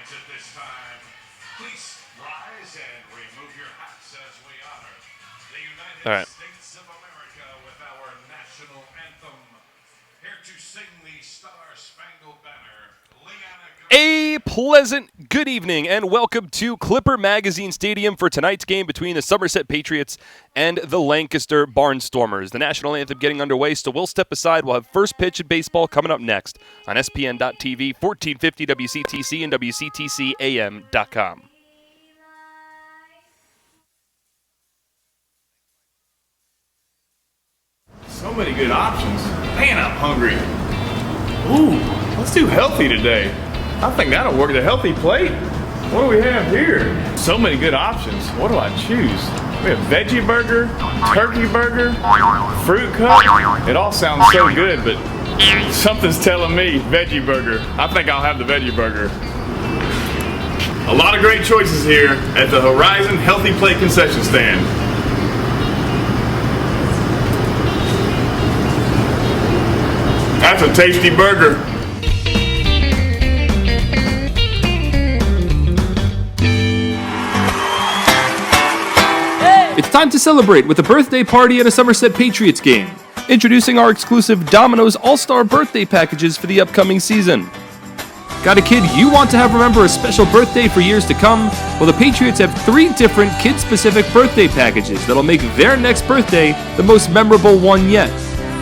at this time. Please rise and remove your hats as we honor the United States of America with our national anthem. Here to sing the Star-Spangled Banner, A pleasant good evening and welcome to Clipper Magazine Stadium for tonight's game between the Somerset Patriots and the Lancaster Barnstormers. The national anthem getting underway, so we'll step aside. We'll have first pitch in baseball coming up next on SPN.TV, 1450 WCTC and WCTCAM.com. So many good options. Man, I'm hungry. Ooh, let's do healthy today. I think that'll work. The healthy plate. What do we have here? So many good options. What do I choose? We have veggie burger, turkey burger, fruit cup. It all sounds so good, but something's telling me veggie burger. I think I'll have the veggie burger. A lot of great choices here at the Horizon Healthy Plate concession stand. That's a tasty burger. It's time to celebrate with a birthday party at a Somerset Patriots game. Introducing our exclusive Domino's All-Star birthday packages for the upcoming season. Got a kid you want to have remember a special birthday for years to come? Well, the Patriots have 3 different kid-specific birthday packages that'll make their next birthday the most memorable one yet.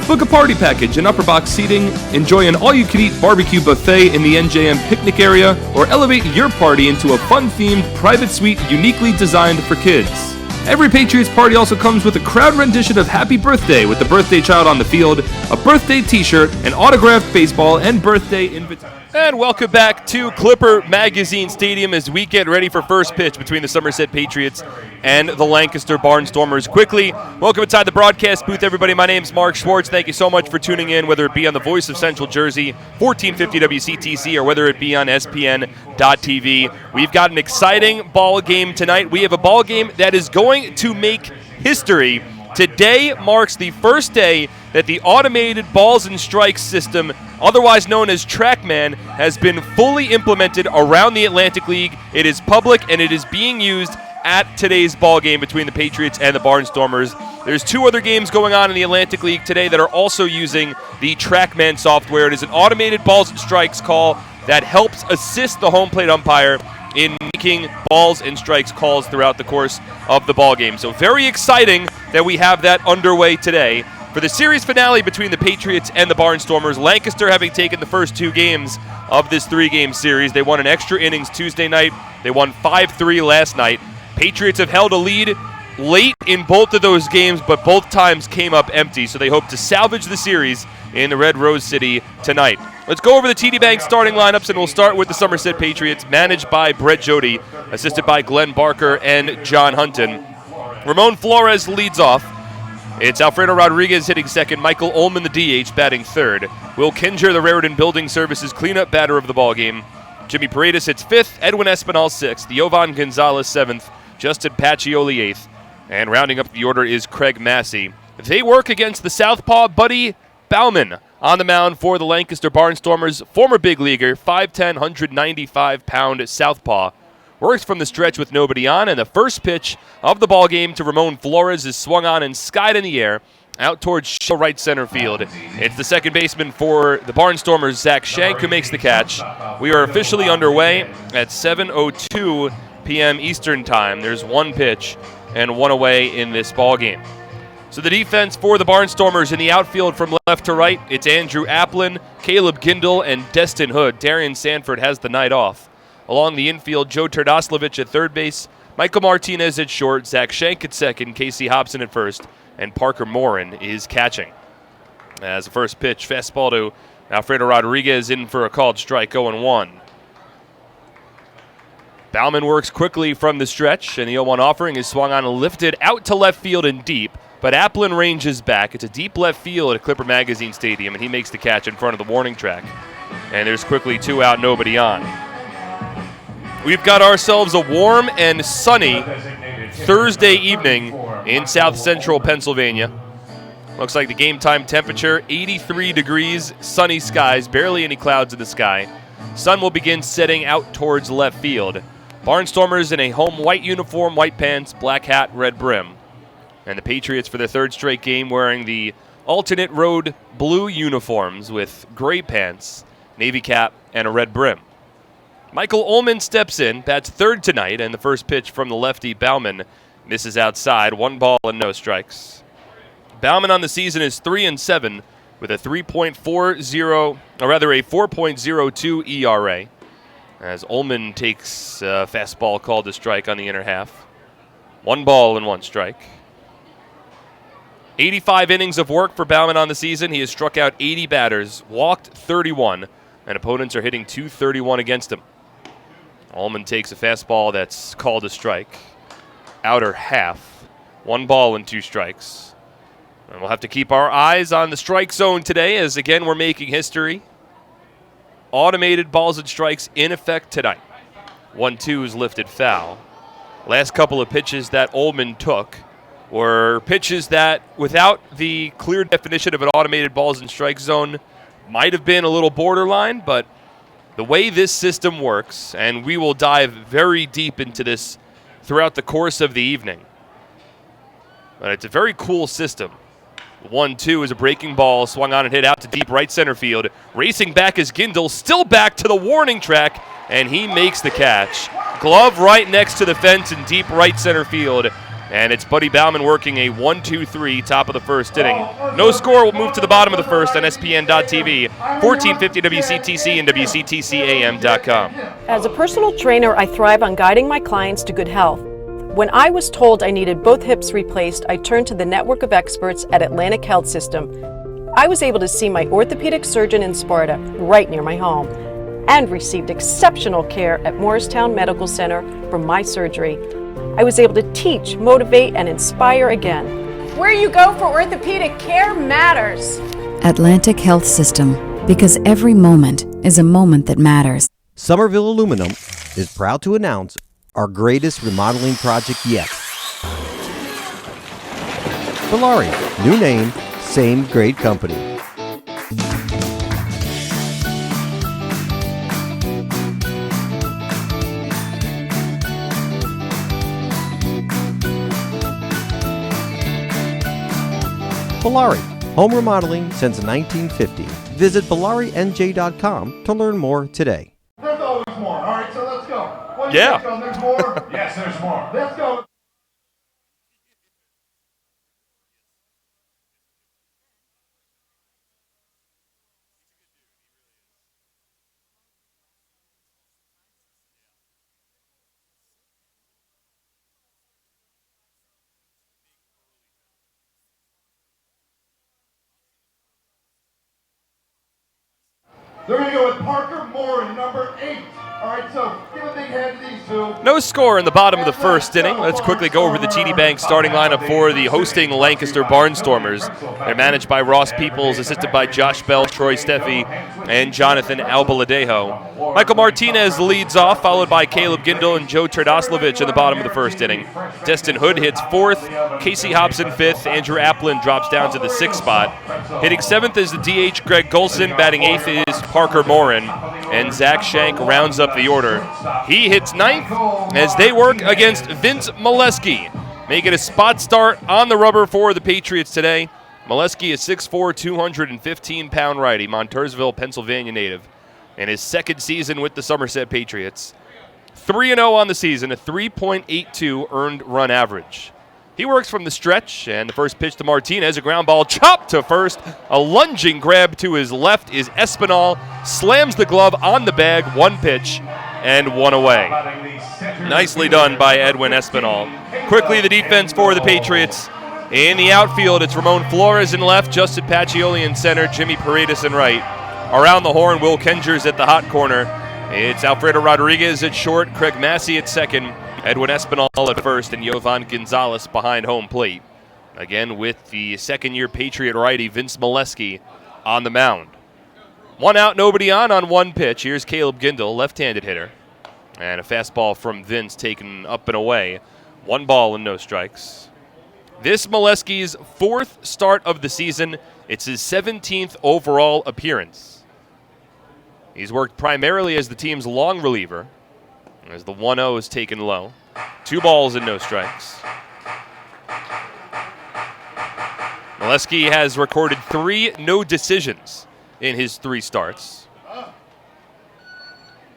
Book a party package and upper box seating, enjoy an all-you-can-eat barbecue buffet in the NJM picnic area, or elevate your party into a fun-themed private suite uniquely designed for kids. Every Patriots party also comes with a crowd rendition of Happy Birthday with the birthday child on the field, a birthday t-shirt, an autographed baseball, and birthday invitation. And welcome back to Clipper Magazine Stadium as we get ready for first pitch between the Somerset Patriots and the Lancaster Barnstormers. Quickly, welcome inside the broadcast booth, everybody. My name's Mark Schwartz. Thank you so much for tuning in, whether it be on the Voice of Central Jersey, 1450 WCTC, or whether it be on SPN.TV. We've got an exciting ball game tonight. We have a ball game that is going to make history. Today marks the first day that the automated balls and strikes system, otherwise known as TrackMan, has been fully implemented around the Atlantic League. It is public and it is being used at today's ball game between the Patriots and the Barnstormers. There's 2 other games going on in the Atlantic League today that are also using the TrackMan software. It is an automated balls and strikes call that helps assist the home plate umpire in making balls and strikes calls throughout the course of the ball game. So very exciting that we have that underway today. For the series finale between the Patriots and the Barnstormers, Lancaster having taken the first 2 games of this 3-game series. They won an extra innings Tuesday night. They won 5-3 last night. Patriots have held a lead late in both of those games, but both times came up empty, so they hope to salvage the series in the Red Rose City tonight. Let's go over the TD Bank starting lineups, and we'll start with the Somerset Patriots, managed by Brett Jody, assisted by Glenn Barker and John Hunton. Ramon Flores leads off. It's Alfredo Rodriguez hitting second, Michael Ullman, the DH, batting third. Will Kinger, the Raritan Building Services cleanup batter of the ballgame. Jimmy Paredes hits fifth, Edwin Espinal sixth, Yovan Gonzalez seventh, Justin Pacioli eighth, and rounding up the order is Craig Massey. They work against the southpaw Buddy Bauman on the mound for the Lancaster Barnstormers, former big leaguer, 5'10", 195-pound southpaw. Works from the stretch with nobody on, and the first pitch of the ballgame to Ramon Flores is swung on and skied in the air out towards right center field. It's the second baseman for the Barnstormers, Zach Shank, who makes the catch. We are officially underway at 7:02 p.m. Eastern Time. There's 1 pitch and 1 away in this ballgame. So the defense for the Barnstormers in the outfield from left to right, it's Andrew Applin, Caleb Gindel, and Destin Hood. Darian Sanford has the night off. Along the infield, Joe Terdoslavich at third base, Michael Martinez at short, Zach Shank at second, Casey Hobson at first, and Parker Morin is catching. As the first pitch, fastball to Alfredo Rodriguez in for a called strike, 0-1. Bauman works quickly from the stretch, and the 0-1 offering is swung on and lifted out to left field and deep, but Applin ranges back. It's a deep left field at Clipper Magazine Stadium, and he makes the catch in front of the warning track. And there's quickly 2 out, nobody on. We've got ourselves a warm and sunny Thursday evening in south central Pennsylvania. Looks like the game time temperature, 83 degrees, sunny skies, barely any clouds in the sky. Sun will begin setting out towards left field. Barnstormers in a home white uniform, white pants, black hat, red brim. And the Patriots for their third straight game wearing the alternate road blue uniforms with gray pants, navy cap, and a red brim. Michael Ullman steps in, bats third tonight, and the first pitch from the lefty Bauman misses outside, 1 ball and no strikes. Bauman on the season is 3-7 with a 4.02 ERA. As Ullman takes a fastball called to strike on the inner half. 1 ball and 1 strike. 85 innings of work for Bauman on the season. He has struck out 80 batters, walked 31, and opponents are hitting .231 against him. Ullman takes a fastball that's called a strike. Outer half. 1 ball and 2 strikes. And we'll have to keep our eyes on the strike zone today as, again, we're making history. Automated balls and strikes in effect tonight. 1-2 is lifted foul. Last couple of pitches that Ullman took were pitches that, without the clear definition of an automated balls and strike zone, might have been a little borderline, but the way this system works, and we will dive very deep into this throughout the course of the evening, but it's a very cool system. 1-2 is a breaking ball, swung on and hit out to deep right center field. Racing back is Gindel, still back to the warning track, and he makes the catch. Glove right next to the fence in deep right center field, and it's Buddy Bauman working a 1-2-3 top of the first inning. No score. We'll move to the bottom of the first on SPN.TV, 1450 WCTC and WCTCAM.com. As a personal trainer, I thrive on guiding my clients to good health. When I was told I needed both hips replaced, I turned to the network of experts at Atlantic Health System. I was able to see my orthopedic surgeon in Sparta, right near my home, and received exceptional care at Morristown Medical Center for my surgery. I was able to teach, motivate, and inspire again. Where you go for orthopedic care matters. Atlantic Health System, because every moment is a moment that matters. Somerville Aluminum is proud to announce our greatest remodeling project yet. Valari, new name, same great company. Valari, home remodeling since 1950. Visit ValariNJ.com to learn more today. There's always more. All right, so let's go. What do you Yeah. think, John? There's more? Yes, there's more. Let's go. They're going to go with Parker Moore in number 8. All right, so give a big hand to these two. No score in the bottom of the first inning. Let's quickly go over the TD Bank starting lineup for the hosting Lancaster Barnstormers. They're managed by Ross Peoples, assisted by Josh Bell, Troy Steffi, and Jonathan Albaladejo. Michael Martinez leads off, followed by Caleb Gindel and Joe Terdoslovich in the bottom of the first inning. Destin Hood hits 4th, Casey Hobson 5th, Andrew Applin drops down to the 6th spot. Hitting 7th is the DH Greg Golson, batting 8th is Parker Morin, and Zach Shank rounds up the order. He hits 9th as they work against Vince Molesky, making a spot start on the rubber for the Patriots today. Molesky is 6'4", 215-pound righty, Montoursville, Pennsylvania native, in his second season with the Somerset Patriots. 3-0 on the season, a 3.82 earned run average. He works from the stretch, and the first pitch to Martinez, a ground ball chopped to first. A lunging grab to his left is Espinal, slams the glove on the bag, 1 pitch, and 1 away. Nicely done by Edwin Espinal. Quickly, the defense for the Patriots. In the outfield, it's Ramon Flores in left, Justin Pacioli in center, Jimmy Paredes in right. Around the horn, Will Kengers at the hot corner. It's Alfredo Rodriguez at short, Craig Massey at second, Edwin Espinal at first, and Jovan Gonzalez behind home plate. Again, with the second-year Patriot righty Vince Molesky on the mound. 1 out, nobody on 1 pitch. Here's Caleb Gindel, left-handed hitter. And a fastball from Vince taken up and away. 1 ball and no strikes. This Molesky's 4th start of the season. It's his 17th overall appearance. He's worked primarily as the team's long reliever, as the 1-0 is taken low. 2 balls and no strikes. Molesky has recorded 3 no decisions in his 3 starts,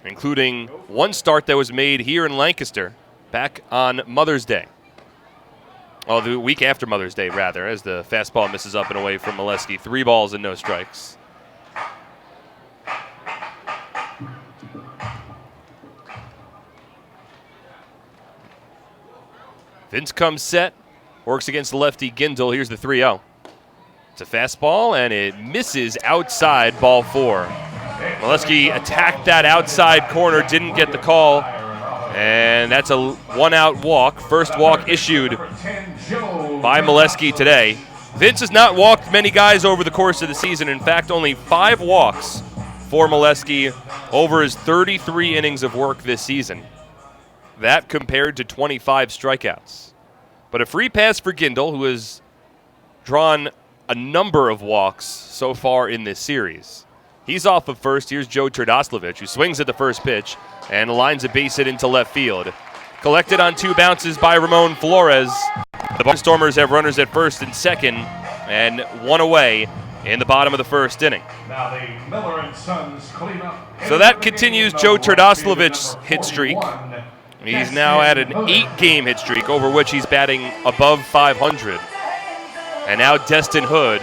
including 1 start that was made here in Lancaster back on Mother's Day. Well, the week after Mother's Day, rather, as the fastball misses up and away from Molesky. 3 balls and no strikes. Vince comes set, works against the lefty Gindel. Here's the 3-0. It's a fastball, and it misses outside, ball 4. Molesky attacked that outside corner, didn't get the call, and that's a 1-out walk. First walk issued by Molesky today. Vince has not walked many guys over the course of the season. In fact, only 5 walks for Molesky over his 33 innings of work this season. That compared to 25 strikeouts. But a free pass for Gindel, who has drawn a number of walks so far in this series. He's off of first. Here's Joe Turdoslavich, who swings at the first pitch and lines a base hit into left field. Collected on 2 bounces by Ramon Flores. The Barnstormers have runners at first and second, and 1 away in the bottom of the first inning. Now the Miller and Sons clean up. So that continues Joe Turdoslavich's hit streak. He's now at an 8-game hit streak, over which he's batting above 500. And now Destin Hood,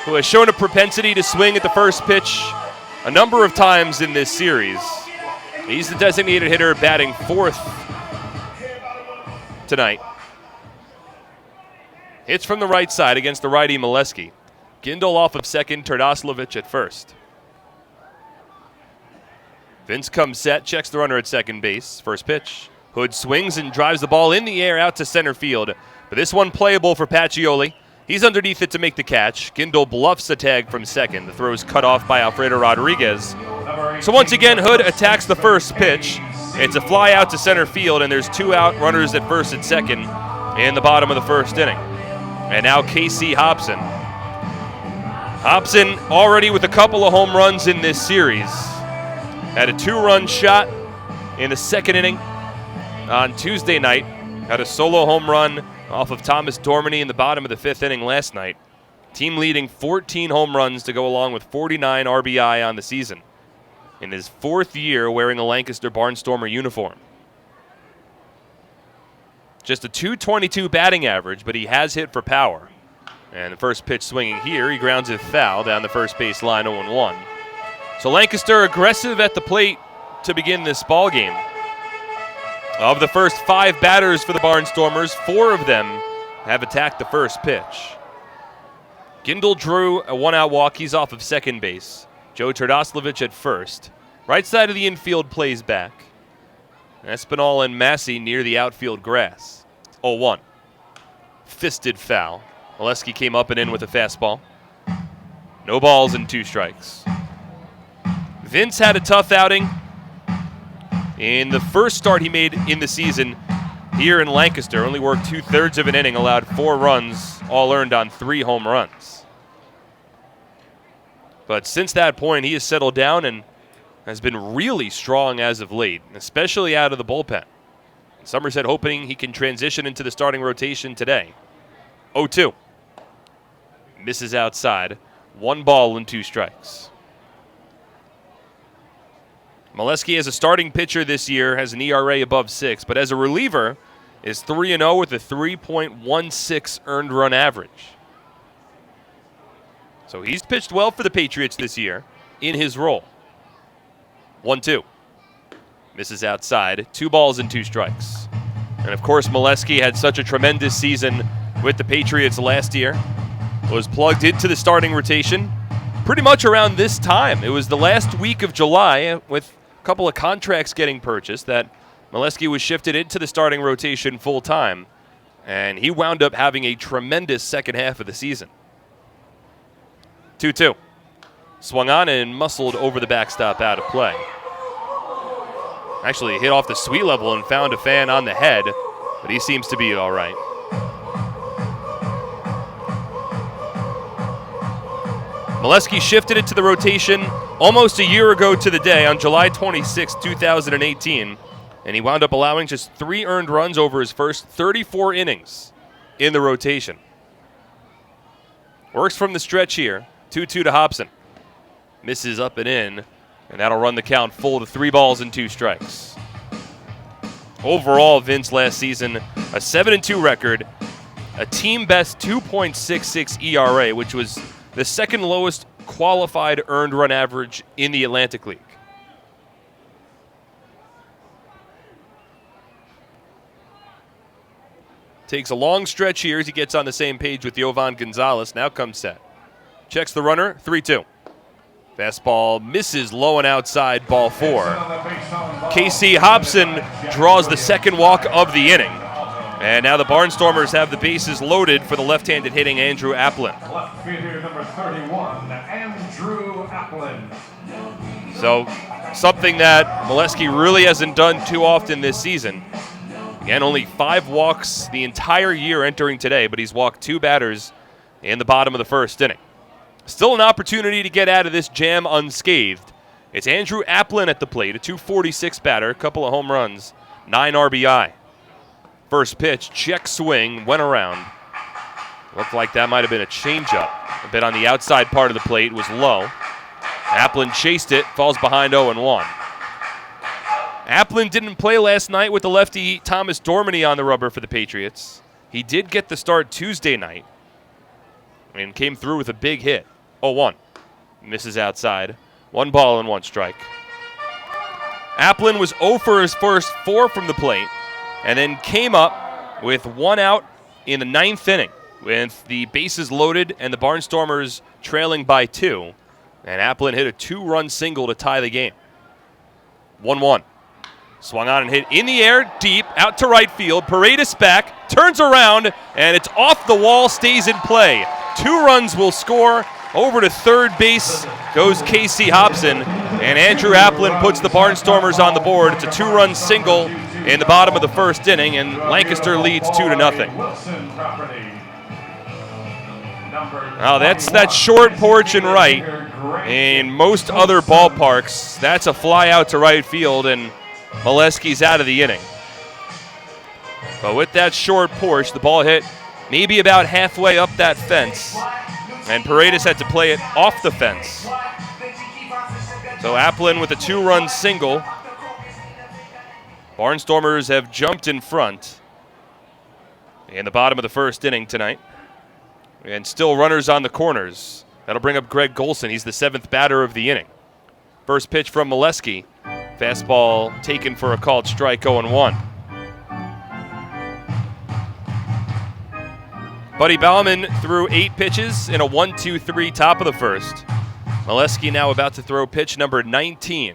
who has shown a propensity to swing at the first pitch a number of times in this series. He's the designated hitter, batting 4th tonight. Hits from the right side against the righty Molesky. Gindel off of second, Turdoslavich at first. Vince comes set, checks the runner at second base. First pitch. Hood swings and drives the ball in the air out to center field. But this one playable for Pacioli. He's underneath it to make the catch. Gindel bluffs the tag from second. The throw is cut off by Alfredo Rodriguez. So once again, Hood attacks the first pitch. It's a fly out to center field, and there's 2 out runners at first and second in the bottom of the first inning. And now Casey Hobson. Hobson already with a couple of home runs in this series. Had a 2-run shot in the second inning on Tuesday night. Had a solo home run off of Thomas Dormany in the bottom of the 5th inning last night. Team leading 14 home runs to go along with 49 RBI on the season. In his 4th year wearing a Lancaster Barnstormer uniform. Just a .222 batting average, but he has hit for power. And the first pitch swinging here, he grounds it foul down the first base line, 0-1. So Lancaster aggressive at the plate to begin this ball game. Of the first 5 batters for the Barnstormers, 4 of them have attacked the first pitch. Gindel drew a 1-out walk. He's off of second base. Joe Turdoslavich at first. Right side of the infield plays back. Espinal and Massey near the outfield grass. 0-1. Fisted foul. Molesky came up and in with a fastball. No balls and 2 strikes. Vince had a tough outing in the first start he made in the season here in Lancaster. Only worked 2/3 of an inning, allowed 4 runs, all earned on 3 home runs. But since that point, he has settled down and has been really strong as of late, especially out of the bullpen. Somerset hoping he can transition into the starting rotation today. 0-2. Misses outside. 1 ball and 2 strikes. Molesky as a starting pitcher this year has an ERA above 6, but as a reliever is 3-0 with a 3.16 earned run average. So he's pitched well for the Patriots this year in his role. 1-2. Misses outside. 2 balls and 2 strikes. And of course, Molesky had such a tremendous season with the Patriots last year. Was plugged into the starting rotation pretty much around this time. It was the last week of July with a couple of contracts getting purchased that Molesky was shifted into the starting rotation full time. And he wound up having a tremendous second half of the season. 2-2. Swung on and muscled over the backstop out of play. Actually hit off the sweet level and found a fan on the head, but he seems to be all right. Molesky shifted it to the rotation almost a year ago to the day on July 26, 2018, and he wound up allowing just 3 earned runs over his first 34 innings in the rotation. Works from the stretch here, 2-2 to Hobson. Misses up and in, and that'll run the count full to 3 balls and 2 strikes. Overall, Vince last season, a 7-2 record, a team best 2.66 ERA, which was the second lowest qualified earned run average in the Atlantic League. Takes a long stretch here as he gets on the same page with Yovan Gonzalez. Now comes set. Checks the runner, 3-2. Fastball misses low and outside, ball 4. Casey Hobson draws the second walk of the inning. And now the Barnstormers have the bases loaded for the left-handed hitting Andrew Applin. Left fielder number 31, Andrew Applin. So something that Molesky really hasn't done too often this season. Again, only 5 walks the entire year entering today, but he's walked 2 batters in the bottom of the first inning. Still an opportunity to get out of this jam unscathed. It's Andrew Applin at the plate, a .246 batter, a couple of home runs, 9 RBI. First pitch, check swing, went around. Looked like that might have been a changeup. A bit on the outside part of the plate, was low. Applin chased it, falls behind 0-1. Applin didn't play last night with the lefty Thomas Dormany on the rubber for the Patriots. He did get the start Tuesday night and came through with a big hit. 0-1. Misses outside. 1 ball and 1 strike. Applin was 0 for his first 4 from the plate and then came up with 1 out in the 9th inning with the bases loaded and the Barnstormers trailing by 2. And Applin hit a 2-run single to tie the game. 1-1. Swung on and hit in the air, deep, out to right field. Paredes back, turns around, and it's off the wall, stays in play. 2 runs will score. Over to third base goes Casey Hobson, and Andrew Applin puts the Barnstormers on the board. It's a 2-run single in the bottom of the first inning, and Lancaster leads 2-0. Now that's that short porch and right. In most other ballparks, that's a fly out to right field, and Molesky's out of the inning. But with that short porch, the ball hit maybe about halfway up that fence, and Paredes had to play it off the fence. So Applin with a 2-run single. Barnstormers have jumped in front in the bottom of the first inning tonight. And still runners on the corners. That'll bring up Greg Golson. He's the 7th batter of the inning. First pitch from Molesky. Fastball taken for a called strike, 0-1. Buddy Bauman threw 8 pitches in a 1-2-3 top of the first. Molesky now about to throw pitch number 19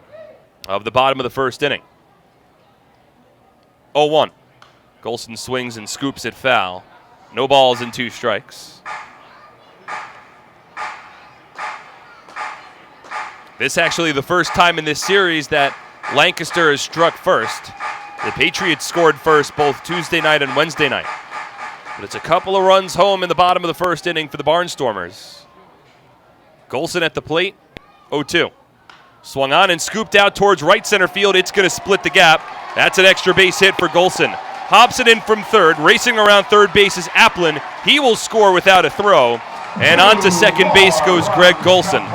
of the bottom of the first inning. 0-1. Golson swings and scoops it foul. No balls and 2 strikes. This actually the first time in this series that Lancaster has struck first. The Patriots scored first both Tuesday night and Wednesday night. But it's a couple of runs home in the bottom of the first inning for the Barnstormers. Golson at the plate, 0-2. Swung on and scooped out towards right center field. It's going to split the gap. That's an extra base hit for Golson. Hobson in from third. Racing around third base is Applin. He will score without a throw. And on to second base goes Greg Golson.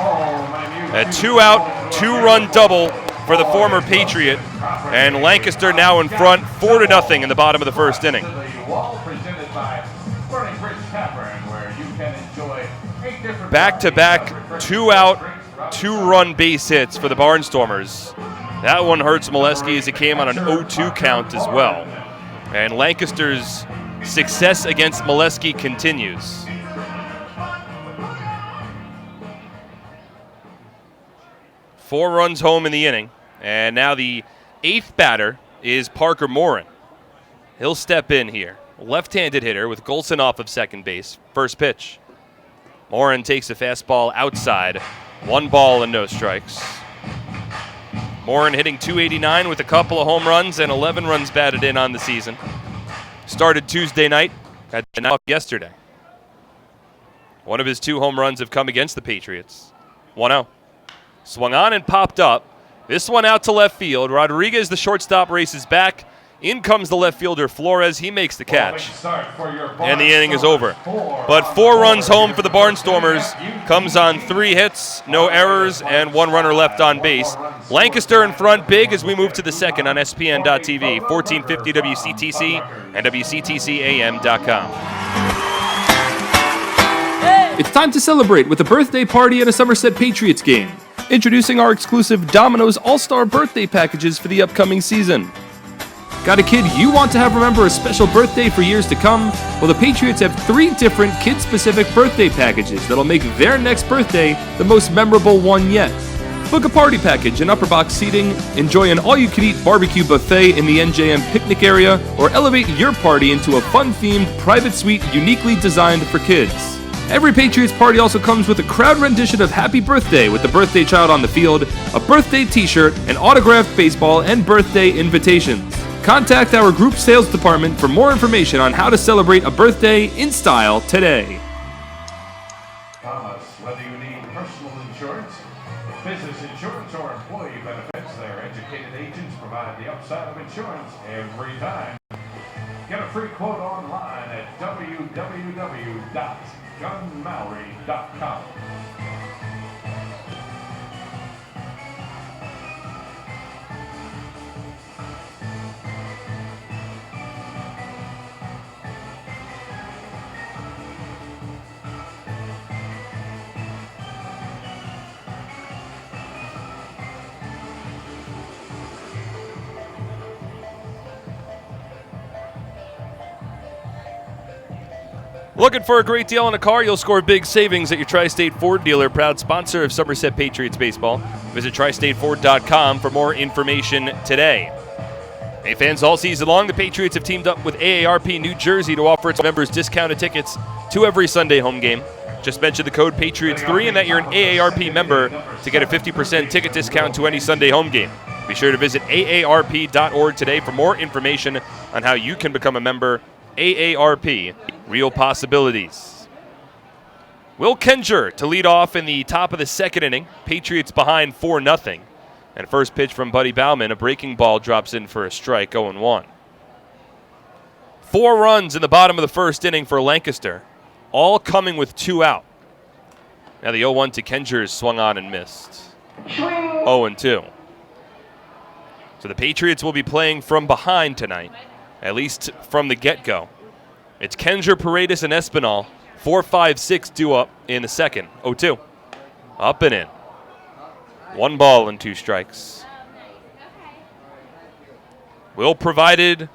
A 2-out, 2-run double for the former Patriot. And Lancaster now in front, 4-0 in the bottom of the first inning. Back-to-back 2-out, 2-run base hits for the Barnstormers. That one hurts Molesky as it came on an 0-2 count as well. And Lancaster's success against Molesky continues. Four runs home in the inning. And now the 8th batter is Parker Morin. He'll step in here. Left-handed hitter with Golson off of second base. First pitch. Morin takes a fastball outside. 1 ball and no strikes. Morin hitting .289 with a couple of home runs and 11 runs batted in on the season. Started Tuesday night, had been out yesterday. One of his 2 home runs have come against the Patriots. 1-0. Swung on and popped up. This one out to left field. Rodriguez, the shortstop, races back. In comes the left fielder, Flores. He makes the catch. And the inning is over. But 4 runs home for the Barnstormers. Comes on 3 hits, no errors, and 1 runner left on base. Lancaster in front big as we move to the second on SPN.TV, 1450 WCTC, and WCTCAM.com. It's time to celebrate with a birthday party at a Somerset Patriots game. Introducing our exclusive Domino's All-Star birthday packages for the upcoming season. Got a kid you want to have remember a special birthday for years to come? Well, the Patriots have 3 different kid-specific birthday packages that'll make their next birthday the most memorable one yet. Book a party package and upper box seating, enjoy an all-you-can-eat barbecue buffet in the NJM picnic area, or elevate your party into a fun-themed private suite uniquely designed for kids. Every Patriots party also comes with a crowd rendition of Happy Birthday with the birthday child on the field, a birthday t-shirt, an autographed baseball, and birthday invitations. Contact our group sales department for more information on how to celebrate a birthday in style today. Thomas, whether you need personal insurance, business insurance, or employee benefits, their educated agents provide the upside of insurance every time. Get a free quote online at www.gunmallory.com. Looking for a great deal on a car? You'll score big savings at your Tri-State Ford dealer, proud sponsor of Somerset Patriots baseball. Visit tristateford.com for more information today. Hey fans, all season long, the Patriots have teamed up with AARP New Jersey to offer its members discounted tickets to every Sunday home game. Just mention the code PATRIOTS3 and that you're an AARP member to get a 50% ticket discount to any Sunday home game. Be sure to visit aarp.org today for more information on how you can become a member. AARP, real possibilities. Will Kenger to lead off in the top of the second inning. Patriots behind 4-0. And first pitch from Buddy Bauman, a breaking ball drops in for a strike, 0-1. 4 runs in the bottom of the first inning for Lancaster, all coming with 2 out. Now the 0-1 to Kenger is swung on and missed. 0-2. So the Patriots will be playing from behind tonight, at least from the get-go. It's Kenger, Paredes, and Espinal. 4, 5, 6 due up in the second. 0-2. Up and in. 1 ball and 2 strikes. Will provided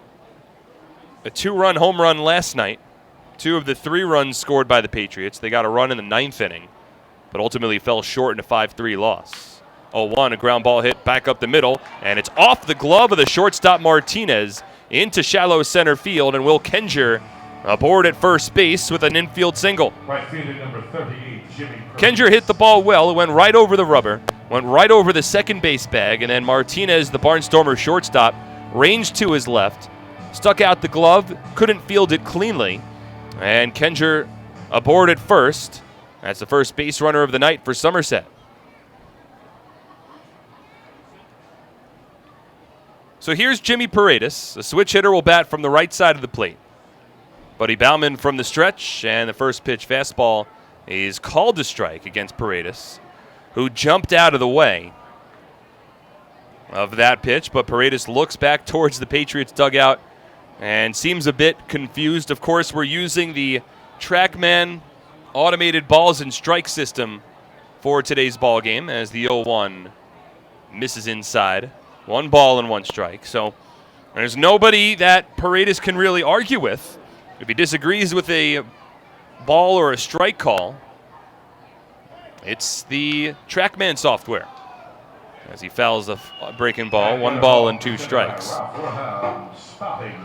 a 2-run home run last night. 2 of the 3 runs scored by the Patriots. They got a run in the 9th inning, but ultimately fell short in a 5-3 loss. 0-1, a ground ball hit back up the middle, and it's off the glove of the shortstop Martinez into shallow center field, and Will Kenger aboard at first base with an infield single. Right fielder number 38, Jimmy. Kenger hit the ball well. It went right over the rubber, went right over the second base bag, and then Martinez, the Barnstormer shortstop, ranged to his left, stuck out the glove, couldn't field it cleanly, and Kenger aboard at first. That's the first base runner of the night for Somerset. So here's Jimmy Paredes. The switch hitter will bat from the right side of the plate. Buddy Bauman from the stretch, and the first pitch fastball is called to strike against Paredes, who jumped out of the way of that pitch, but Paredes looks back towards the Patriots dugout and seems a bit confused. Of course, we're using the TrackMan automated balls and strike system for today's ball game as the 0-1 misses inside. 1 ball and 1 strike. So there's nobody that Paredes can really argue with. If he disagrees with a ball or a strike call, it's the TrackMan software. As he fouls a breaking ball, 1 ball and 2 strikes.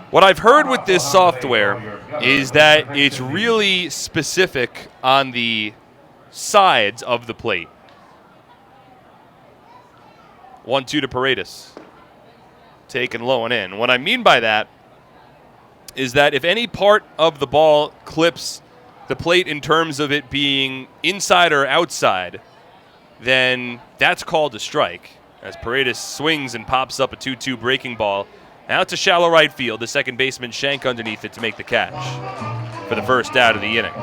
What I've heard with this software is that it's really specific on the sides of the plate. 1-2 to Paredes. Taken low and in. What I mean by that is that if any part of the ball clips the plate in terms of it being inside or outside, then that's called a strike. As Paredes swings and pops up a 2-2 breaking ball out to shallow right field, the second baseman Shank underneath it to make the catch for the first out of the inning.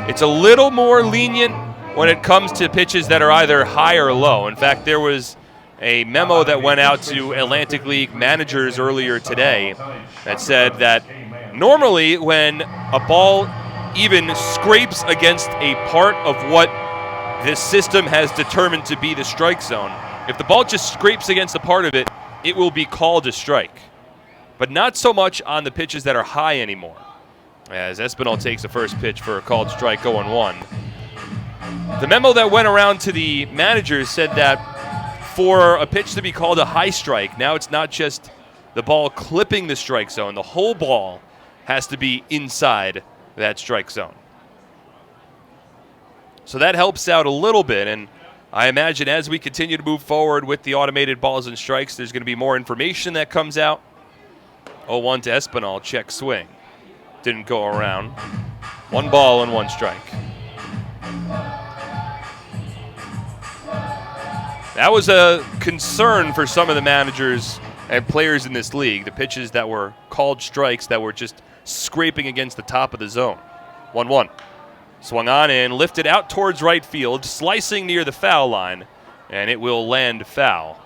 It's a little more lenient when it comes to pitches that are either high or low. In fact, there was a memo that went out to Atlantic League managers earlier today that said that normally when a ball even scrapes against a part of what this system has determined to be the strike zone, if the ball just scrapes against a part of it, it will be called a strike. But not so much on the pitches that are high anymore. As Espinal takes the first pitch for a called strike 0-1. The memo that went around to the managers said that for a pitch to be called a high strike, now it's not just the ball clipping the strike zone. The whole ball has to be inside that strike zone. So that helps out a little bit, and I imagine as we continue to move forward with the automated balls and strikes, there's going to be more information that comes out. 0-1 to Espinal, check swing. Didn't go around. 1 ball and 1 strike. That was a concern for some of the managers and players in this league, the pitches that were called strikes that were just scraping against the top of the zone. 1-1. Swung on and lifted out towards right field, slicing near the foul line, and it will land foul.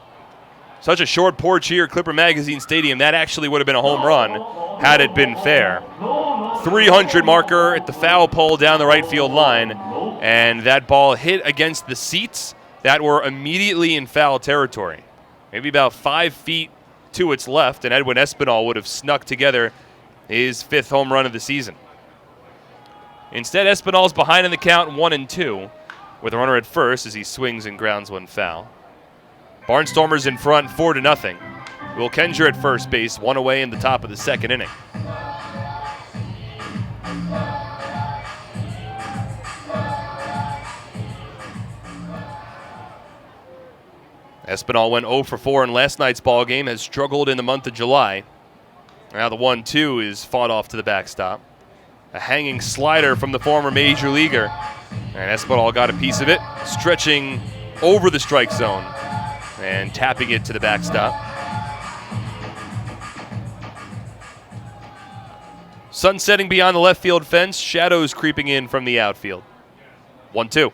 Such a short porch here at Clipper Magazine Stadium, that actually would have been a home run had it been fair. 300 marker at the foul pole down the right field line, and that ball hit against the seats that were immediately in foul territory. Maybe about 5 feet to its left, and Edwin Espinal would have snuck together his 5th home run of the season. Instead, Espinal's behind in the count 1-2 with a runner at first as he swings and grounds one foul. Barnstormers in front 4-0. Will Kenger at first base, 1 away in the top of the 2nd inning. Espinal went 0 for 4 in last night's ball game, has struggled in the month of July. Now the 1-2 is fought off to the backstop. A hanging slider from the former major leaguer. And Espinal got a piece of it, stretching over the strike zone and tapping it to the backstop. Sun setting beyond the left field fence, shadows creeping in from the outfield. 1-2.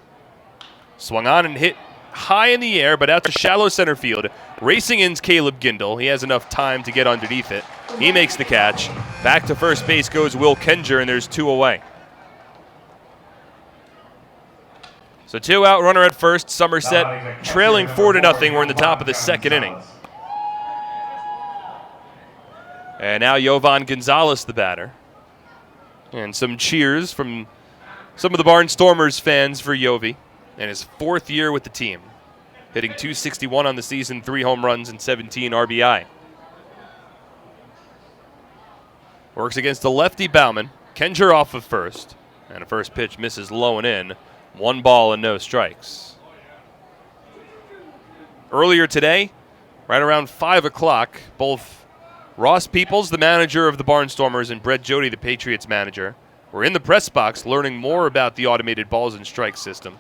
Swung on and hit high in the air, but out to shallow center field. Racing in's Caleb Gindel. He has enough time to get underneath it. He makes the catch. Back to first base goes Will Kenger, and there's 2 away. So 2 out, runner at first. Somerset trailing 4-0. We're in the top of the 2nd inning. And now Yovan Gonzalez, the batter. And some cheers from some of the Barnstormers fans for Yovi and his 4th year with the team. Hitting .261 on the season, 3 home runs and 17 RBI. Works against the lefty Bauman. Kenger off of first. And a first pitch misses low and in. 1 ball and no strikes. Earlier today, right around 5 o'clock, both Ross Peoples, the manager of the Barnstormers, and Brett Jody, the Patriots manager, were in the press box learning more about the automated balls and strike system.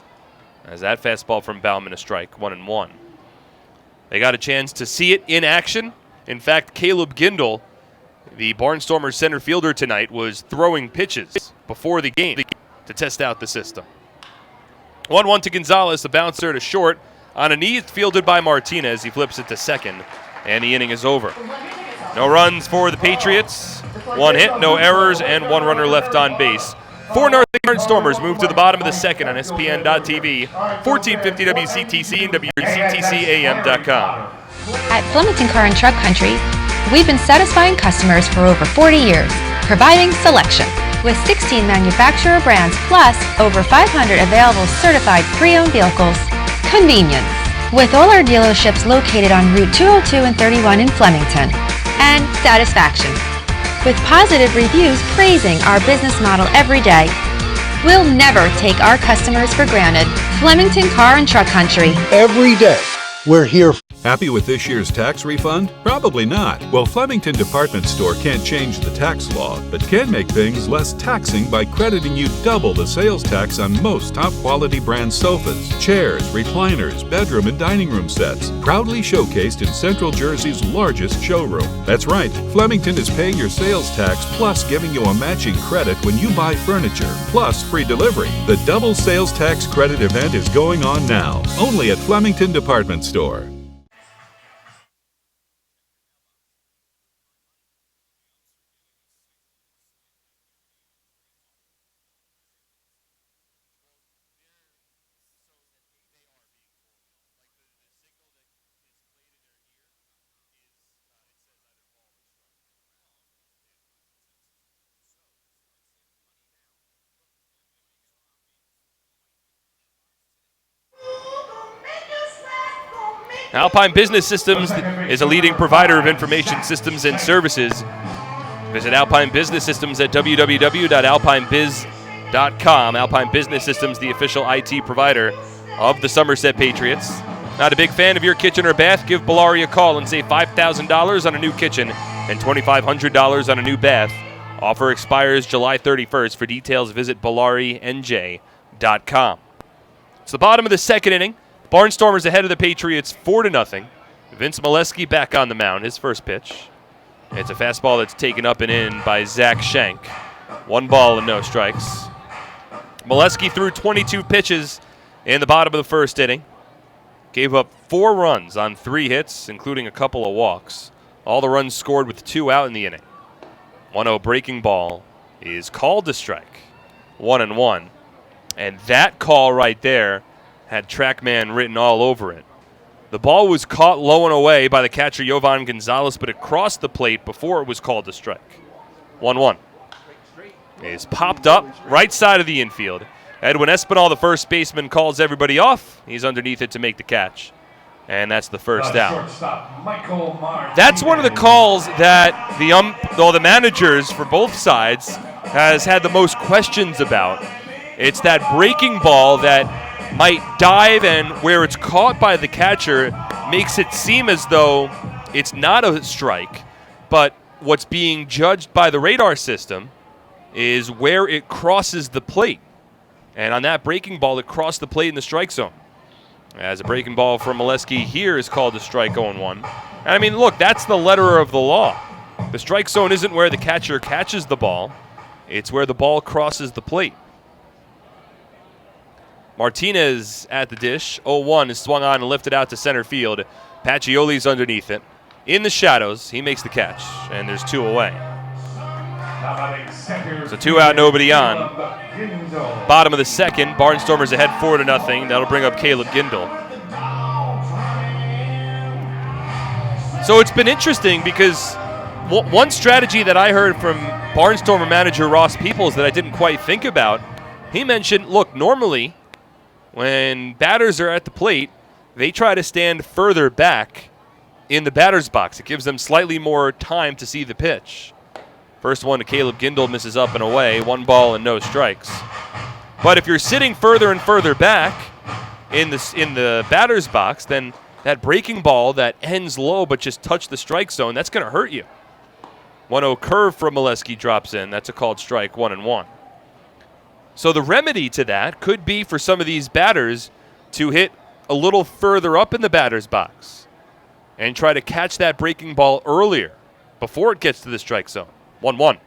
As that fastball from Bauman, a strike, 1-1. They got a chance to see it in action. In fact, Caleb Gindel, the Barnstormers center fielder tonight, was throwing pitches before the game to test out the system. 1-1 to Gonzalez, a bouncer to short. On a knee, it's fielded by Martinez. He flips it to second, and the inning is over. No runs for the Patriots. 1 hit, no errors, and 1 runner left on base. 4 North Barnstormers move to the bottom of the 2nd on SPN.TV, 1450 WCTC and WCTCAM.com. At Flemington Car and Truck Country, we've been satisfying customers for over 40 years, providing selection. With 16 manufacturer brands plus over 500 available certified pre-owned vehicles. Convenience. With all our dealerships located on Route 202 and 31 in Flemington. And satisfaction. With positive reviews praising our business model every day. We'll never take our customers for granted. Flemington Car and Truck Country. Every day, we're here. Happy with this year's tax refund? Probably not. Well, Flemington Department Store can't change the tax law, but can make things less taxing by crediting you double the sales tax on most top-quality brand sofas, chairs, recliners, bedroom and dining room sets, proudly showcased in Central Jersey's largest showroom. That's right, Flemington is paying your sales tax plus giving you a matching credit when you buy furniture, plus free delivery. The double sales tax credit event is going on now, only at Flemington Department Store. Alpine Business Systems is a leading provider of information systems and services. Visit Alpine Business Systems at www.alpinebiz.com. Alpine Business Systems, the official IT provider of the Somerset Patriots. Not a big fan of your kitchen or bath? Give Bellari a call and save $5,000 on a new kitchen and $2,500 on a new bath. Offer expires July 31st. For details, visit BellariNJ.com. It's the bottom of the second inning. Barnstormers ahead of the Patriots 4-0. Vince Molesky back on the mound, his first pitch. It's a fastball that's taken up and in by Zach Schenk. 1 ball and no strikes. Molesky threw 22 pitches in the bottom of the first inning. Gave up 4 runs on 3 hits, including a couple of walks. All the runs scored with 2 out in the inning. 1-0 breaking ball is called to strike. 1-1. And that call right there had TrackMan written all over it. The ball was caught low and away by the catcher Jovan Gonzalez, but it crossed the plate before it was called to strike. 1-1. Is popped up right side of the infield. Edwin Espinal, the first baseman, calls everybody off. He's underneath it to make the catch. And that's the first out. That's one of the calls that the managers for both sides has had the most questions about. It's that breaking ball that might dive, and where it's caught by the catcher makes it seem as though it's not a strike, but what's being judged by the radar system is where it crosses the plate. And on that breaking ball, it crossed the plate in the strike zone. As a breaking ball from Molesky here is called a strike 0-1. And I mean, look, that's the letter of the law. The strike zone isn't where the catcher catches the ball. It's where the ball crosses the plate. Martinez at the dish. 0-1 is swung on and lifted out to center field. Pacioli's underneath it. In the shadows, he makes the catch, and there's 2 away. So 2 out, nobody on. Bottom of the second, Barnstormers ahead 4-0. That'll bring up Caleb Gindel. So it's been interesting because one strategy that I heard from Barnstormer manager Ross Peoples that I didn't quite think about, he mentioned, look, normally when batters are at the plate, they try to stand further back in the batter's box. It gives them slightly more time to see the pitch. First one to Caleb Gindel, misses up and away. 1 ball and no strikes. But if you're sitting further and further back in the batter's box, then that breaking ball that ends low but just touched the strike zone, that's going to hurt you. 1-0 curve from Molesky drops in. That's a called strike, 1-1. So the remedy to that could be for some of these batters to hit a little further up in the batter's box and try to catch that breaking ball earlier before it gets to the strike zone. 1-1.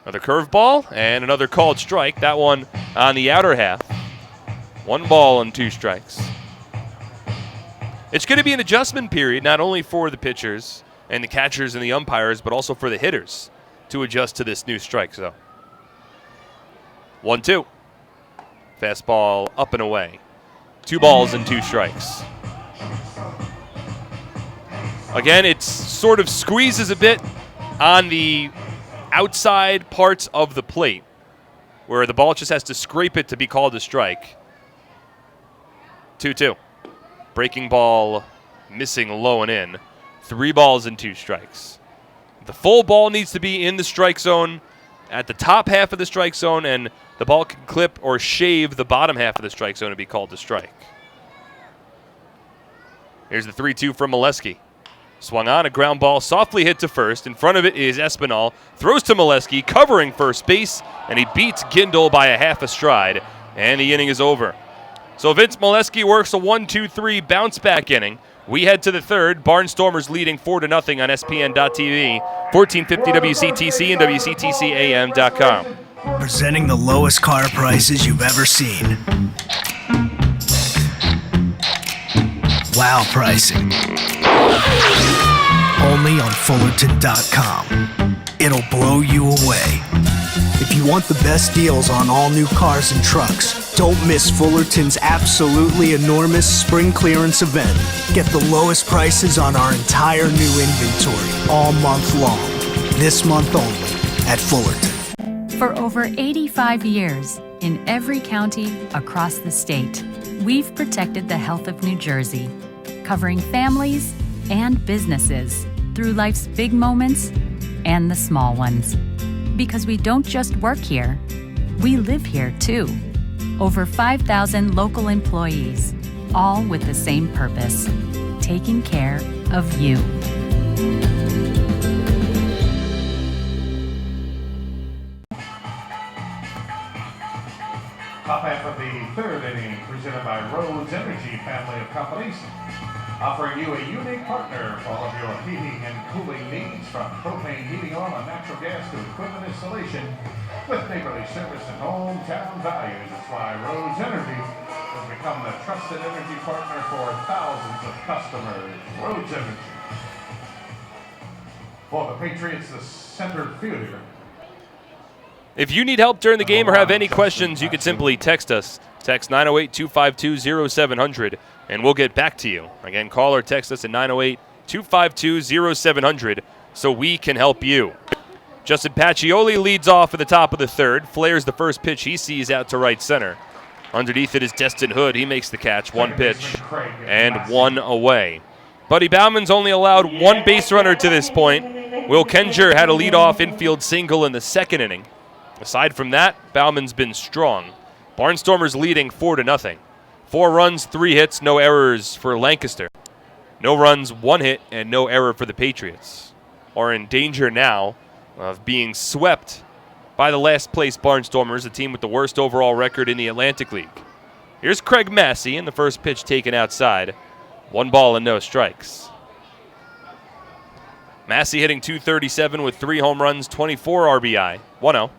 Another curveball and another called strike. That one on the outer half. 1 ball and 2 strikes. It's going to be an adjustment period, not only for the pitchers and the catchers and the umpires, but also for the hitters to adjust to this new strike zone. 1-2. Fastball up and away. 2 balls and 2 strikes. Again, it sort of squeezes a bit on the outside parts of the plate, where the ball just has to scrape it to be called a strike. 2-2. Breaking ball missing low and in. 3 balls and 2 strikes. The full ball needs to be in the strike zone at the top half of the strike zone, and the ball can clip or shave the bottom half of the strike zone and be called a strike. Here's the 3-2 from Molesky. Swung on, a ground ball, softly hit to first. In front of it is Espinal. Throws to Molesky, covering first base, and he beats Gindel by a half a stride, and the inning is over. So Vince Molesky works a 1-2-3 bounce-back inning. We head to the third. Barnstormers leading 4-0 on SPN.TV, 1450 WCTC, and WCTCAM.com. Presenting the lowest car prices you've ever seen. Wow pricing. Only on Fullerton.com. It'll blow you away. If you want the best deals on all new cars and trucks, don't miss Fullerton's absolutely enormous spring clearance event. Get the lowest prices on our entire new inventory all month long. This month only at Fullerton. For over 85 years, in every county across the state, we've protected the health of New Jersey, covering families and businesses through life's big moments and the small ones. Because we don't just work here, we live here too. Over 5,000 local employees, all with the same purpose, taking care of you. Top half of the third inning presented by Rhodes Energy family of companies, offering you a unique partner for all of your heating and cooling needs, from propane heating oil and natural gas to equipment installation, with neighborly service and hometown values. That's why Rhodes Energy has become the trusted energy partner for thousands of customers. Rhodes Energy. For the Patriots, the center fielder. If you need help during the game or have any questions, you can simply text us. Text 908-252-0700, and we'll get back to you. Again, call or text us at 908-252-0700 so we can help you. Justin Pacioli leads off at the top of the third, flares the first pitch he sees out to right center. Underneath it is Destin Hood. He makes the catch, one pitch, and one away. Buddy Bauman's only allowed one base runner to this point. Will Kenger had a leadoff infield single in the second inning. Aside from that, Bauman's been strong. Barnstormers leading 4-0. 4 runs, 3 hits, no errors for Lancaster. No runs, 1 hit, and no error for the Patriots. Are in danger now of being swept by the last place Barnstormers, a team with the worst overall record in the Atlantic League. Here's Craig Massey, and the first pitch taken outside. 1 ball and no strikes. Massey hitting .237 with 3 home runs, 24 RBI. 1-0.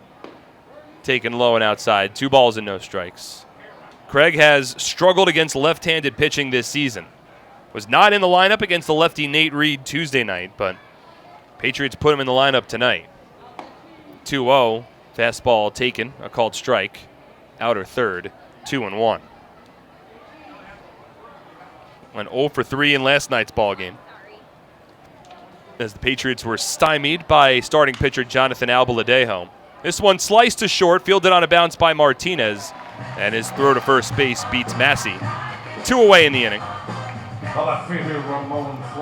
Taken low and outside. 2 balls and no strikes. Craig has struggled against left-handed pitching this season. Was not in the lineup against the lefty Nate Reed Tuesday night, but Patriots put him in the lineup tonight. 2-0. Fastball taken. A called strike. Outer third. 2-1. Went 0 for 3 in last night's ball game, as the Patriots were stymied by starting pitcher Jonathan Albaladejo. This one sliced to short, fielded on a bounce by Martinez, and his throw to first base beats Massey. 2 away in the inning.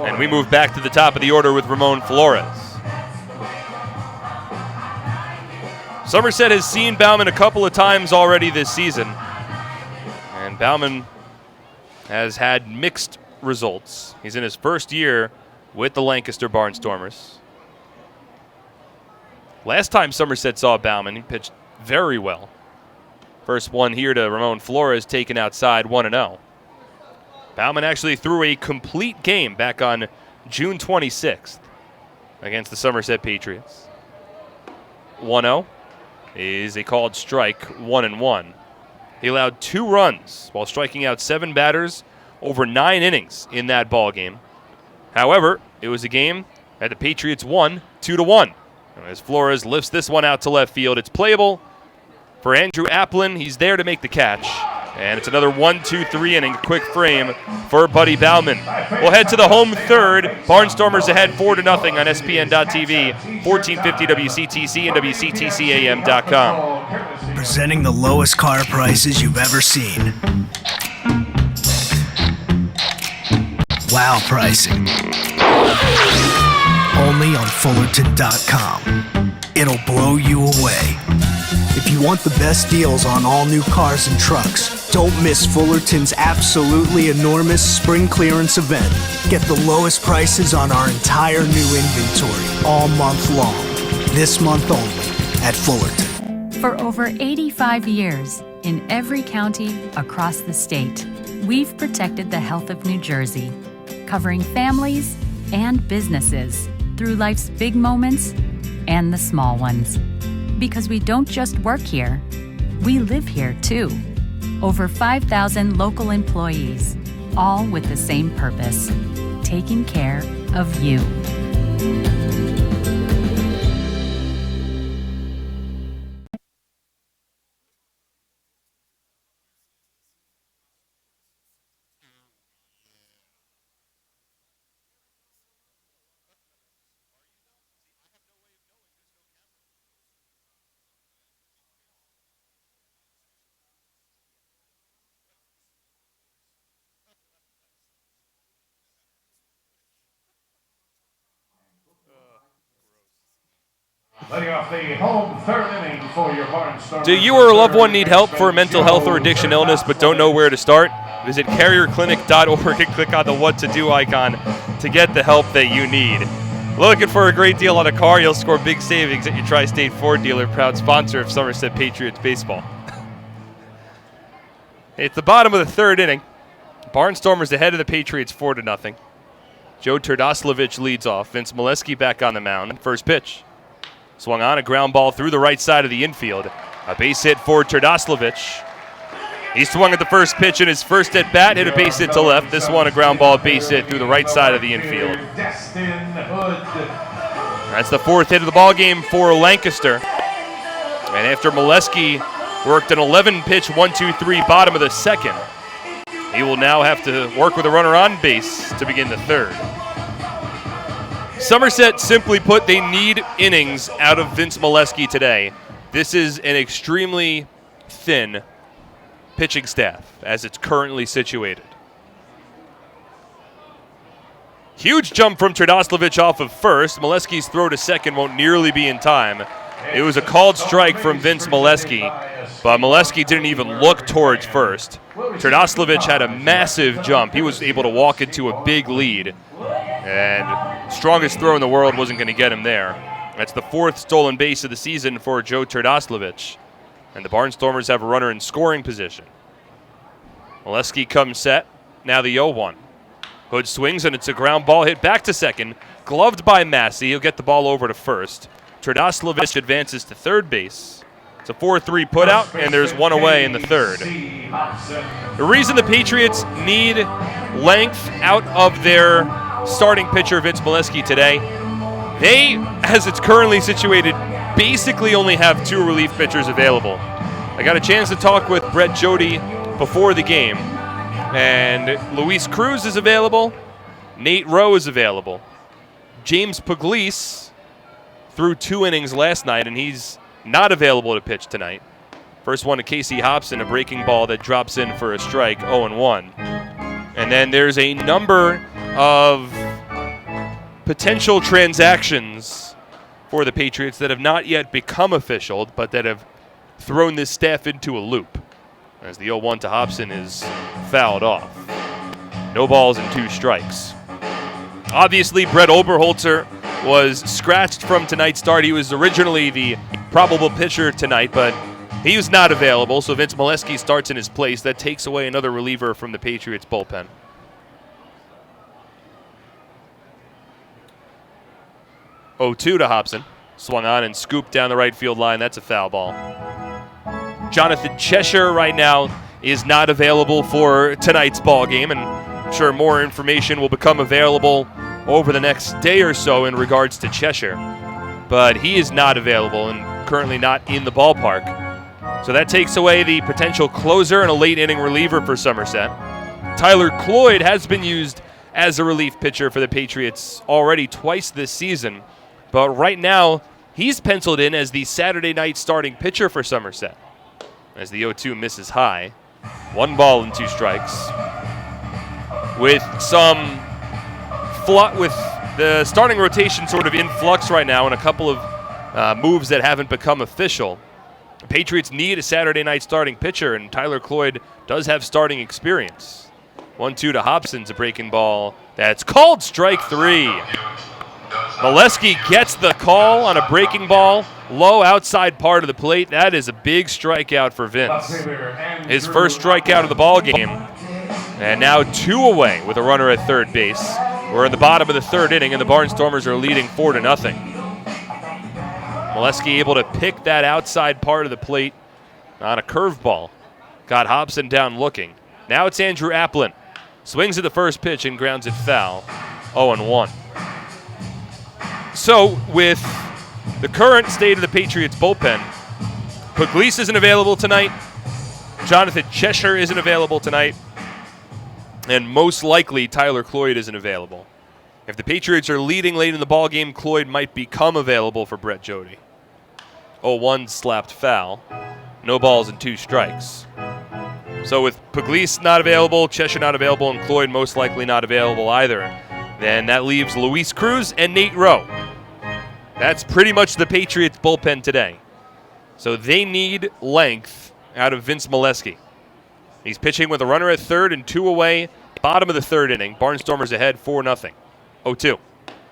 And we move back to the top of the order with Ramon Flores. Somerset has seen Bauman a couple of times already this season, and Bauman has had mixed results. He's in his first year with the Lancaster Barnstormers. Last time Somerset saw Bauman, he pitched very well. First one here to Ramon Flores, taken outside, 1-0. Bauman actually threw a complete game back on June 26th against the Somerset Patriots. 1-0 is a called strike, 1-1. He allowed 2 runs while striking out 7 batters over 9 innings in that ball game. However, it was a game that the Patriots won 2-1. As Flores lifts this one out to left field, it's playable for Andrew Applin. He's there to make the catch. And it's another 1-2-3 inning, quick frame for Buddy Bauman. We'll head to the home third. Barnstormers ahead 4-0 on SPN.TV, 1450 WCTC, and WCTCAM.com. Presenting the lowest car prices you've ever seen. Wow pricing. Only on Fullerton.com. It'll blow you away. If you want the best deals on all new cars and trucks, don't miss Fullerton's absolutely enormous spring clearance event. Get the lowest prices on our entire new inventory all month long. This month only at Fullerton. For over 85 years, in every county across the state, we've protected the health of New Jersey, covering families and businesses through life's big moments and the small ones. Because we don't just work here, we live here too. Over 5,000 local employees, all with the same purpose, taking care of you. Letting off the home third inning for your Barnstormers. Do you or a loved one need help for mental health or addiction illness but don't know where to start? Visit carrierclinic.org and click on the What to Do icon to get the help that you need. Looking for a great deal on a car? You'll score big savings at your Tri-State Ford dealer, proud sponsor of Somerset Patriots baseball. It's the bottom of the third inning. Barnstormers ahead of the Patriots 4-0. Joe Turdoslavich leads off. Vince Molesky back on the mound. First pitch. Swung on, a ground ball through the right side of the infield. A base hit for Turdoslavich. He swung at the first pitch in his first at bat, hit a base hit to left. This one a ground ball base hit through the right side of the infield. That's the fourth hit of the ball game for Lancaster. And after Molesky worked an 11-pitch 1-2-3 bottom of the second, he will now have to work with a runner on base to begin the third. Somerset, simply put, they need innings out of Vince Molesky today. This is an extremely thin pitching staff as it's currently situated. Huge jump from Turdoslavich off of first. Molesky's throw to second won't nearly be in time. It was a called strike from Vince Molesky, but Molesky didn't even look towards first. Turdoslavich had a massive jump. He was able to walk into a big lead, and strongest throw in the world wasn't going to get him there. That's the fourth stolen base of the season for Joe Turdoslavich, and the Barnstormers have a runner in scoring position. Molesky comes set, now the 0-1. Hood swings, and it's a ground ball hit back to second, gloved by Massey. He'll get the ball over to first. Turdoslavich advances to third base. It's a 4-3 putout, and there's one away in the third. The reason the Patriots need length out of their starting pitcher, Vince Molesky, today, they, as it's currently situated, basically only have two relief pitchers available. I got a chance to talk with Brett Jody before the game, and Luis Cruz is available, Nate Rowe is available. James Pugliese threw 2 innings last night, and he's not available to pitch tonight. First one to Casey Hobson, a breaking ball that drops in for a strike, 0-1. And then there's a number of potential transactions for the Patriots that have not yet become official, but that have thrown this staff into a loop, as the 0-1 to Hobson is fouled off. No balls and 2 strikes. Obviously, Brett Oberholzer was scratched from tonight's start. He was originally the probable pitcher tonight, but he was not available, so Vince Molesky starts in his place. That takes away another reliever from the Patriots bullpen. Oh, 2 to Hobson. Swung on and scooped down the right field line. That's a foul ball. Jonathan Cheshire right now is not available for tonight's ball game, and I'm sure more information will become available over the next day or so in regards to Cheshire. But he is not available and currently not in the ballpark. So that takes away the potential closer and a late inning reliever for Somerset. Tyler Cloyd has been used as a relief pitcher for the Patriots already twice this season, but right now he's penciled in as the Saturday night starting pitcher for Somerset, as the 0-2 misses high. 1 ball and 2 strikes. With some with the starting rotation sort of in flux right now and a couple of moves that haven't become official, The Patriots need a Saturday night starting pitcher, and Tyler Cloyd does have starting experience. 1-2 to Hobson's a breaking ball. That's called strike 3. Molesky gets the call on a breaking ball, low outside part of the plate. That is a big strikeout for Vince. His first strikeout of the ball game. And now 2 away with a runner at third base. We're in the bottom of the third inning, and the Barnstormers are leading 4-0. Molesky able to pick that outside part of the plate on a curveball. Got Hobson down looking. Now it's Andrew Applin. Swings at the first pitch and grounds it foul. 0-1. So, with the current state of the Patriots bullpen, Puglisi isn't available tonight. Jonathan Cheshire isn't available tonight. And most likely, Tyler Cloyd isn't available. If the Patriots are leading late in the ballgame, Cloyd might become available for Brett Jody. 0-1 slapped foul. No balls and 2 strikes. So with Puglisi not available, Cheshire not available, and Cloyd most likely not available either, then that leaves Luis Cruz and Nate Rowe. That's pretty much the Patriots bullpen today. So they need length out of Vince Molesky. He's pitching with a runner at third and 2 away. Bottom of the third inning. Barnstormers ahead 4-0. 0-2.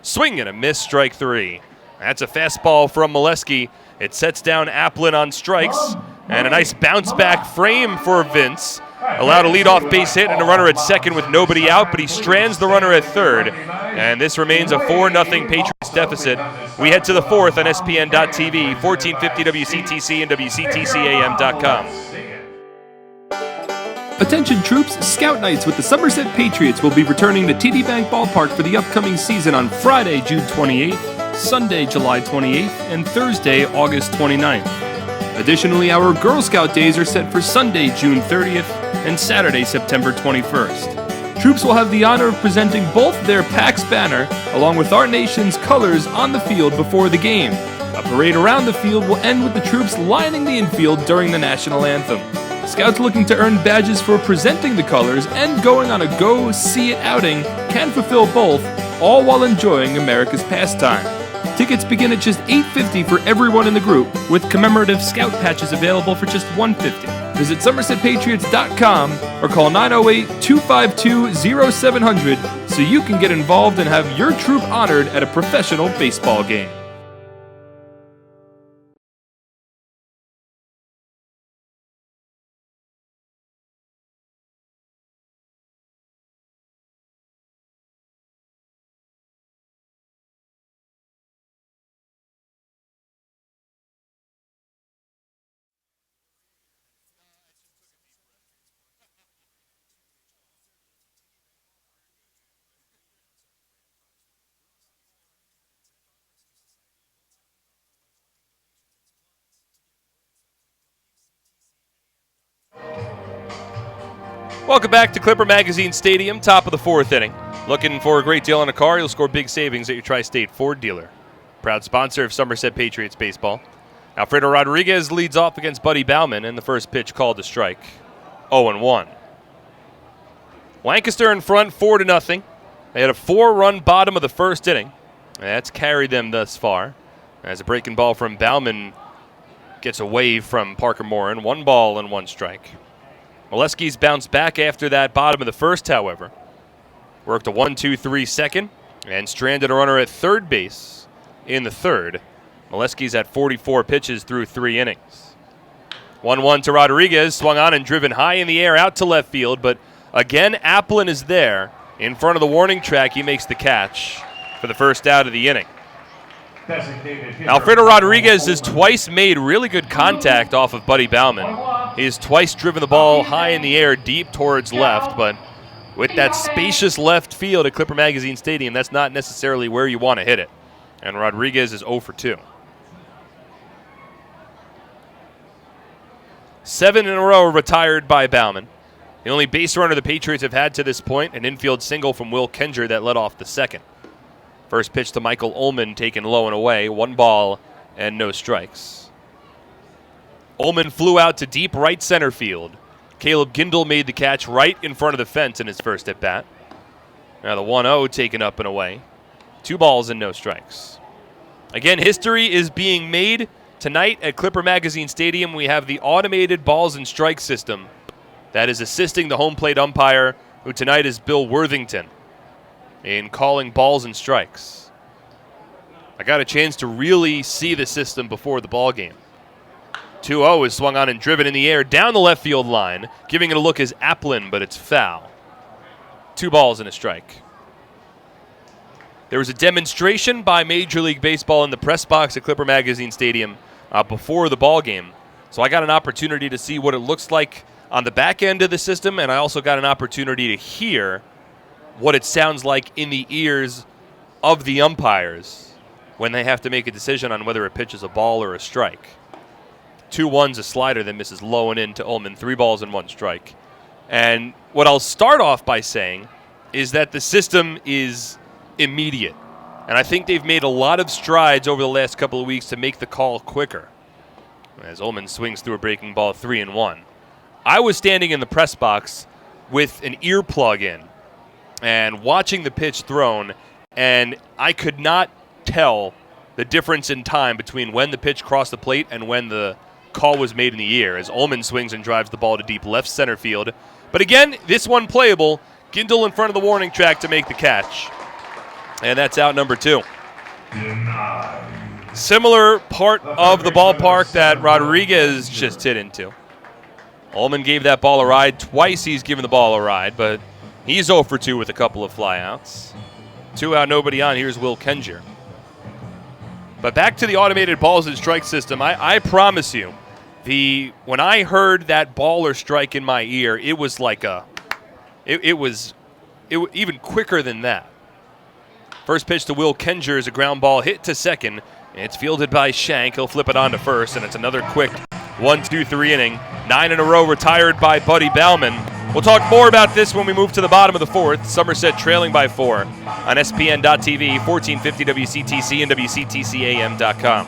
Swing and a miss, strike 3. That's a fastball from Molesky. It sets down Applin on strikes. And a nice bounce back frame for Vince. Allowed a leadoff base hit and a runner at second with nobody out, but he strands the runner at third. And this remains a 4-0 Patriots deficit. We head to the fourth on SPN.TV, 1450 WCTC and WCTCAM.com. Attention troops, Scout Nights with the Somerset Patriots will be returning to TD Bank Ballpark for the upcoming season on Friday, June 28th, Sunday, July 28th, and Thursday, August 29th. Additionally, our Girl Scout days are set for Sunday, June 30th, and Saturday, September 21st. Troops will have the honor of presenting both their PAX banner along with our nation's colors on the field before the game. A parade around the field will end with the troops lining the infield during the national anthem. Scouts looking to earn badges for presenting the colors and going on a Go See It outing can fulfill both, all while enjoying America's pastime. Tickets begin at just $8.50 for everyone in the group, with commemorative Scout patches available for just $1.50. Visit SomersetPatriots.com or call 908-252-0700 so you can get involved and have your troop honored at a professional baseball game. Welcome back to Clipper Magazine Stadium, top of the fourth inning. Looking for a great deal on a car? You'll score big savings at your Tri-State Ford dealer. Proud sponsor of Somerset Patriots baseball. Alfredo Rodriguez leads off against Buddy Bauman, and the first pitch called a strike. 0-1. Lancaster in front, 4-0. They had a 4-run bottom of the first inning. And that's carried them thus far. As a breaking ball from Bauman gets away from Parker Morin. 1 ball and 1 strike. Molesky's bounced back after that bottom of the first, however. Worked a 1-2-3 second and stranded a runner at third base in the third. Molesky's at 44 pitches through 3 innings. 1-1 to Rodriguez, swung on and driven high in the air out to left field, but again, Applin is there. In front of the warning track, he makes the catch for the first out of the inning. Alfredo Rodriguez has twice made really good contact off of Buddy Bauman. He has twice driven the ball high in the air deep towards left, but with that spacious left field at Clipper Magazine Stadium, that's not necessarily where you want to hit it. And Rodriguez is 0 for 2. 7 in a row retired by Bauman. The only base runner the Patriots have had to this point, an infield single from Will Kenger that led off the second. First pitch to Michael Ullman, taken low and away. 1 ball and no strikes. Ullman flew out to deep right center field. Caleb Gindel made the catch right in front of the fence in his first at-bat. Now the 1-0 taken up and away. 2 balls and no strikes. Again, history is being made Tonight at Clipper Magazine Stadium, we have the automated balls and strike system that is assisting the home plate umpire, who tonight is Bill Worthington, in calling balls and strikes. I got a chance to really see the system before the ball game. 2-0 is swung on and driven in the air down the left field line. Giving it a look is Applin, but it's foul. 2 balls and a strike. There was a demonstration by Major League Baseball in the press box at Clipper Magazine Stadium before the ball game. So I got an opportunity to see what it looks like on the back end of the system, and I also got an opportunity to hear what it sounds like in the ears of the umpires when they have to make a decision on whether a pitch is a ball or a strike. 2-1's a slider that misses low and in to Ullman. 3 balls and 1 strike. And what I'll start off by saying is that the system is immediate. And I think they've made a lot of strides over the last couple of weeks to make the call quicker. As Ullman swings through a breaking ball, 3-1. I was standing in the press box with an earplug in and watching the pitch thrown, and I could not tell the difference in time between when the pitch crossed the plate and when the call was made in the air, as Ullman swings and drives the ball to deep left center field. But again, this one playable. Gindel in front of the warning track to make the catch. And that's out number 2. Similar part of the ballpark that Rodriguez just hit into. Ullman gave that ball a ride. Twice he's given the ball a ride, but he's 0 for 2 with a couple of flyouts. 2 out, nobody on. Here's Will Kenjer. But back to the automated balls and strike system. I promise you, when I heard that ball or strike in my ear, it was like it was even quicker than that. First pitch to Will Kenjer is a ground ball hit to second. It's fielded by Shank. He'll flip it on to first, and it's another quick 1-2-3 inning. 9 in a row retired by Buddy Bauman. We'll talk more about this when we move to the bottom of the 4th. Somerset trailing by 4 on SPN.TV, 1450 WCTC, and WCTCAM.com.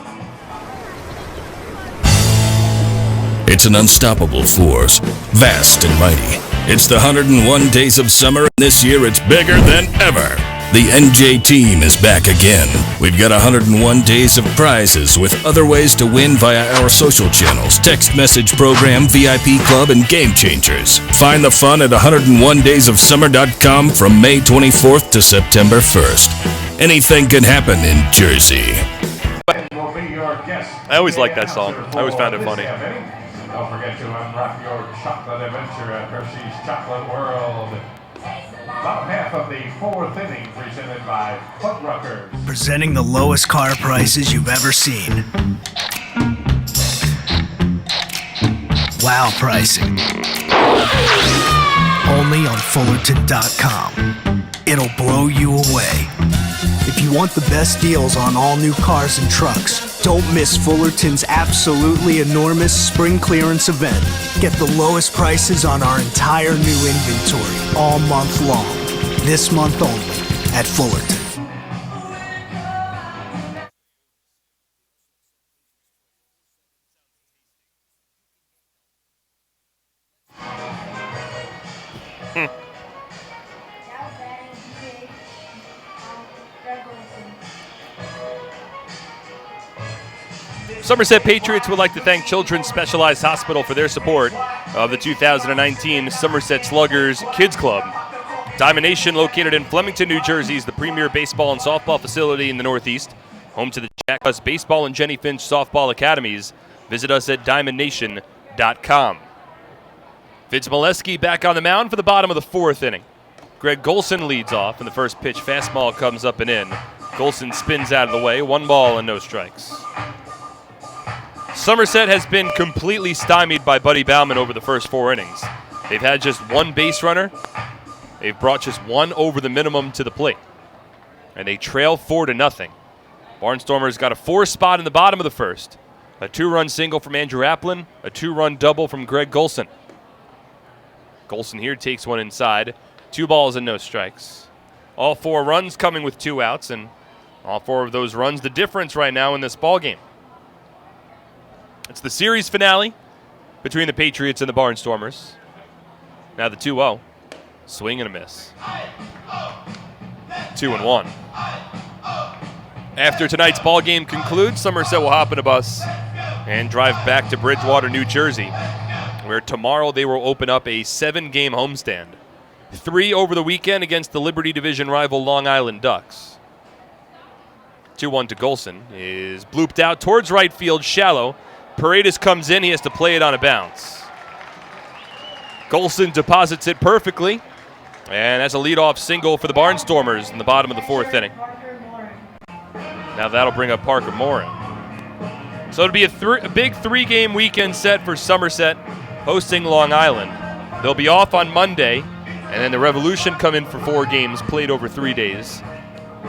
It's an unstoppable force, vast and mighty. It's the 101 days of summer, and this year it's bigger than ever. The NJ team is back again. We've got 101 days of prizes with other ways to win via our social channels, text message program, VIP club, and game changers. Find the fun at 101daysofsummer.com from May 24th to September 1st. Anything can happen in Jersey. I always liked that song. I always found it funny. Don't forget to unwrap your chocolate adventure at Hershey's Chocolate World. About half of the 4th inning presented by Fuddruckers. Presenting the lowest car prices you've ever seen. Wow pricing. Only on Fullerton.com. It'll blow you away. If you want the best deals on all new cars and trucks, don't miss Fullerton's absolutely enormous spring clearance event. Get the lowest prices on our entire new inventory all month long. This month only at Fullerton. Somerset Patriots would like to thank Children's Specialized Hospital for their support of the 2019 Somerset Sluggers Kids Club. Diamond Nation, located in Flemington, New Jersey, is the premier baseball and softball facility in the Northeast, home to the Jack Huss Baseball and Jenny Finch Softball Academies. Visit us at diamondnation.com. Vince Molesky back on the mound for the bottom of the 4th inning. Greg Golson leads off, and the first pitch fastball comes up and in. Golson spins out of the way, 1 ball and no strikes. Somerset has been completely stymied by Buddy Bauman over the first 4 innings. They've had just 1 base runner. They've brought just 1 over the minimum to the plate. And they trail 4-0. Barnstormers got a 4 spot in the bottom of the 1st. A 2-run single from Andrew Applin, a 2-run double from Greg Golson. Golson here takes one inside. 2 balls and no strikes. All 4 runs coming with 2 outs, and all 4 of those runs the difference right now in this ballgame. It's the series finale between the Patriots and the Barnstormers. Now the 2-0. Swing and a miss. 2-1. After tonight's ball game concludes, Somerset will hop in a bus and drive back to Bridgewater, New Jersey, where tomorrow they will open up a 7-game homestand. 3 over the weekend against the Liberty Division rival Long Island Ducks. 2-1 to Golson is blooped out towards right field, shallow. Paredes comes in, he has to play it on a bounce. Golson deposits it perfectly, and that's a leadoff single for the Barnstormers in the bottom of the 4th inning. Now that'll bring up Parker Morin. So it'll be a big 3-game weekend set for Somerset hosting Long Island. They'll be off on Monday, and then the Revolution come in for 4 games played over 3 days,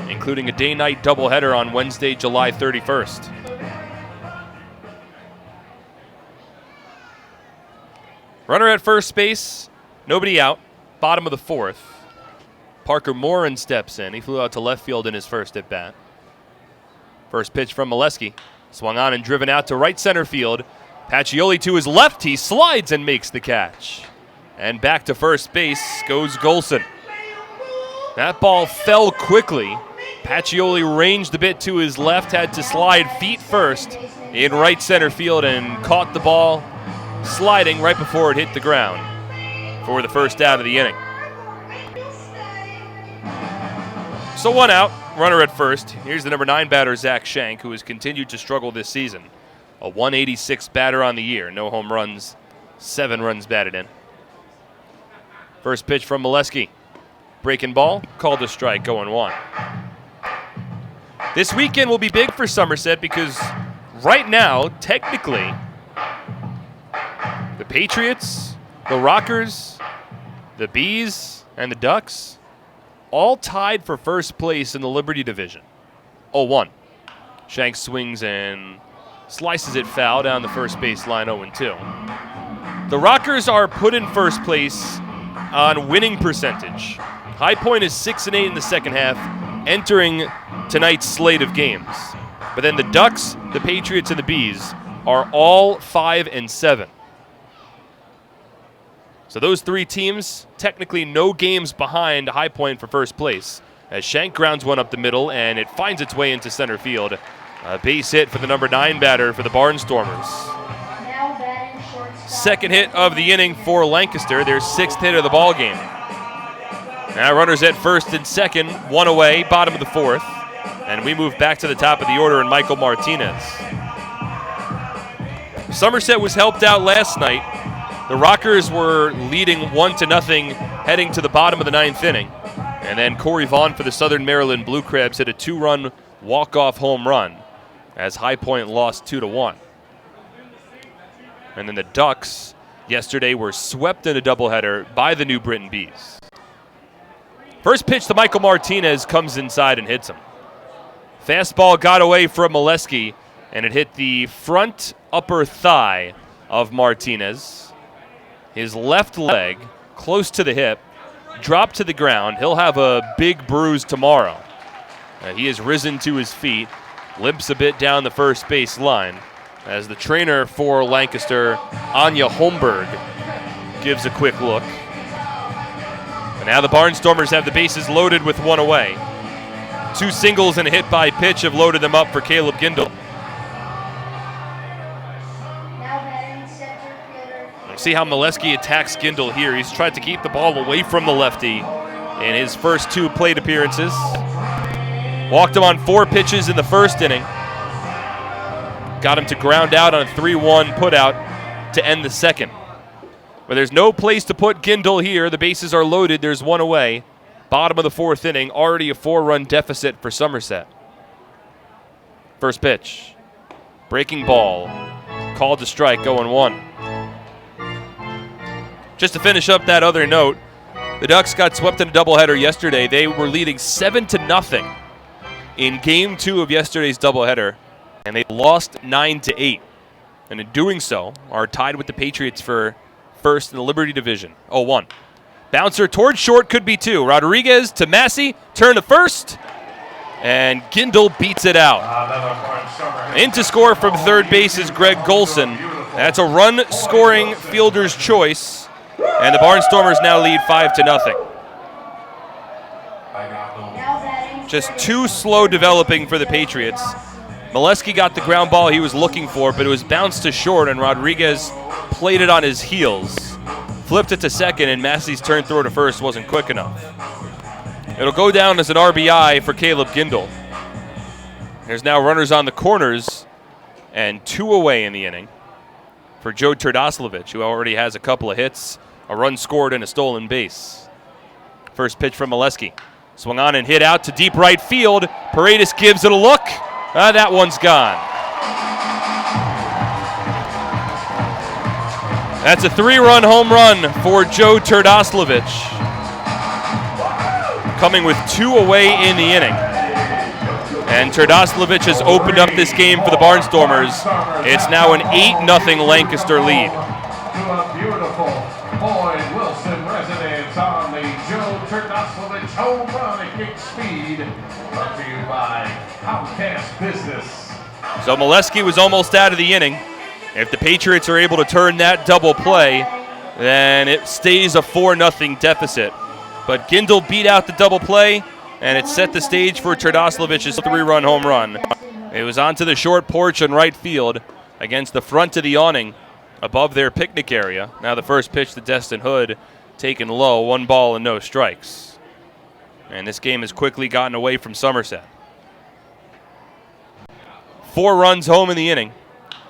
including a day-night doubleheader on Wednesday, July 31st. Runner at first base, nobody out, bottom of the 4th. Parker Morin steps in. He flew out to left field in his first at-bat. First pitch from Molesky. Swung on and driven out to right center field. Pacioli to his left. He slides and makes the catch. And back to first base goes Golson. That ball fell quickly. Pacioli ranged a bit to his left, had to slide feet first in right center field and caught the ball sliding right before it hit the ground for the first out of the inning. So 1 out, runner at first. Here's the number 9 batter, Zach Shank, who has continued to struggle this season. A 186 batter on the year. No home runs, 7 runs batted in. First pitch from Molesky. Breaking ball, called a strike, 0-1. This weekend will be big for Somerset because right now, technically, the Patriots, the Rockers, the Bees, and the Ducks all tied for first place in the Liberty Division. 0-1. Shank swings and slices it foul down the first base line, 0-2. The Rockers are put in first place on winning percentage. High Point is 6-8 in the second half, entering tonight's slate of games. But then the Ducks, the Patriots, and the Bees are all 5-7. So those 3 teams, technically no games behind High Point for first place. As Shank grounds one up the middle, and it finds its way into center field. A base hit for the number 9 batter for the Barnstormers. Second hit of the inning for Lancaster, their 6th hit of the ball game. Now runners at first and second, 1 away, bottom of the 4th. And we move back to the top of the order and Michael Martinez. Somerset was helped out last night. The Rockers were leading 1-0 heading to the bottom of the 9th inning. And then Corey Vaughn for the Southern Maryland Blue Crabs hit a 2-run walk-off home run as High Point lost 2-1. And then the Ducks yesterday were swept in a doubleheader by the New Britain Bees. First pitch to Michael Martinez comes inside and hits him. Fastball got away from Molesky, and it hit the front upper thigh of Martinez. His left leg, close to the hip, dropped to the ground. He'll have a big bruise tomorrow. He has risen to his feet, limps a bit down the first base line as the trainer for Lancaster, Anya Holmberg, gives a quick look. And now the Barnstormers have the bases loaded with 1 away. 2 singles and a hit by pitch have loaded them up for Caleb Gindel. See how Molesky attacks Gindel here. He's tried to keep the ball away from the lefty in his first 2 plate appearances. Walked him on 4 pitches in the first inning. Got him to ground out on a 3-1 putout to end the second. But there's no place to put Gindel here. The bases are loaded. There's 1 away. Bottom of the 4th inning. Already a 4-run deficit for Somerset. First pitch. Breaking ball. Called to strike, 0-1. Just to finish up that other note, the Ducks got swept in a doubleheader yesterday. They were leading 7-0 in Game 2 of yesterday's doubleheader, and they lost 9-8. And in doing so, are tied with the Patriots for first in the Liberty Division, 0-1. Bouncer towards short, could be 2. Rodriguez to Massey, turn to first, and Gindel beats it out. In to score from third base is Greg Golson. That's a run-scoring fielder's choice. And the Barnstormers now lead 5-0. Just too slow developing for the Patriots. Molesky got the ground ball he was looking for, but it was bounced to short, and Rodriguez played it on his heels. Flipped it to second, and Massey's turn throw to first wasn't quick enough. It'll go down as an RBI for Caleb Gindel. There's now runners on the corners and 2 away in the inning for Joe Turdoslavich, who already has a couple of hits, a run scored, and a stolen base. First pitch from Molesky. Swung on and hit out to deep right field. Paredes gives it a look. That one's gone. That's a 3-run home run for Joe Turdoslavich, coming with 2 away in the inning. And Turdoslavich has opened up this game for the Barnstormers. It's now an 8-0 Lancaster lead. To a beautiful Boyd Wilson residence on the Joe Turdoslavich home run at Kick Speed. Brought to you by Comcast Business. So Molesky was almost out of the inning. If the Patriots are able to turn that double play, then it stays a 4-0 deficit. But Gindel beat out the double play, and it set the stage for Turdoslavich's 3-run home run. It was onto the short porch in right field against the front of the awning above their picnic area. Now the first pitch to Destin Hood, taken low, 1 ball and no strikes. And this game has quickly gotten away from Somerset. 4 runs home in the inning.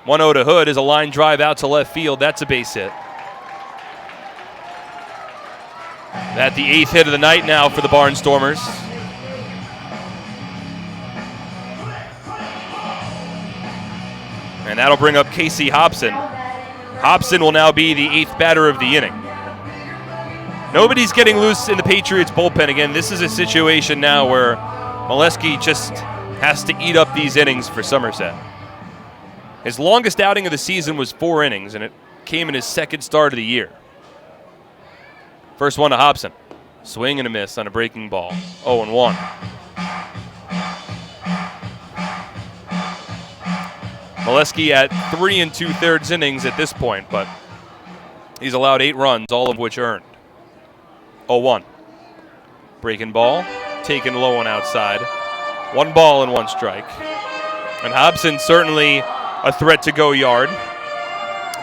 1-0 to Hood is a line drive out to left field. That's a base hit. That's the 8th hit of the night now for the Barnstormers. And that'll bring up Casey Hobson. Hobson will now be the 8th batter of the inning. Nobody's getting loose in the Patriots bullpen again. This is a situation now where Molesky just has to eat up these innings for Somerset. His longest outing of the season was 4 innings, and it came in his 2nd start of the year. First one to Hobson. Swing and a miss on a breaking ball. 0-1. Molesky at 3 2/3 innings at this point, but he's allowed 8 runs, all of which earned. 0-1. Breaking ball, taken low and outside. 1 ball and 1 strike. And Hobson certainly a threat to go yard.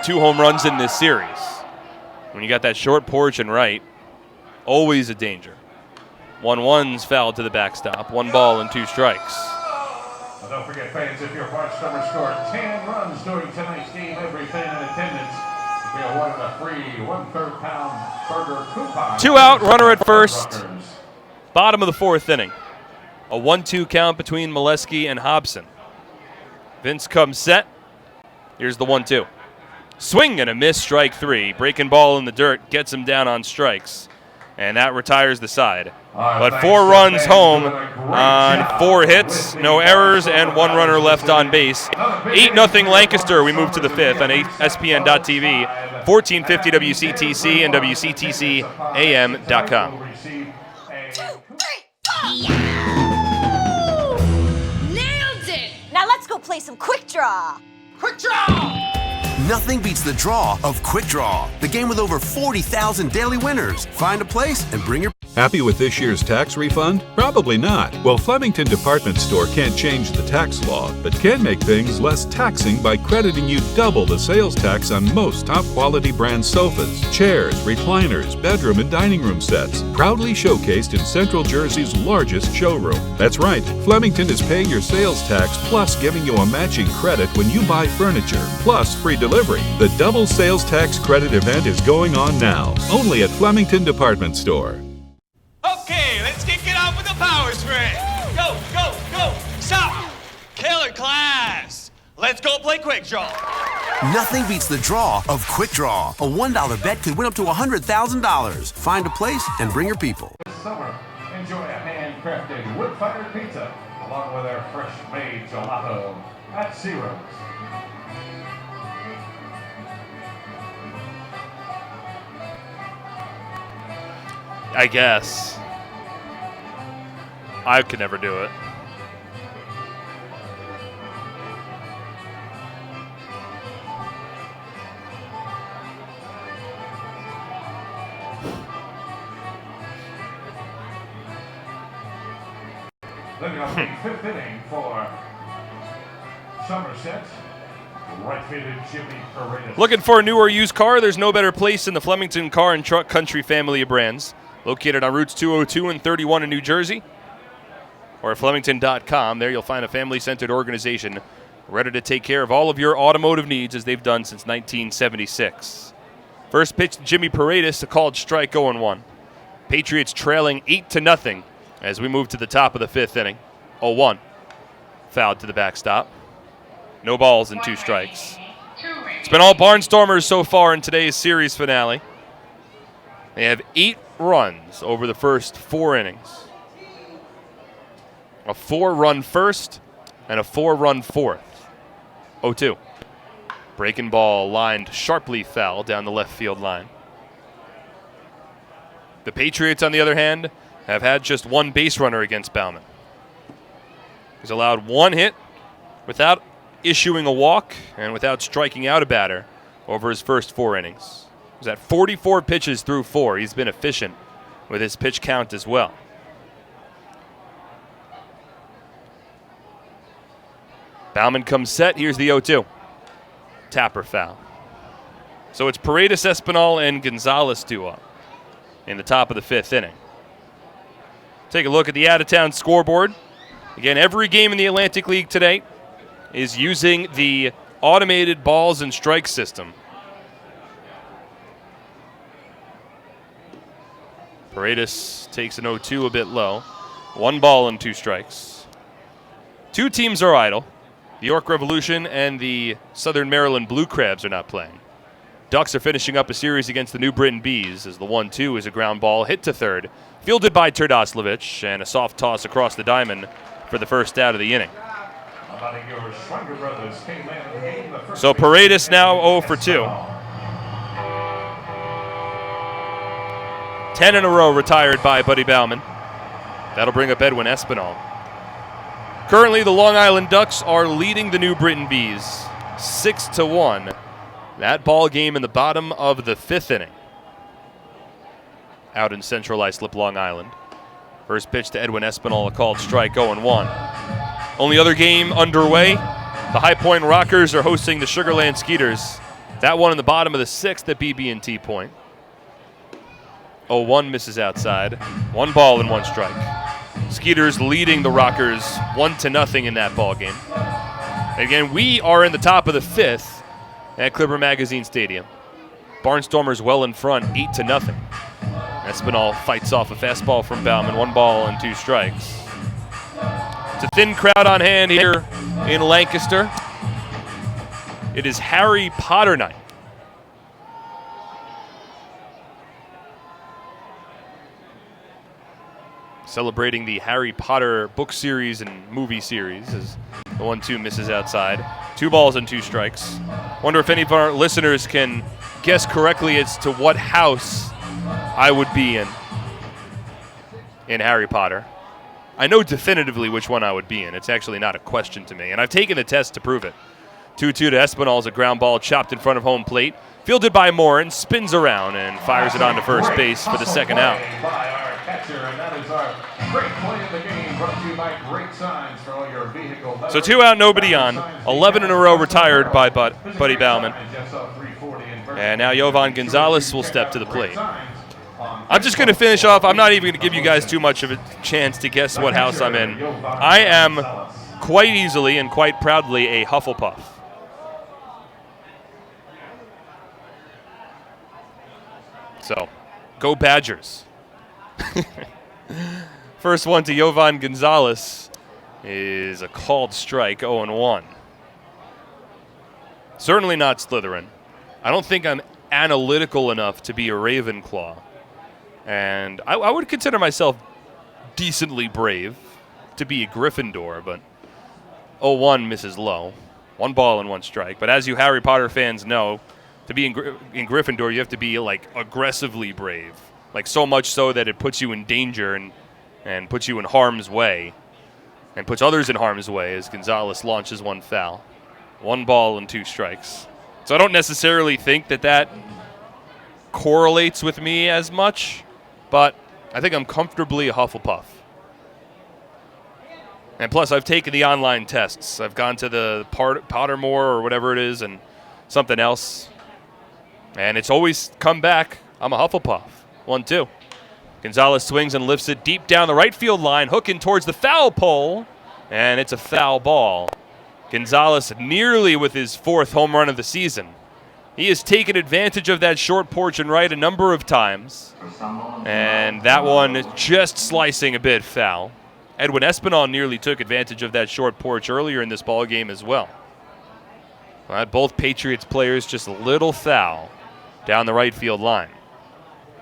2 home runs in this series. When you got that short porch and right, always a danger. 1-1's fouled to the backstop. 1 ball and 2 strikes. Well, don't forget, fans, if your Barnstormers scored 10 runs during tonight's game, every fan in attendance will be awarded a free 1/3 pound burger coupon. 2 out, runner at first. Bottom of the 4th inning. A 1-2 count between Molesky and Hobson. Vince comes set. Here's the 1-2. Swing and a miss, strike 3. Breaking ball in the dirt gets him down on strikes. And that retires the side. But 4 runs home on 4 hits, no errors, and 1 runner left on base. 8-0 Lancaster. We move to the 5th on SPN.TV, 1450 WCTC and WCTCAM.com. Nailed it! Now let's go play some Quick Draw. Quick Draw! Nothing beats the draw of Quick Draw, the game with over 40,000 daily winners. Find a place and bring your... Happy with this year's tax refund? Probably not. Well, Flemington Department Store can't change the tax law, but can make things less taxing by crediting you double the sales tax on most top-quality brand sofas, chairs, recliners, bedroom and dining room sets, proudly showcased in Central Jersey's largest showroom. That's right, Flemington is paying your sales tax plus giving you a matching credit when you buy furniture, plus free delivery. The double sales tax credit event is going on now, only at Flemington Department Store. Okay, let's kick it off with the power spray. Go, go, go. Stop. Killer class. Let's go play Quick Draw. Nothing beats the draw of Quick Draw. A $1 bet could win up to $100,000. Find a place and bring your people. This summer, enjoy a handcrafted wood-fired pizza along with our fresh-made gelato at Ciro's. I guess. I could never do it. Looking up the 5th inning for Somerset, right-footed Jimmy Paredes. Looking for a new or used car? There's no better place than the Flemington Car and Truck Country family of brands. Located on routes 202 and 31 in New Jersey. Or at Flemington.com. There you'll find a family-centered organization ready to take care of all of your automotive needs as they've done since 1976. First pitch to Jimmy Paredes, a called strike 0-1. Patriots trailing 8-0 as we move to the top of the fifth inning. 0-1. Fouled to the backstop. No balls and 2 strikes. It's been all Barnstormers so far in today's series finale. They have 8 runs over the first 4 innings. A 4-run first and a 4-run fourth. 0-2. Breaking ball lined sharply foul down the left field line. The Patriots, on the other hand, have had just 1 base runner against Bauman. He's allowed 1 hit without issuing a walk and without striking out a batter over his first 4 innings. He's at 44 pitches through 4. He's been efficient with his pitch count as well. Bauman comes set. Here's the 0-2. Tapper foul. So it's Paredes, Espinal, and Gonzalez due up in the top of the 5th inning. Take a look at the out-of-town scoreboard. Again, every game in the Atlantic League today is using the automated balls and strikes system. Paredes takes an 0-2 a bit low. 1 ball and 2 strikes. 2 teams are idle. The York Revolution and the Southern Maryland Blue Crabs are not playing. Ducks are finishing up a series against the New Britain Bees as the 1-2 is a ground ball hit to third, fielded by Turdoslavich, and a soft toss across the diamond for the first out of the inning. So Paredes now 0 for 2. 10 in a row retired by Buddy Bauman. That'll bring up Edwin Espinal. Currently, the Long Island Ducks are leading the New Britain Bees 6-1. That ball game in the bottom of the 5th inning. Out in Central Islip, Long Island. First pitch to Edwin Espinal, a called strike 0-1. Only other game underway. The High Point Rockers are hosting the Sugarland Skeeters. That one in the bottom of the 6th at BB&T Point. 0-1 misses outside. 1 ball and 1 strike. Skeeters leading the Rockers 1-0 in that ball game. Again, we are in the top of the 5th at Clipper Magazine Stadium. Barnstormers well in front, 8-0. Espinal fights off a fastball from Bauman, 1 ball and 2 strikes. It's a thin crowd on hand here in Lancaster. It is Harry Potter night. Celebrating the Harry Potter book series and movie series as the 1-2 misses outside. 2 balls and 2 strikes. Wonder if any of our listeners can guess correctly as to what house I would be in Harry Potter. I know definitively which one I would be in. It's actually not a question to me, and I've taken the test to prove it. 2-2 to Espinal, a ground ball chopped in front of home plate. Fielded by Morin, spins around and fires it onto first base for the second out. So 2 out, nobody on. 11 in a row retired by Buddy Bauman. And now Yovan Gonzalez will step to the plate. I'm just going to finish off. I'm not even going to give you guys too much of a chance to guess what house I'm in. I am quite easily and quite proudly a Hufflepuff. So, go Badgers. First one to Yovan Gonzalez is a called strike, 0-1. Certainly not Slytherin. I don't think I'm analytical enough to be a Ravenclaw. And I would consider myself decently brave to be a Gryffindor, but 0-1 misses low. 1 ball and 1 strike. But as you Harry Potter fans know, to be in Gryffindor, you have to be like aggressively brave, like so much so that it puts you in danger and puts you in harm's way, and puts others in harm's way as Gonzalez launches 1 foul. 1 ball and 2 strikes. So I don't necessarily think that correlates with me as much, but I think I'm comfortably a Hufflepuff. And plus, I've taken the online tests. I've gone to the Pottermore or whatever it is and something else. And it's always come back. I'm a Hufflepuff. 1-2. Gonzalez swings and lifts it deep down the right field line, hooking towards the foul pole. And it's a foul ball. Gonzalez nearly with his 4th home run of the season. He has taken advantage of that short porch and right a number of times. And that one just slicing a bit foul. Edwin Espinal nearly took advantage of that short porch earlier in this ball game as well. Both Patriots players just a little foul down the right field line.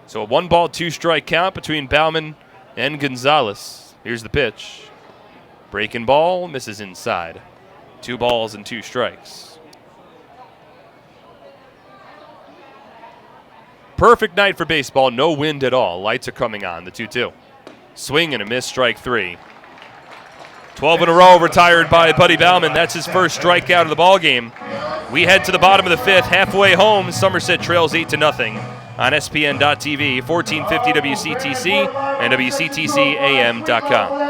So a 1-ball, 2-strike count between Bauman and Gonzalez. Here's the pitch. Breaking ball, misses inside. 2 balls and 2 strikes. Perfect night for baseball, no wind at all. Lights are coming on, the 2-2. Swing and a miss, strike 3. 12 in a row retired by Buddy Bauman. That's his first strikeout of the ball game. We head to the bottom of the 5th, halfway home. Somerset trails 8-0 on SPN.TV, 1450 WCTC and WCTCAM.com.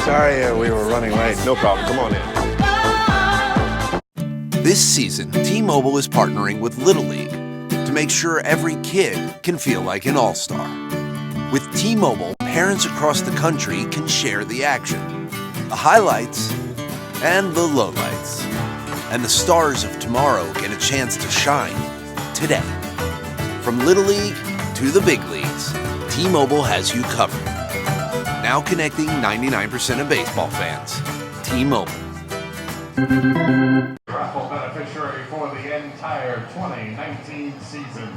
Sorry, we were running late. No problem. Come on in. This season, T-Mobile is partnering with Little League to make sure every kid can feel like an all-star. With T-Mobile, parents across the country can share the action, the highlights, and the lowlights. And the stars of tomorrow get a chance to shine today. From Little League to the big leagues, T-Mobile has you covered. Now connecting 99% of baseball fans. T-Mobile. Raffle beneficiary for the entire 2019 season.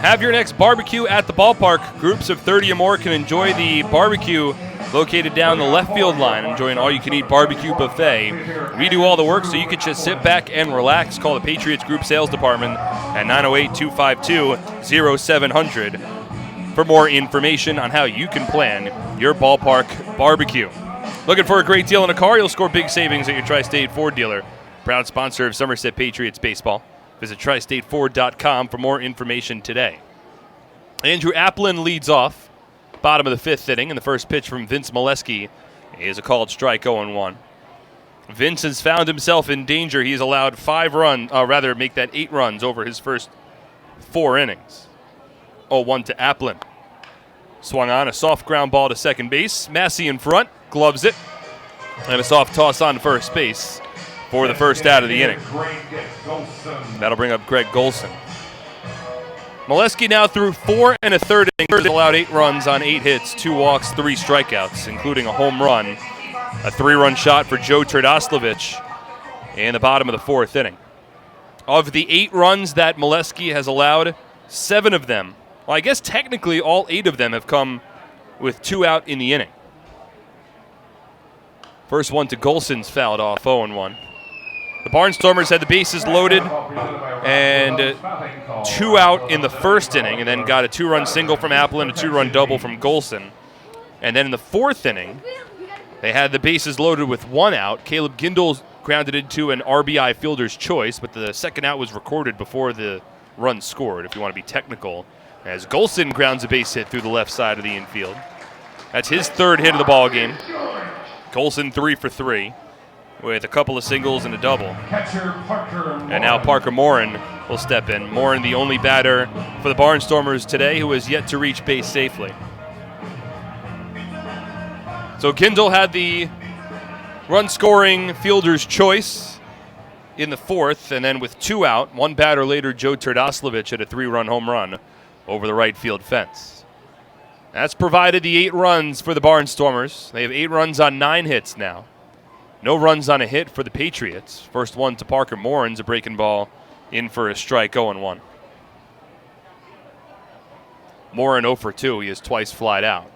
Have your next barbecue at the ballpark. Groups of 30 or more can enjoy the barbecue located down the left field line. Enjoy an all-you-can-eat barbecue buffet. We do all the work so you can just sit back and relax. Call the Patriots Group Sales Department at 908-252-0700 for more information on how you can plan your ballpark barbecue. Looking for a great deal on a car? You'll score big savings at your Tri-State Ford dealer. Proud sponsor of Somerset Patriots baseball. Visit TriStateFord.com for more information today. Andrew Applin leads off. Bottom of the 5th inning, and the first pitch from Vince Molesky is a called strike 0-1. Vince has found himself in danger. He's allowed 8 runs over his first 4 innings. 0-1 to Applin. Swung on, a soft ground ball to second base. Massey in front, gloves it, and a soft toss on first base for the first out of the inning. That'll bring up Greg Golson. Molesky now through 4 1/3 innings, allowed 8 runs on 8 hits, 2 walks, 3 strikeouts, including a home run, a 3-run shot for Joe Turdoslavich in the bottom of the 4th inning. Of the 8 runs that Molesky has allowed, 7 of them, well, I guess technically all 8 of them have come with 2 out in the inning. First one to Golson's fouled off, 0-1. The Barnstormers had the bases loaded and 2 out in the first inning, and then got a 2-run single from Applin, a 2-run double from Golson. And then in the 4th inning, they had the bases loaded with 1 out. Caleb Gindel grounded into an RBI fielder's choice, but the second out was recorded before the run scored, if you want to be technical, as Golson grounds a base hit through the left side of the infield. That's his 3rd hit of the ball game. Golson 3 for 3. With a couple of singles and a double. And now Parker Morin will step in. Morin, the only batter for the Barnstormers today who has yet to reach base safely. So Gindel had the run-scoring fielder's choice in the 4th, and then with 2 out, 1 batter later, Joe Turdoslavich had a 3-run home run. over the right field fence. That's provided the 8 runs for the Barnstormers. They have 8 runs on 9 hits now. No runs on a hit for the Patriots. First one to Parker Morin's, a breaking ball in for a strike, 0-1. Morin 0 for 2. He has twice flied out.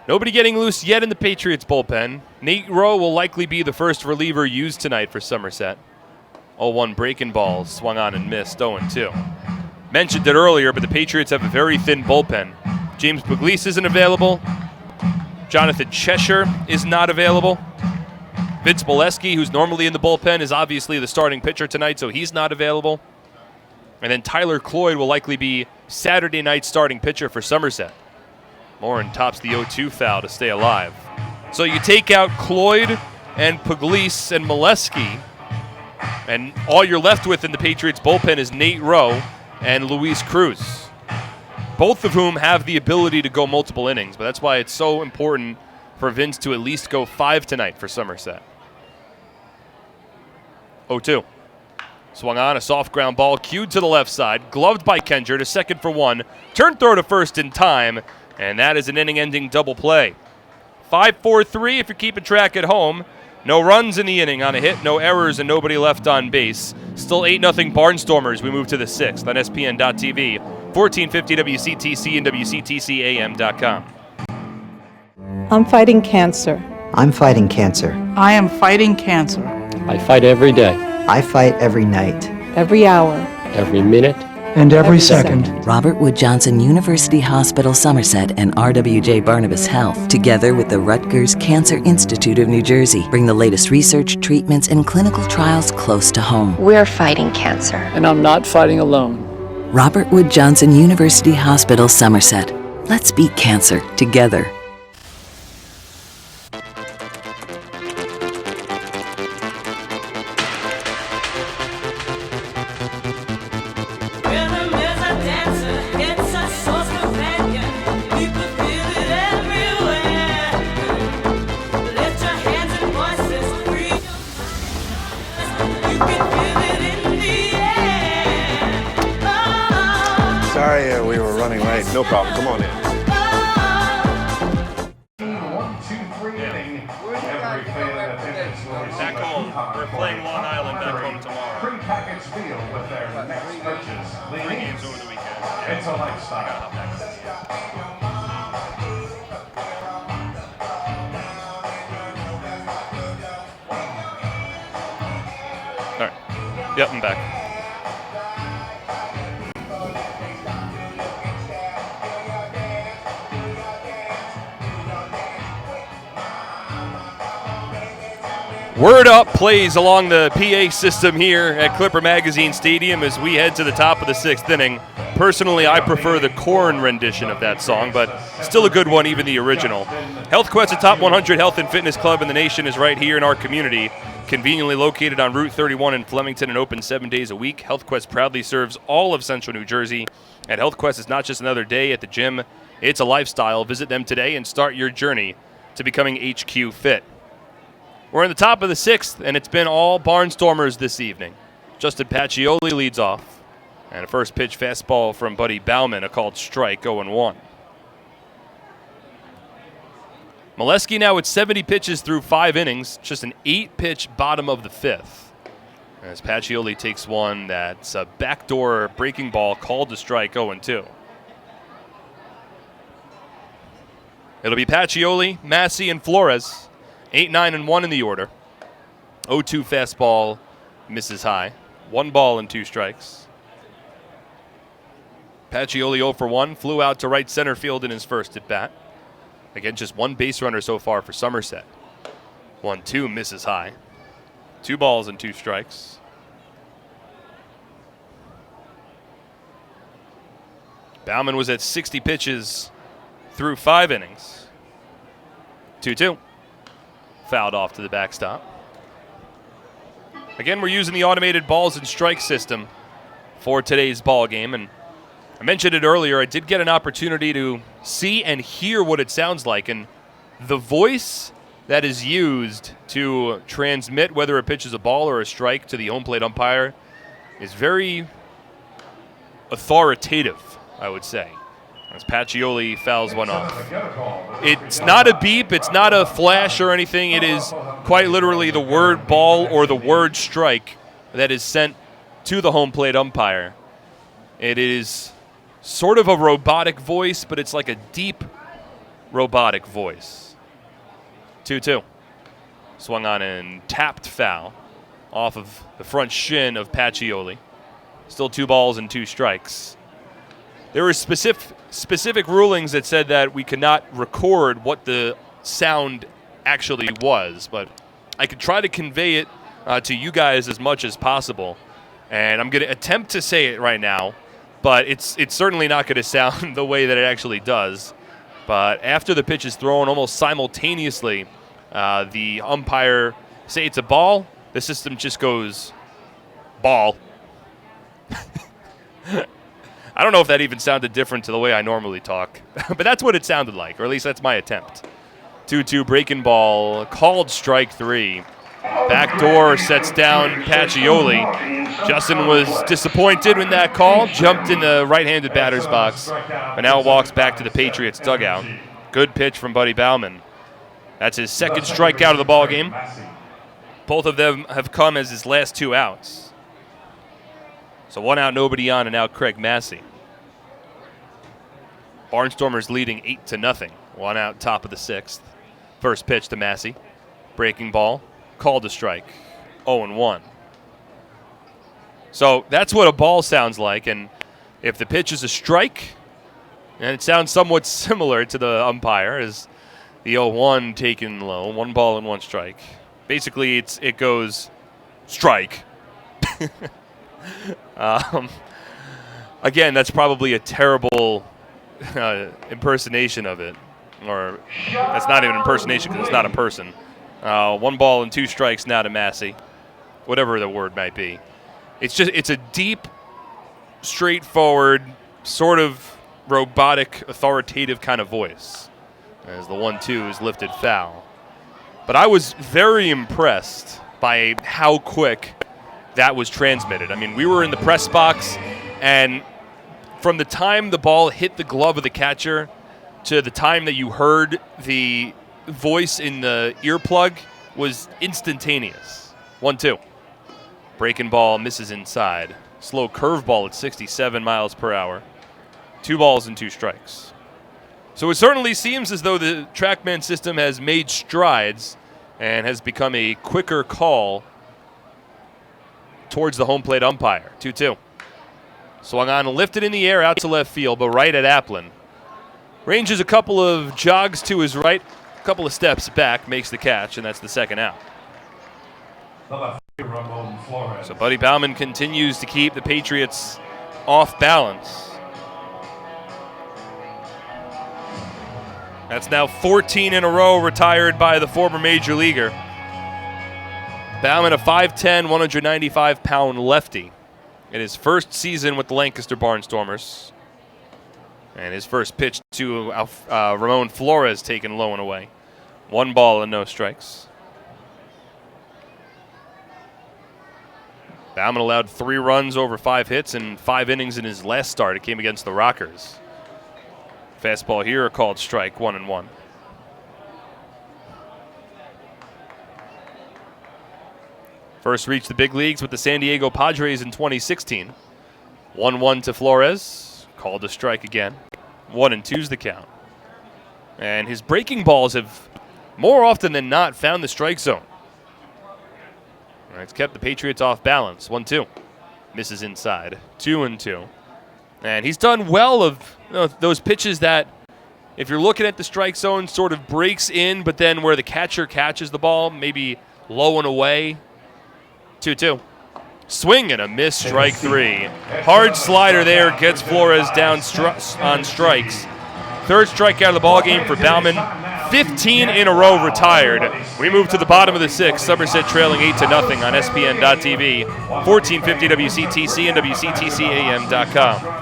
Nobody getting loose yet in the Patriots bullpen. Nate Rowe will likely be the first reliever used tonight for Somerset. 0-1 breaking ball, swung on and missed, 0-2. Mentioned it earlier, but the Patriots have a very thin bullpen. James Puglisi isn't available. Jonathan Cheshire is not available. Vince Molesky, who's normally in the bullpen, is obviously the starting pitcher tonight, so he's not available. And then Tyler Cloyd will likely be Saturday night starting pitcher for Somerset. Morin tops the 0-2 foul to stay alive. So you take out Cloyd and Puglisi and Molesky, and all you're left with in the Patriots bullpen is Nate Rowe and Luis Cruz, both of whom have the ability to go multiple innings, but that's why it's so important for Vince to at least go 5 tonight for Somerset. 0-2. Swung on, a soft ground ball, cued to the left side, gloved by Kenger to second for 1, turned throw to first in time, and that is an inning-ending double play. 5-4-3 if you're keeping track at home. No runs in the inning on a hit, no errors, and nobody left on base. Still 8-0 Barnstormers. We move to the 6th on SPN.TV, 1450 WCTC and WCTCAM.com. I'm fighting cancer. I'm fighting cancer. I am fighting cancer. I fight every day. I fight every night. Every hour. Every minute. And every second. Robert Wood Johnson University Hospital Somerset and RWJ Barnabas Health, together with the Rutgers Cancer Institute of New Jersey, bring the latest research, treatments, and clinical trials close to home. We're fighting cancer. And I'm not fighting alone. Robert Wood Johnson University Hospital Somerset. Let's beat cancer together. Sorry, we were running late. No problem. Come on in. 1-2-3 inning. Every fan attendance will receive Back home. We're playing Long Island back home tomorrow. Pre-packaged meal with their next purchase. 3 games over the weekend. It's a lifestyle. All right. Yep, I'm back. Word Up plays along the PA system here at Clipper Magazine Stadium as we head to the top of the 6th inning. Personally, I prefer the Korn rendition of that song, but still a good one, even the original. HealthQuest, a top 100 health and fitness club in the nation, is right here in our community. Conveniently located on Route 31 in Flemington and open 7 days a week, HealthQuest proudly serves all of Central New Jersey. And HealthQuest is not just another day at the gym, it's a lifestyle. Visit them today and start your journey to becoming HQ Fit. We're in the top of the 6th, and it's been all Barnstormers this evening. Justin Pacioli leads off. And a first pitch fastball from Buddy Bauman, a called strike, 0-1. Molesky now with 70 pitches through 5 innings, just an 8-pitch bottom of the 5th. As Pacioli takes one that's a backdoor breaking ball called to strike, 0-2. It'll be Pacioli, Massey, and Flores. 8, 9, and 1 in the order. 0-2 fastball misses high. 1 ball and 2 strikes. Pacioli 0 for 1, flew out to right center field in his first at bat. Again, just 1 base runner so far for Somerset. 1-2 misses high. 2 balls and 2 strikes. Bauman was at 60 pitches through 5 innings. 2-2. Fouled off to the backstop. Again, we're using the automated balls and strike system for today's ball game, and I mentioned it earlier. I did get an opportunity to see and hear what it sounds like, and the voice that is used to transmit whether a pitch is a ball or a strike to the home plate umpire is very authoritative. I would say, as Pacioli fouls one off. It's not a beep, it's not a flash or anything. It is quite literally the word ball or the word strike that is sent to the home plate umpire. It is sort of a robotic voice, but it's like a deep robotic voice. 2-2. Swung on and tapped foul off of the front shin of Pacioli. Still 2 balls and 2 strikes. There were specific rulings that said that we could not record what the sound actually was, but I could try to convey it to you guys as much as possible. And I'm going to attempt to say it right now, but it's certainly not going to sound the way that it actually does. But after the pitch is thrown, almost simultaneously, the umpire say it's a ball, the system just goes, ball. I don't know if that even sounded different to the way I normally talk, but that's what it sounded like, or at least that's my attempt. 2-2 breaking ball, called strike 3. Backdoor sets down Pacioli. Justin was disappointed in that call, jumped in the right-handed batter's box, and now walks back to the Patriots dugout. Good pitch from Buddy Bauman. That's his second strikeout of the ball game. Both of them have come as his last 2 outs. So 1 out, nobody on, and now Craig Massey. Barnstormers leading 8-0. 1 out, top of the 6th. First pitch to Massey. Breaking ball, called a strike. 0-1. So that's what a ball sounds like, and if the pitch is a strike, and it sounds somewhat similar to the umpire as the 0-1 taken low, 1 ball and 1 strike. Basically, it goes strike. Again, that's probably a terrible impersonation of it. Or that's not even impersonation because it's not a person. 1 ball and 2 strikes now to Massey. Whatever the word might be. It's a deep, straightforward, sort of robotic, authoritative kind of voice. As the 1-2 is lifted foul. But I was very impressed by how quick that was transmitted. I mean, we were in the press box, and from the time the ball hit the glove of the catcher to the time that you heard the voice in the earplug was instantaneous. 1-2. Breaking ball misses inside. Slow curveball at 67 miles per hour. 2 balls and 2 strikes. So it certainly seems as though the TrackMan system has made strides and has become a quicker call towards the home plate umpire. 2-2. Swung on and lifted in the air out to left field, but right at Applin. Ranges a couple of jogs to his right, a couple of steps back, makes the catch, and that's the 2nd out. So Buddy Bauman continues to keep the Patriots off balance. That's now 14 in a row retired by the former major leaguer. Bauman, a 5'10", 195-pound lefty in his first season with the Lancaster Barnstormers. And his first pitch to Ramon Flores taken low and away. 1 ball and no strikes. Bauman allowed 3 runs over 5 hits and 5 innings in his last start. It came against the Rockers. Fastball here, a called strike, 1-1. First reached the big leagues with the San Diego Padres in 2016. 1-1 to Flores, called a strike again. 1-2's the count. And his breaking balls have more often than not found the strike zone. It's kept the Patriots off balance. 1-2. Misses inside. 2-2. And he's done well of those pitches that, if you're looking at the strike zone, sort of breaks in, but then where the catcher catches the ball, maybe low and away. 2-2. Swing and a miss, strike 3. Hard slider there, gets Flores down on strikes. 3rd strikeout of the ball game for Bauman. 15 in a row retired. We move to the bottom of the 6th. Somerset trailing 8-0 on SPN.TV, 1450 WCTC and WCTCAM.com.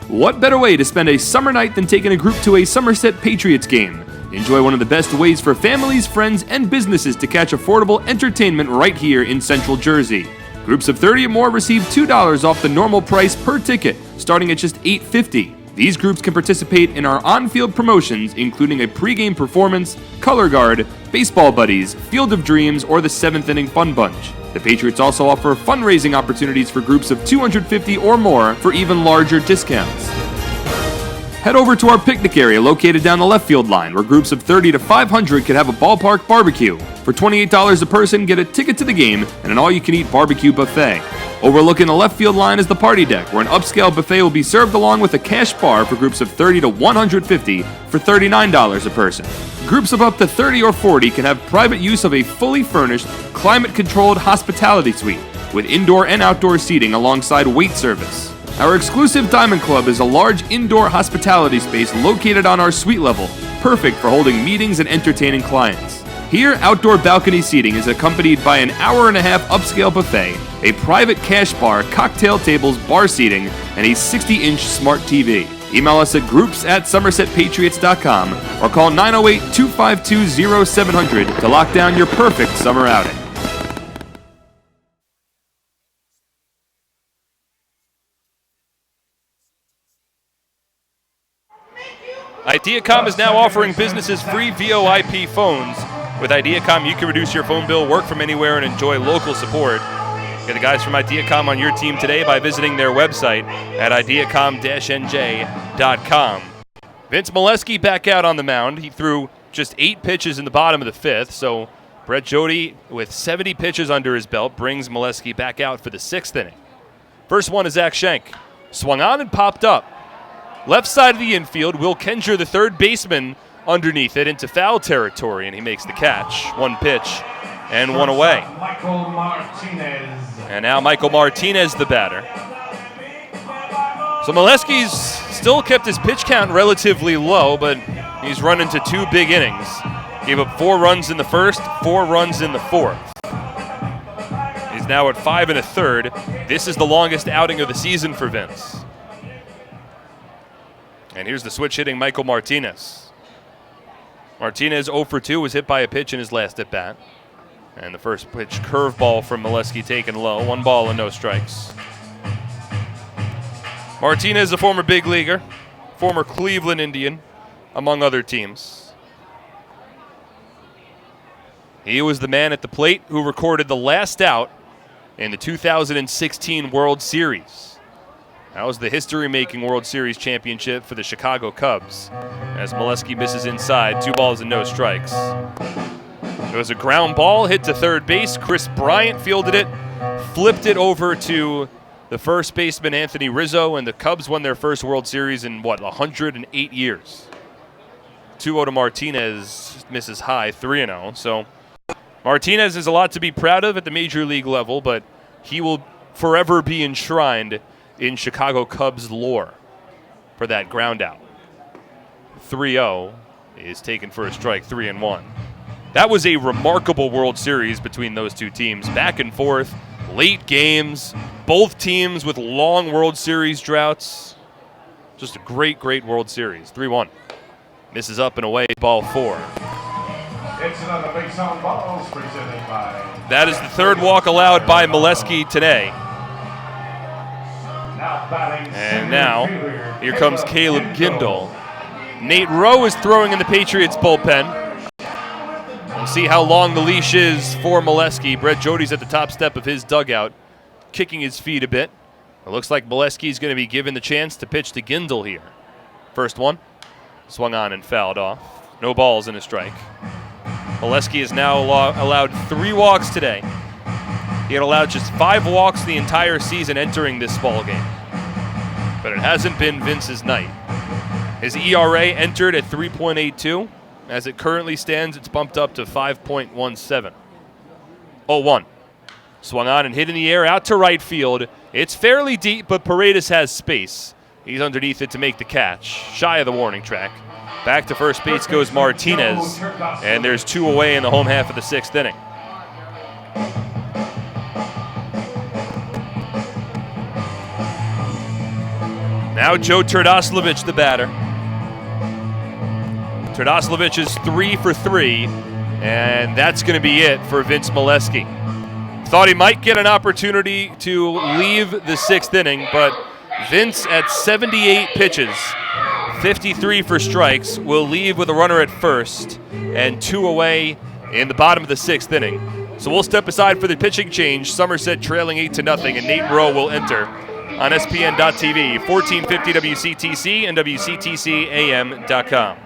What better way to spend a summer night than taking a group to a Somerset Patriots game? Enjoy one of the best ways for families, friends, and businesses to catch affordable entertainment right here in Central Jersey. Groups of 30 or more receive $2 off the normal price per ticket, starting at just $8.50. These groups can participate in our on-field promotions, including a pregame performance, color guard, baseball buddies, field of dreams, or the 7th inning fun bunch. The Patriots also offer fundraising opportunities for groups of 250 or more for even larger discounts. Head over to our picnic area located down the left field line, where groups of 30 to 500 can have a ballpark barbecue. For $28 a person, get a ticket to the game and an all-you-can-eat barbecue buffet. Overlooking the left field line is the party deck, where an upscale buffet will be served along with a cash bar for groups of 30 to 150 for $39 a person. Groups of up to 30 or 40 can have private use of a fully furnished, climate-controlled hospitality suite with indoor and outdoor seating alongside wait service. Our exclusive Diamond Club is a large indoor hospitality space located on our suite level, perfect for holding meetings and entertaining clients. Here, outdoor balcony seating is accompanied by an hour-and-a-half upscale buffet, a private cash bar, cocktail tables, bar seating, and a 60-inch smart TV. Email us at groups@somersetpatriots.com or call 908-252-0700 to lock down your perfect summer outing. Ideacom is now offering businesses free VoIP phones. With Ideacom, you can reduce your phone bill, work from anywhere, and enjoy local support. Get the guys from Ideacom on your team today by visiting their website at ideacom-nj.com. Vince Molesky back out on the mound. He threw just 8 pitches in the bottom of the 5th, so Brett Jody, with 70 pitches under his belt, brings Molesky back out for the 6th inning. First one is Zach Schenk. Swung on and popped up. Left side of the infield, Will Kenjer, the third baseman, underneath it into foul territory, and he makes the catch. 1 pitch and 1 away. Michael Martinez. And now Michael Martinez, the batter. So Molesky's still kept his pitch count relatively low, but he's run into 2 big innings. Gave up 4 runs in the first, 4 runs in the 4th. He's now at 5 1/3. This is the longest outing of the season for Vince. And here's the switch hitting Michael Martinez. Martinez 0 for 2 was hit by a pitch in his last at bat. And the first pitch curveball from Molesky taken low. 1 ball and no strikes. Martinez, a former big leaguer, former Cleveland Indian, among other teams. He was the man at the plate who recorded the last out in the 2016 World Series. That was the history-making World Series championship for the Chicago Cubs, as Molesky misses inside, 2 balls and no strikes. It was a ground ball hit to third base. Chris Bryant fielded it, flipped it over to the first baseman Anthony Rizzo, and the Cubs won their first World Series in, 108 years. 2-0 to Martinez, misses high, 3-0. So Martinez is a lot to be proud of at the major league level, but he will forever be enshrined in Chicago Cubs lore for that ground out. 3-0 is taken for a strike, 3-1. That was a remarkable World Series between those two teams. Back and forth, late games, both teams with long World Series droughts. Just a great, great World Series. 3-1. Misses up and away, ball 4. It's another base on balls presented by... That is the third walk allowed by Molesky today. And now, here comes Caleb Gindel. Nate Rowe is throwing in the Patriots bullpen. We'll see how long the leash is for Molesky. Brett Jody's at the top step of his dugout, kicking his feet a bit. It looks like Molesky's going to be given the chance to pitch to Gindel here. First one, swung on and fouled off. No balls and a strike. Molesky is now allowed 3 walks today. He had allowed just 5 walks the entire season entering this ball game. But it hasn't been Vince's night. His ERA entered at 3.82. As it currently stands, it's bumped up to 5.17. 0-1. Swung on and hit in the air out to right field. It's fairly deep, but Paredes has space. He's underneath it to make the catch, shy of the warning track. Back to first base goes Martinez, and there's 2 away in the home half of the 6th inning. Now Joe Turdoslavich, the batter. Turdoslavich is 3 for 3, and that's going to be it for Vince Molesky. Thought he might get an opportunity to leave the 6th inning, but Vince at 78 pitches, 53 for strikes, will leave with a runner at first and 2 away in the bottom of the 6th inning. So we'll step aside for the pitching change. Somerset trailing 8-0, and Nate Rowe will enter on SPN.TV, 1450 WCTC and WCTCAM.com.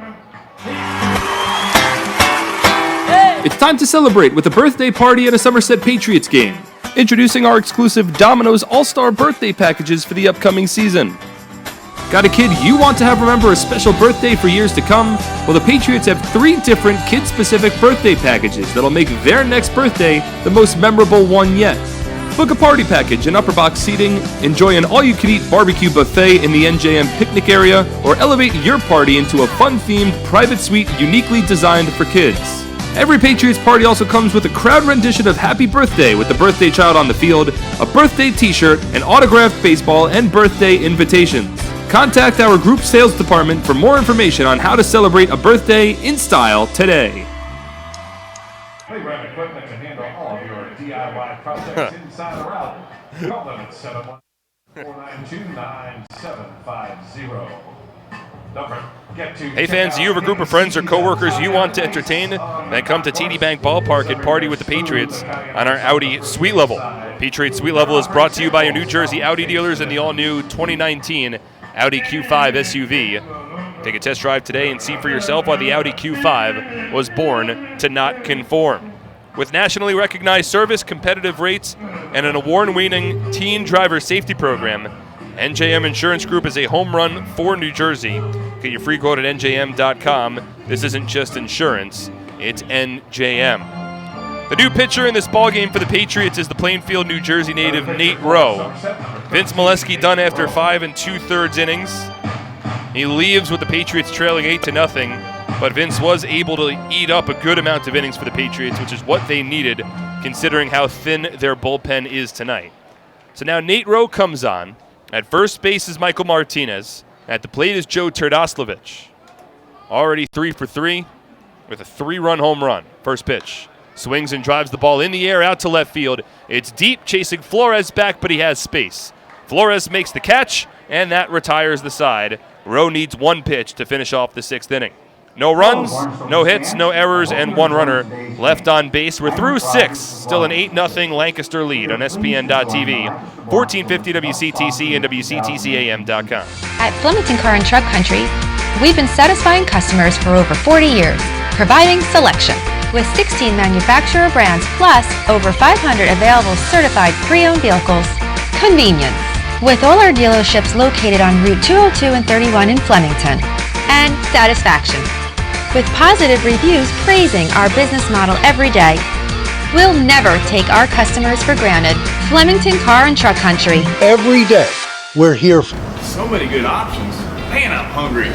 It's time to celebrate with a birthday party at a Somerset Patriots game. Introducing our exclusive Domino's All-Star birthday packages for the upcoming season. Got a kid you want to have remember a special birthday for years to come? Well, the Patriots have 3 different kid-specific birthday packages that'll make their next birthday the most memorable one yet. Book a party package and upper box seating, enjoy an all-you-can-eat barbecue buffet in the NJM picnic area, or elevate your party into a fun-themed private suite uniquely designed for kids. Every Patriots party also comes with a crowd rendition of Happy Birthday with the birthday child on the field, a birthday t-shirt, an autographed baseball, and birthday invitations. Contact our group sales department for more information on how to celebrate a birthday in style today. Playground equipment can handle all of your DIY projects inside or out. Call them at 714929750. Hey fans, do you have a group of friends or coworkers you want to entertain? Then come to TD Bank Ballpark and party with the Patriots on our Audi Suite Level. Patriots Suite Level is brought to you by your New Jersey Audi dealers and the all-new 2019 Audi Q5 SUV. Take a test drive today and see for yourself why the Audi Q5 was born to not conform. With nationally recognized service, competitive rates, and an award-winning teen driver safety program, NJM Insurance Group is a home run for New Jersey. Get your free quote at NJM.com. This isn't just insurance, it's NJM. The new pitcher in this ballgame for the Patriots is the Plainfield, New Jersey native Nate Rowe. Vince Molesky done after 5 2/3 innings. He leaves with the Patriots trailing 8-0, but Vince was able to eat up a good amount of innings for the Patriots, which is what they needed considering how thin their bullpen is tonight. So now Nate Rowe comes on. At first base is Michael Martinez. At the plate is Joe Turdoslavich. Already 3 for 3 with a 3-run home run. First pitch. Swings and drives the ball in the air out to left field. It's deep, chasing Flores back, but he has space. Flores makes the catch, and that retires the side. Rowe needs 1 pitch to finish off the 6th inning. No runs, no hits, no errors, and 1 runner left on base. We're through 6. Still an 8-0 Lancaster lead on SPN.TV, 1450 WCTC and WCTCAM.com. At Flemington Car and Truck Country, we've been satisfying customers for over 40 years, providing selection. With 16 manufacturer brands plus over 500 available certified pre-owned vehicles. Convenience. With all our dealerships located on Route 202 and 31 in Flemington. And satisfaction. With positive reviews praising our business model every day. We'll never take our customers for granted. Flemington Car and Truck Country. Every day, we're here for. So many good options. Man, I'm hungry.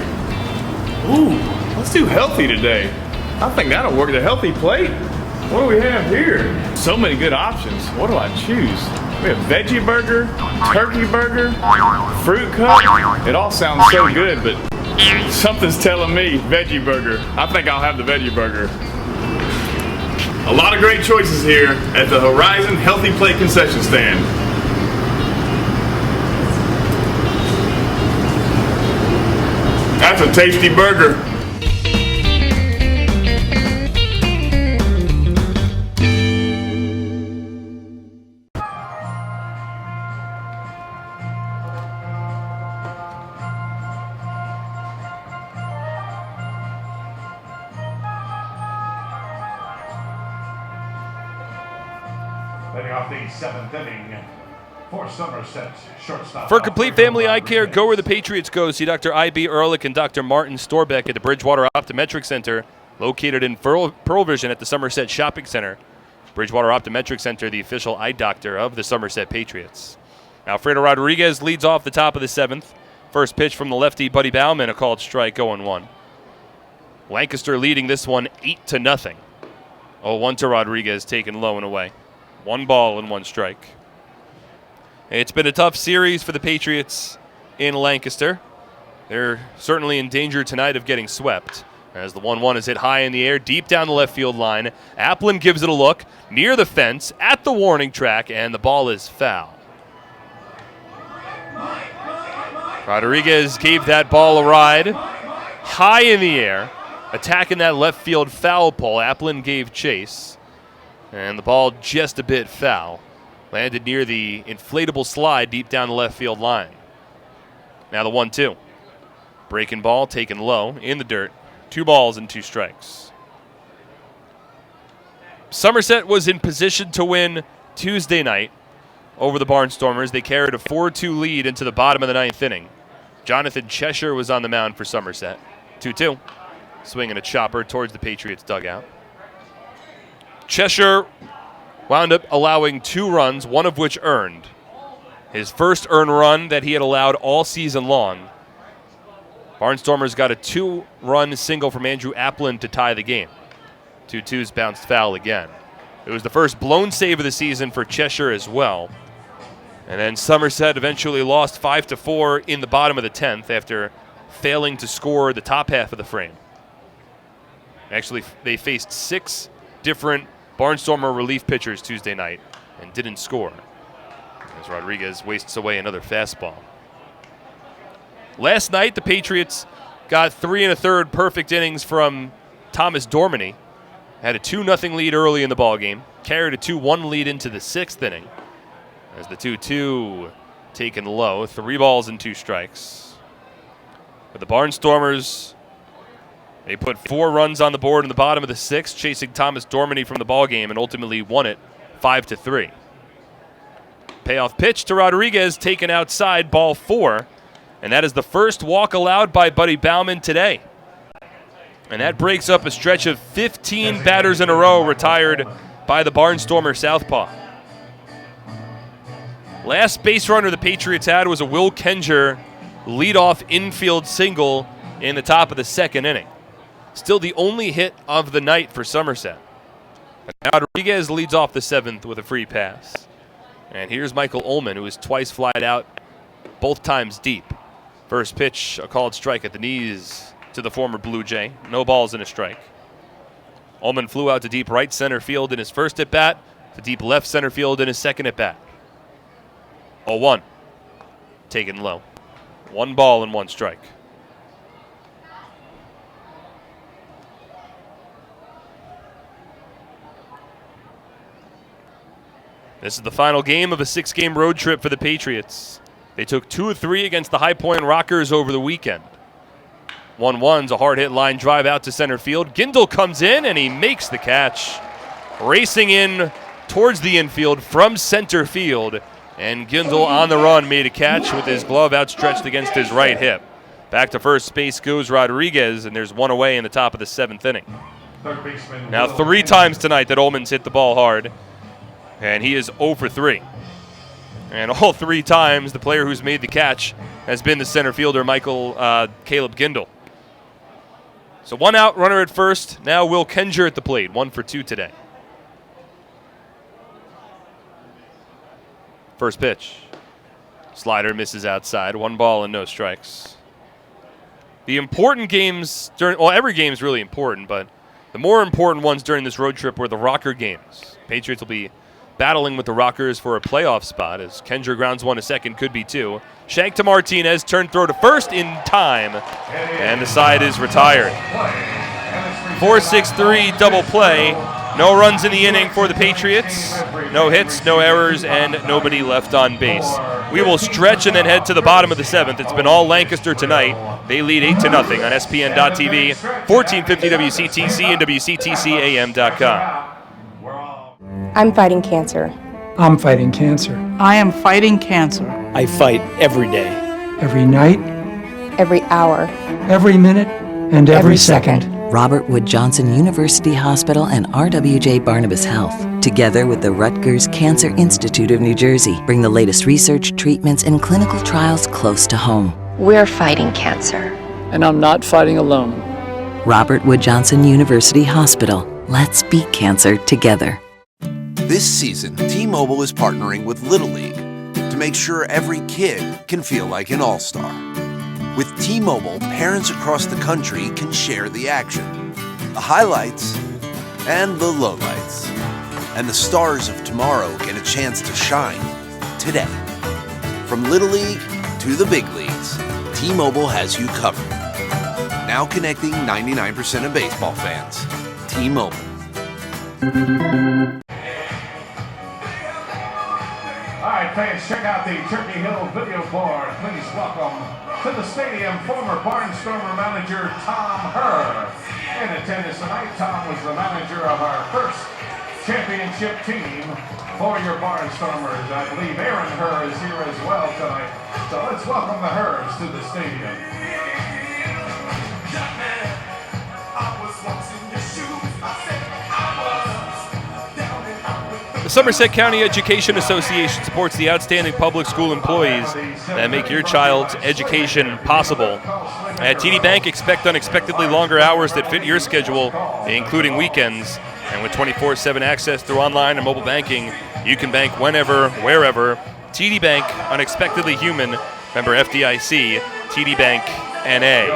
Ooh, let's do healthy today. I think that'll work. The healthy plate. What do we have here? So many good options. What do I choose? We have veggie burger, turkey burger, fruit cup. It all sounds so good, but something's telling me veggie burger. I think I'll have the veggie burger. A lot of great choices here at the Horizon Healthy Plate concession stand. That's a tasty burger. Leading off the 7th inning for Somerset, shortstop. For complete family eye care, go where the Patriots go. See Dr. I.B. Ehrlich and Dr. Martin Storbeck at the Bridgewater Optometric Center, located in Pearl Vision at the Somerset Shopping Center. Bridgewater Optometric Center, the official eye doctor of the Somerset Patriots. Alfredo Rodriguez leads off the top of the 7th. First pitch from the lefty Buddy Bauman, a called strike, 0-1. Lancaster leading this one 8-0. 0-1 to Rodriguez, taken low and away. 1 ball and 1 strike. It's been a tough series for the Patriots in Lancaster. They're certainly in danger tonight of getting swept, as the 1-1 is hit high in the air, deep down the left field line. Applin gives it a look, near the fence, at the warning track, and the ball is foul. Rodriguez gave that ball a ride high in the air, attacking that left field foul pole. Applin gave chase, and the ball just a bit foul. Landed near the inflatable slide deep down the left field line. Now the 1-2. Breaking ball taken low in the dirt. 2 balls and 2 strikes. Somerset was in position to win Tuesday night over the Barnstormers. They carried a 4-2 lead into the bottom of the 9th inning. Jonathan Cheshire was on the mound for Somerset. 2-2. Swinging a chopper towards the Patriots dugout. Cheshire wound up allowing 2 runs, one of which earned. His first earned run that he had allowed all season long. Barnstormers got a 2-run single from Andrew Applin to tie the game. 2-2's bounced foul again. It was the first blown save of the season for Cheshire as well. And then Somerset eventually lost 5-4 in the bottom of the 10th after failing to score the top half of the frame. Actually, they faced 6 different Barnstormer relief pitchers Tuesday night and didn't score, as Rodriguez wastes away another fastball. Last night, the Patriots got 3 1/3 perfect innings from Thomas Dormany. Had a 2-0 lead early in the ballgame. Carried a 2-1 lead into the 6th inning. As the 2-2 taken low, 3 balls and 2 strikes. But the Barnstormers, they put 4 runs on the board in the bottom of the 6th, chasing Thomas Dormany from the ballgame, and ultimately won it 5-3. Payoff pitch to Rodriguez, taken outside, ball 4. And that is the first walk allowed by Buddy Bauman today. And that breaks up a stretch of 15 batters in a row retired by the Barnstormer southpaw. Last base runner the Patriots had was a Will Kenger leadoff infield single in the top of the 2nd inning. Still the only hit of the night for Somerset. Rodriguez leads off the 7th with a free pass. And here's Michael Ullman, who was twice flied out, both times deep. First pitch, a called strike at the knees to the former Blue Jay. No balls and a strike. Ullman flew out to deep right center field in his first at-bat, to deep left center field in his second at-bat. 0-1. Taken low. 1 ball and 1 strike. This is the final game of a 6-game road trip for the Patriots. They took 2 of 3 against the High Point Rockers over the weekend. 1-1's a hard-hit line drive out to center field. Gindel comes in, and he makes the catch. Racing in towards the infield from center field. And Gindel on the run made a catch with his glove outstretched against his right hip. Back to first base goes Rodriguez, and there's 1 away in the top of the 7th inning. Now 3 times tonight that Ullman's hit the ball hard, and he is 0 for 3. And all 3 times the player who's made the catch has been the center fielder, Caleb Gindel. So 1 out, runner at first. Now Will Kenger at the plate, 1 for 2 today. First pitch. Slider misses outside. 1 ball and no strikes. The important games every game is really important, but the more important ones during this road trip were the Rocker games. Patriots will be battling with the Rockers for a playoff spot as Kenger grounds 1 to second, could be 2. Shank to Martinez, turn throw to first in time, and the side is retired. 4-6-3 double play. No runs in the inning for the Patriots. No hits, no errors, and nobody left on base. We will stretch and then head to the bottom of the 7th. It's been all Lancaster tonight. They lead 8-0 on SPN.TV, 1450 WCTC, and WCTCAM.com. I'm fighting cancer. I'm fighting cancer. I am fighting cancer. I fight every day. Every night, Every hour. every minute, and every second. Robert Wood Johnson University Hospital and RWJ Barnabas Health, together with the Rutgers Cancer Institute of New Jersey, bring the latest research, treatments, and clinical trials close to home. We're fighting cancer. And I'm not fighting alone. Robert Wood Johnson University Hospital. Let's beat cancer together. This season, T-Mobile is partnering with Little League to make sure every kid can feel like an all-star. With T-Mobile, parents across the country can share the action, the highlights, and the lowlights. And the stars of tomorrow get a chance to shine today. From Little League to the big leagues, T-Mobile has you covered. Now connecting 99% of baseball fans. T-Mobile. All right, fans, check out the Turkey Hill video board. Please welcome to the stadium former Barnstormer manager Tom Herr. In attendance tonight, Tom was the manager of our first championship team for your Barnstormers. I believe Aaron Herr is here as well tonight. So let's welcome the Herrs to the stadium. The Somerset County Education Association supports the outstanding public school employees that make your child's education possible. At TD Bank, expect unexpectedly longer hours that fit your schedule, including weekends. And with 24/7 access through online and mobile banking, you can bank whenever, wherever. TD Bank, unexpectedly human. Member FDIC, TD Bank, NA.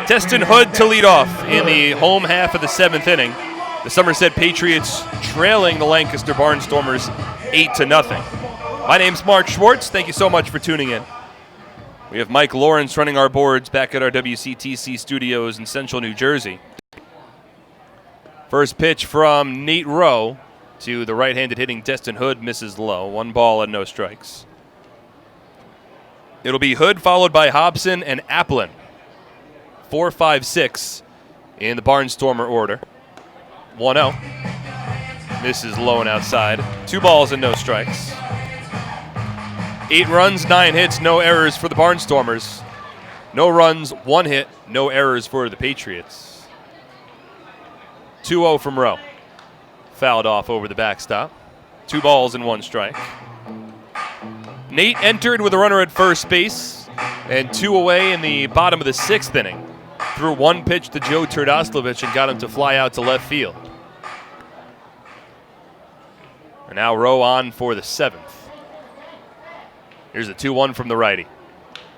Destin Hood to lead off in the home half of the 7th inning. The Somerset Patriots trailing the Lancaster Barnstormers 8-0. My name's Mark Schwartz. Thank you so much for tuning in. We have Mike Lawrence running our boards back at our WCTC studios in central New Jersey. First pitch from Nate Rowe to the right-handed hitting Destin Hood, misses low. 1 ball and no strikes. It'll be Hood followed by Hobson and Applin. 4, 5, 6 in the Barnstormer order. 1-0. Misses low and outside. 2 balls and no strikes. 8 runs, 9 hits, no errors for the Barnstormers. No runs, 1 hit, no errors for the Patriots. 2-0 from Rowe. Fouled off over the backstop. 2 balls and 1 strike. Nate entered with a runner at first base and 2 away in the bottom of the 6th inning. Threw 1 pitch to Joe Turdoslavich and got him to fly out to left field. And now Rowe on for the 7th. Here's a 2-1 from the righty.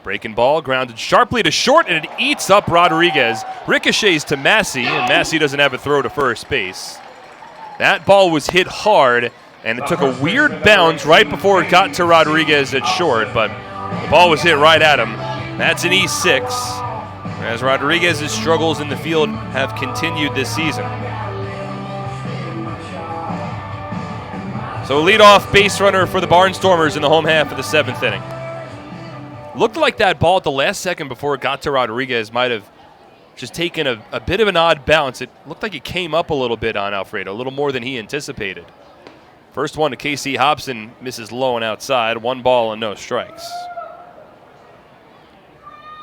Breaking ball, grounded sharply to short, and it eats up Rodriguez. Ricochets to Massey, and Massey doesn't have a throw to first base. That ball was hit hard, and it took a weird bounce right before it got to Rodriguez at short, but the ball was hit right at him. That's an E6, as Rodriguez's struggles in the field have continued this season. So leadoff base runner for the Barnstormers in the home half of the 7th inning. Looked like that ball at the last second before it got to Rodriguez might have just taken a bit of an odd bounce. It looked like it came up a little bit on Alfredo, a little more than he anticipated. First one to Casey Hobson, misses low and outside. 1 ball and no strikes.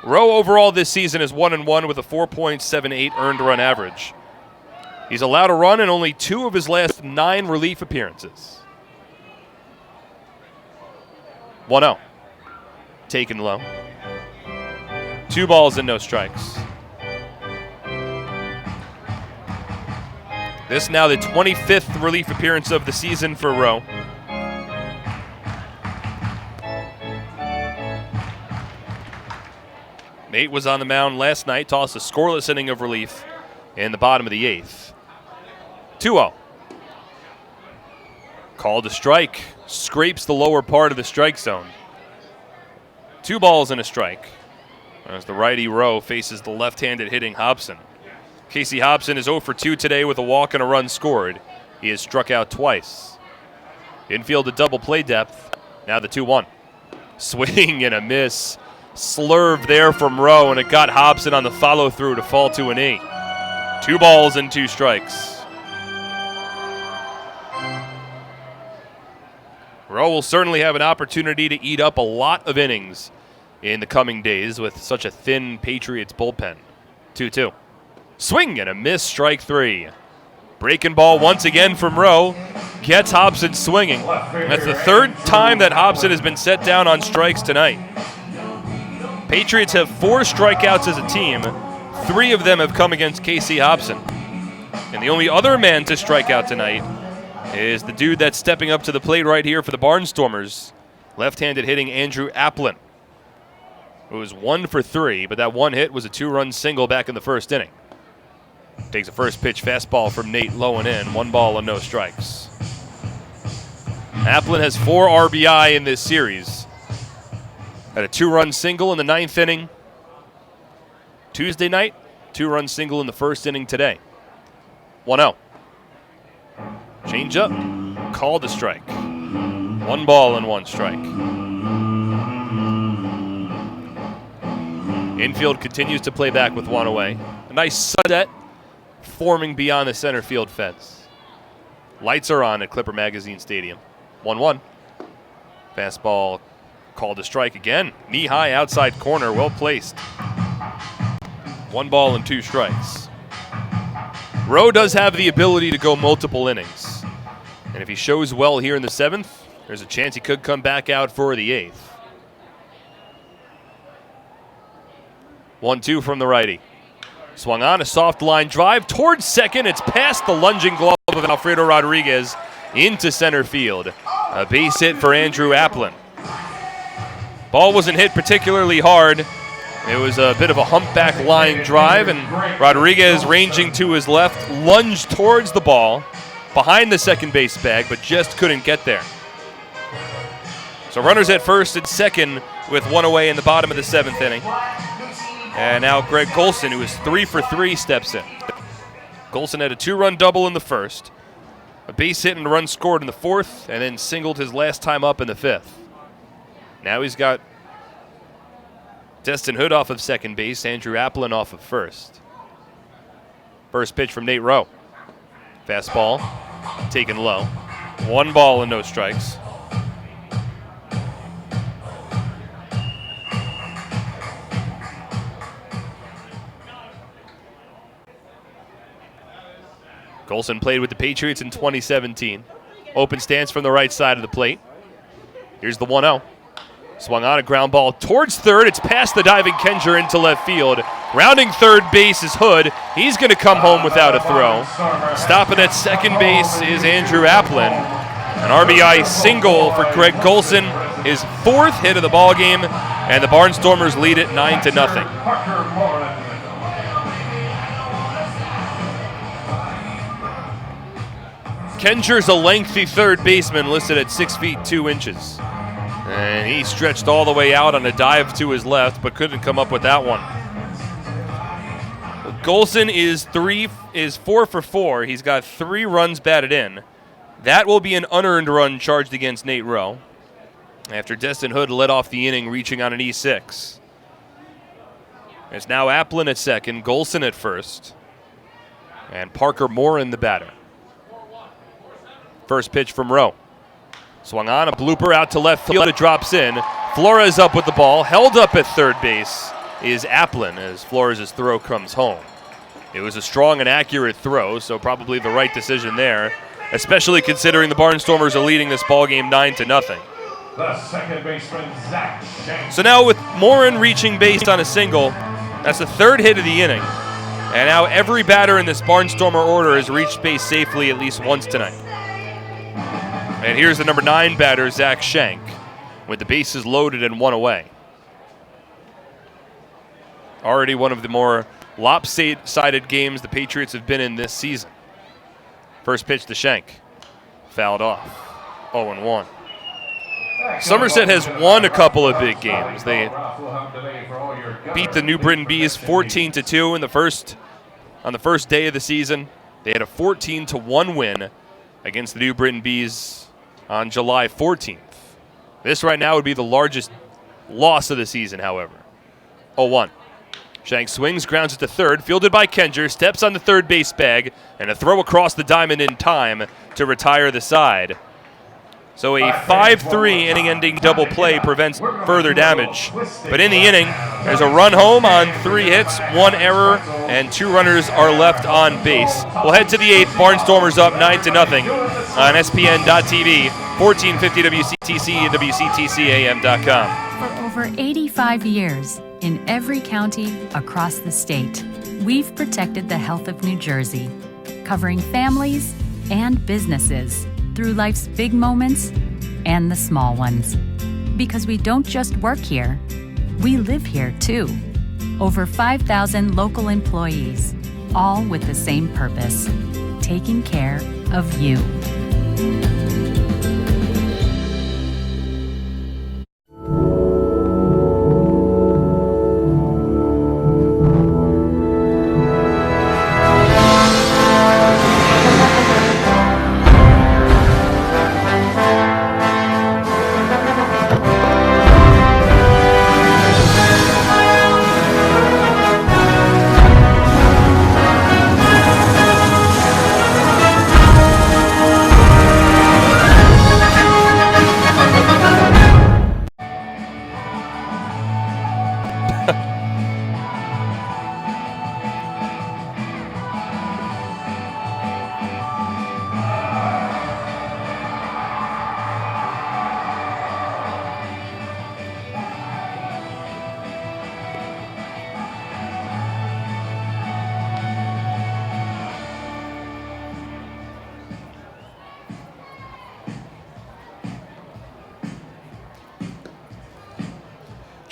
Rowe overall this season is 1-1 with a 4.78 earned run average. He's allowed a run in only 2 of his last 9 relief appearances. 1-0. Taken low. 2 balls and no strikes. This now the 25th relief appearance of the season for Rowe. Nate was on the mound last night, tossed a scoreless inning of relief in the bottom of the 8th. 2-0. Called a strike. Scrapes the lower part of the strike zone. 2 balls and a strike. As the righty Rowe faces the left-handed hitting Hobson. Casey Hobson is 0 for 2 today with a walk and a run scored. He has struck out twice. Infield at double play depth. Now the 2-1. Swing and a miss. Slurve there from Rowe, and it got Hobson on the follow-through to fall to an 8. 2 balls and 2 strikes. Rowe will certainly have an opportunity to eat up a lot of innings in the coming days with such a thin Patriots bullpen. 2-2. Swing and a miss, strike 3. Breaking ball once again from Rowe. Gets Hobson swinging. That's the 3rd time that Hobson has been set down on strikes tonight. Patriots have 4 strikeouts as a team. 3 of them have come against Casey Hobson. And the only other man to strike out tonight is the dude that's stepping up to the plate right here for the Barnstormers. Left-handed hitting Andrew Applin. It was 1 for 3, but that 1 hit was a 2-run single back in the 1st inning. Takes a first pitch fastball from Nate low and in. 1 ball and no strikes. Applin has 4 RBI in this series. Had a 2-run single in the 9th inning Tuesday night, 2-run single in the 1st inning today. 1-0. Change up, called a strike. 1 ball and 1 strike. Infield continues to play back with 1 away. A nice sunset forming beyond the center field fence. Lights are on at Clipper Magazine Stadium. 1-1. Fastball called a strike again. Knee high outside corner, well placed. 1 ball and 2 strikes. Rowe does have the ability to go multiple innings. And if he shows well here in the 7th, there's a chance he could come back out for the 8th. 1-2 from the righty. Swung on, a soft line drive towards second. It's past the lunging glove of Alfredo Rodriguez into center field. A base hit for Andrew Applin. Ball wasn't hit particularly hard. It was a bit of a humpback line drive, and Rodriguez, ranging to his left, lunged towards the ball behind the second base bag, but just couldn't get there. So runners at first and second with 1 away in the bottom of the 7th inning. And now Greg Golson, who is 3 for 3, steps in. Golson had a 2-run double in the 1st, a base hit and a run scored in the 4th, and then singled his last time up in the 5th. Now he's got Destin Hood off of second base, Andrew Applin off of first. First pitch from Nate Rowe. Fastball taken low. 1 ball and no strikes. Golson played with the Patriots in 2017. Open stance from the right side of the plate. Here's the 1-0. Swung on, a ground ball towards third. It's past the diving Kenger into left field. Rounding third base is Hood. He's going to come home without a throw. Stopping at second base is Andrew Applin. An RBI single for Greg Golson, his 4th hit of the ballgame, and the Barnstormers lead it 9-0. Kenger's a lengthy third baseman listed at 6 feet 2 inches. And he stretched all the way out on a dive to his left, but couldn't come up with that one. Golson is 4 for 4. He's got 3 runs batted in. That will be an unearned run charged against Nate Rowe after Destin Hood led off the inning, reaching on an E6. It's now Applin at second, Golson at first, and Parker Morin the batter. First pitch from Rowe. Swung on, a blooper out to left field. It drops in. Flores up with the ball. Held up at third base is Applin as Flores' throw comes home. It was a strong and accurate throw, so probably the right decision there, especially considering the Barnstormers are leading this ballgame 9-0. The second baseman, Zach Shanks. So now with Morin reaching base on a single, that's the 3rd hit of the inning. And now every batter in this Barnstormer order has reached base safely at least once tonight. And here's the number 9 batter, Zach Shank, with the bases loaded and 1 away. Already one of the more lopsided games the Patriots have been in this season. First pitch to Shank. Fouled off. 0-1. Somerset has won a couple of big games. They beat the New Britain Bees 14-2 on the first day of the season. They had a 14-1 win against the New Britain Bees on July 14th. This right now would be the largest loss of the season, however. 0-1. Shank swings, grounds it to third, fielded by Kenger, steps on the third base bag, and a throw across the diamond in time to retire the side. So a 5-3 inning-ending double play prevents further damage. But in the inning, there's a run home on 3 hits, 1 error, and 2 runners are left on base. We'll head to the 8th. Barnstormers up 9-0 on SPN.TV, 1450 WCTC and WCTCAM.com. For over 85 years, in every county across the state, we've protected the health of New Jersey, covering families and businesses through life's big moments and the small ones. Because we don't just work here, we live here too. Over 5,000 local employees, all with the same purpose, taking care of you.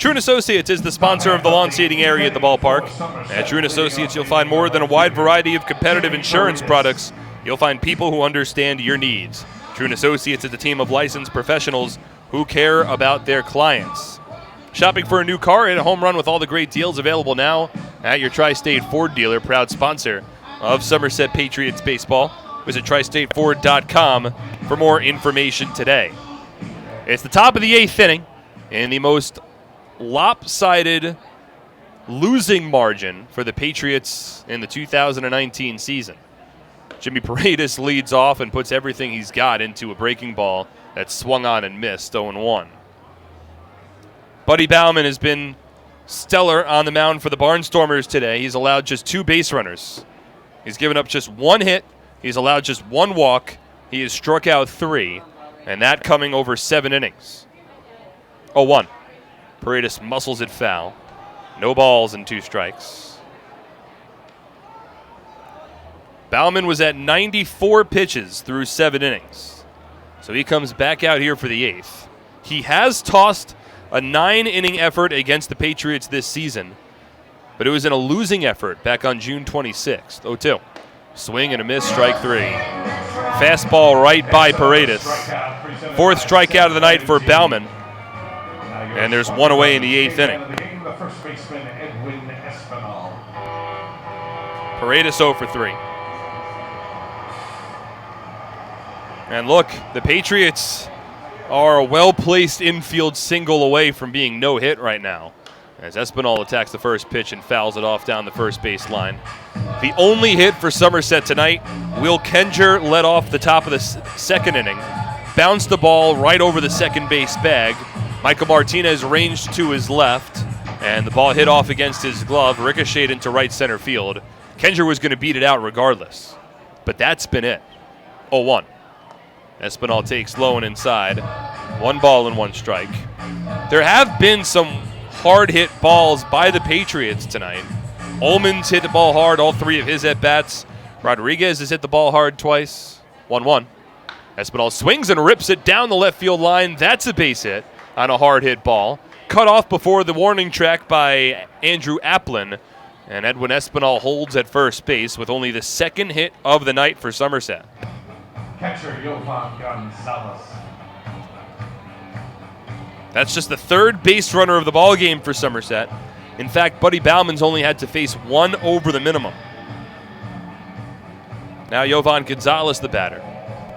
True & Associates is the sponsor of the lawn seating area at the ballpark. At True & Associates, you'll find more than a wide variety of competitive insurance products. You'll find people who understand your needs. True & Associates is a team of licensed professionals who care about their clients. Shopping for a new car? Hit a home run with all the great deals available now at your Tri-State Ford dealer, proud sponsor of Somerset Patriots baseball. Visit tristateford.com for more information today. It's the top of the 8th inning in the most lopsided losing margin for the Patriots in the 2019 season. Jimmy Paredes leads off and puts everything he's got into a breaking ball that swung on and missed 0-1. Buddy Bauman has been stellar on the mound for the Barnstormers today. He's allowed just 2 base runners. He's given up just 1 hit. He's allowed just 1 walk. He has struck out 3, and that coming over 7 innings. 0-1. Paredes muscles it foul. No balls and 2 strikes. Bauman was at 94 pitches through 7 innings. So he comes back out here for the 8th. He has tossed a 9-inning effort against the Patriots this season, but it was in a losing effort back on June 26th. 0-2. Swing and a miss, strike 3. Fastball right by Paredes. 4th strikeout of the night for Bauman. And there's 1 away in the 8th inning. Paredes 0 for 3. And look, the Patriots are a well-placed infield single away from being no hit right now, as Espinal attacks the first pitch and fouls it off down the first base line. The only hit for Somerset tonight, Will Kenger led off the top of the second inning, bounced the ball right over the second base bag. Michael Martinez ranged to his left, and the ball hit off against his glove, ricocheted into right center field. Kenger was going to beat it out regardless, but that's been it. 0-1. Espinal takes low and inside. 1 ball and 1 strike. There have been some hard-hit balls by the Patriots tonight. Ullman's hit the ball hard, all 3 of his at-bats. Rodriguez has hit the ball hard twice. 1-1. Espinal swings and rips it down the left field line. That's a base hit on a hard-hit ball. Cut off before the warning track by Andrew Applin. And Edwin Espinal holds at first base with only the 2nd hit of the night for Somerset. Catcher Jovan Gonzalez. That's just the 3rd base runner of the ball game for Somerset. In fact, Buddy Bauman's only had to face 1 over the minimum. Now Jovan Gonzalez, the batter.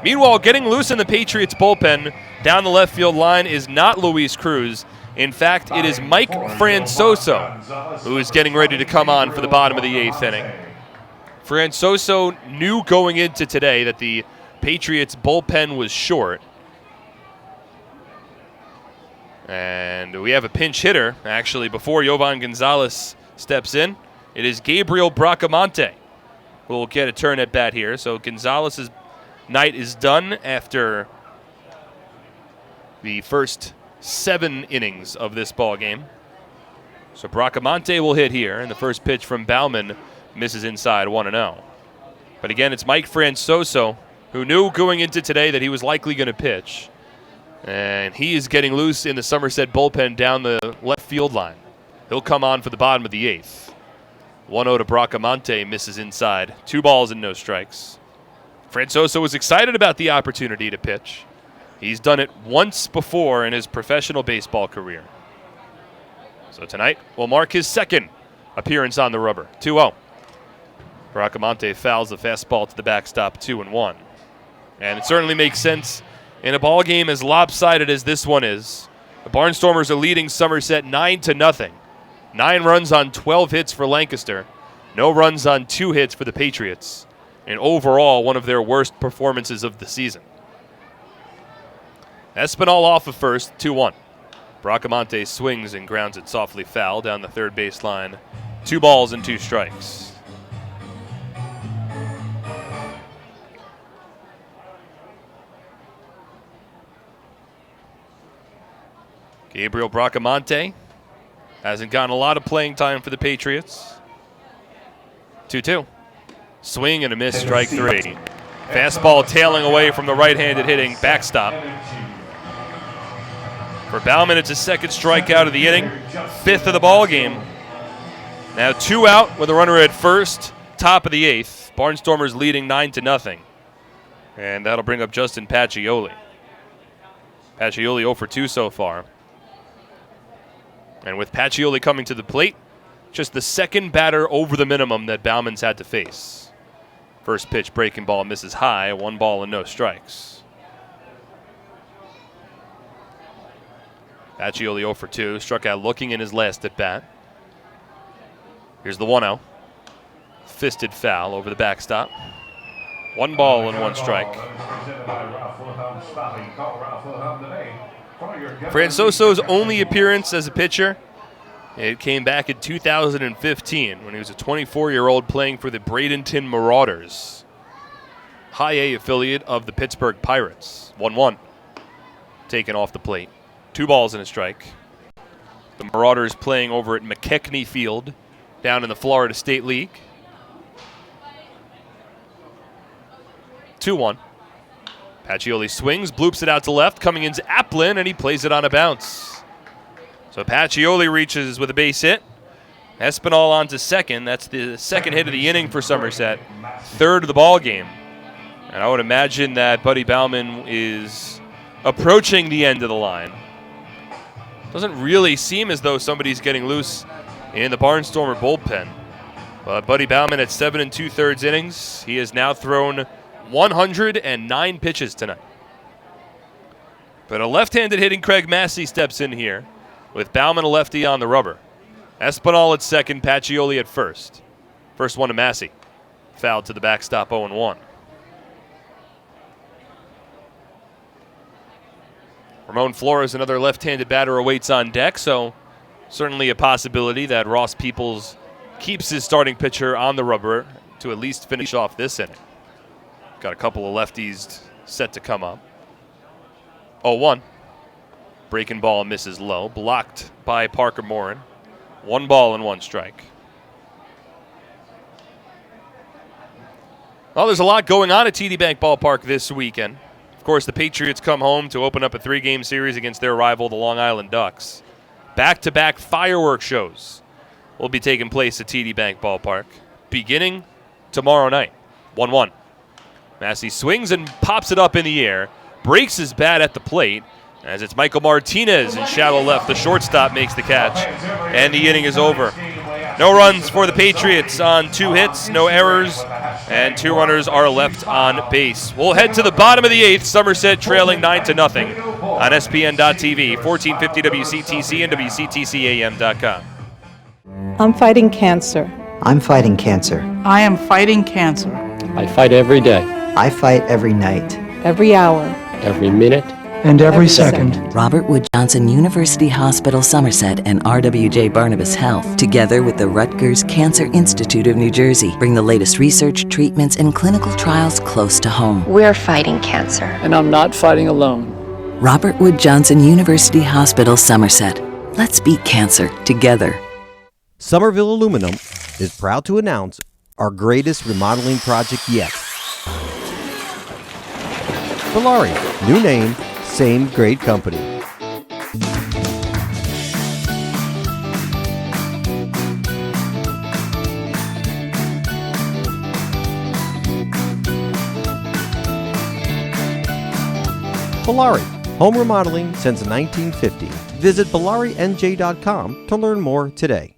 Meanwhile, getting loose in the Patriots bullpen down the left field line is not Luis Cruz. In fact, it is Mike Francoso who is getting ready to come on for the bottom of the 8th inning. Francoso knew going into today that the Patriots bullpen was short. And we have a pinch hitter, actually, before Jovan Gonzalez steps in. It is Gabriel Bracamonte who will get a turn at bat here. So Gonzalez's night is done after the first 7 innings of this ball game. So Bracamonte will hit here, and the first pitch from Bauman misses inside 1-0. But again, it's Mike Francoso, who knew going into today that he was likely going to pitch. And he is getting loose in the Somerset bullpen down the left field line. He'll come on for the bottom of the 8th. 1-0 to Bracamonte, misses inside. 2 balls and no strikes. Francoso was excited about the opportunity to pitch. He's done it once before in his professional baseball career. So tonight will mark his 2nd appearance on the rubber. 2-0. Bracamonte fouls the fastball to the backstop, 2-1. And it certainly makes sense in a ball game as lopsided as this one is. The Barnstormers are leading Somerset 9-0. 9 runs on 12 hits for Lancaster. No runs on 2 hits for the Patriots. And overall, one of their worst performances of the season. Espinal off of first, 2-1. Bracamonte swings and grounds it softly foul down the third base line. 2 balls and 2 strikes. Gabriel Bracamonte hasn't gotten a lot of playing time for the Patriots. 2-2. Swing and a miss, strike 3. Fastball tailing away from the right-handed hitting backstop. For Bauman, it's his second strikeout of the inning, fifth of the ball game. Now 2 out with a runner at first, top of the 8th. Barnstormers leading 9-0. And that'll bring up Justin Pacioli. Pacioli 0 for 2 so far. And with Pacioli coming to the plate, just the second batter over the minimum that Bauman's had to face. First pitch, breaking ball, misses high, 1 ball and no strikes. Pacioli 0 for 2, struck out looking in his last at bat. Here's the 1-0. Fisted foul over the backstop. 1 ball and 1 strike. Francoso's only appearance as a pitcher, it came back in 2015 when he was a 24-year-old playing for the Bradenton Marauders, High A affiliate of the Pittsburgh Pirates. 1-1, taken off the plate. 2 balls and a strike. The Marauders playing over at McKechnie Field down in the Florida State League. 2-1. Pacioli swings, bloops it out to left, coming into Applin, and he plays it on a bounce. So Pacioli reaches with a base hit. Espinal on to second. That's the second hit of the inning for Somerset. Third of the ball game. And I would imagine that Buddy Bauman is approaching the end of the line. Doesn't really seem as though somebody's getting loose in the Barnstormer bullpen. But Buddy Bauman at 7 2/3 innings. He has now thrown 109 pitches tonight. But a left-handed hitting Craig Massey steps in here with Bauman a lefty on the rubber. Espinal at second, Pacioli at first. First one to Massey. Fouled to the backstop, 0-1. Ramon Flores, another left-handed batter, awaits on deck, so certainly a possibility that Ross Peoples keeps his starting pitcher on the rubber to at least finish off this inning. Got a couple of lefties set to come up. 0-1. Breaking ball misses low. Blocked by Parker Morin. 1 ball and 1 strike. Well, there's a lot going on at TD Bank Ballpark this weekend. Of course, the Patriots come home to open up a 3-game series against their rival, the Long Island Ducks. Back-to-back fireworks shows will be taking place at TD Bank Ballpark, beginning tomorrow night. 1-1. Massey swings and pops it up in the air, breaks his bat at the plate, as it's Michael Martinez in shallow left. The shortstop makes the catch, and the inning is over. No runs for the Patriots on 2 hits, no errors, and 2 runners are left on base. We'll head to the bottom of the 8th, Somerset trailing 9-0 on SPN.TV, 1450 WCTC and WCTCAM.com. I'm fighting cancer. I'm fighting cancer. I am fighting cancer. I fight every day, I fight every night. Every hour. every minute, and every second. Robert Wood Johnson University Hospital Somerset and RWJ Barnabas Health, together with the Rutgers Cancer Institute of New Jersey, bring the latest research, treatments, and clinical trials close to home. We're fighting cancer. and I'm not fighting alone. Robert Wood Johnson University Hospital Somerset. Let's beat cancer together. Somerville Aluminum is proud to announce our greatest remodeling project yet. Valari, new name, same great company. Valari, home remodeling since 1950. Visit ValariNJ.com to learn more today.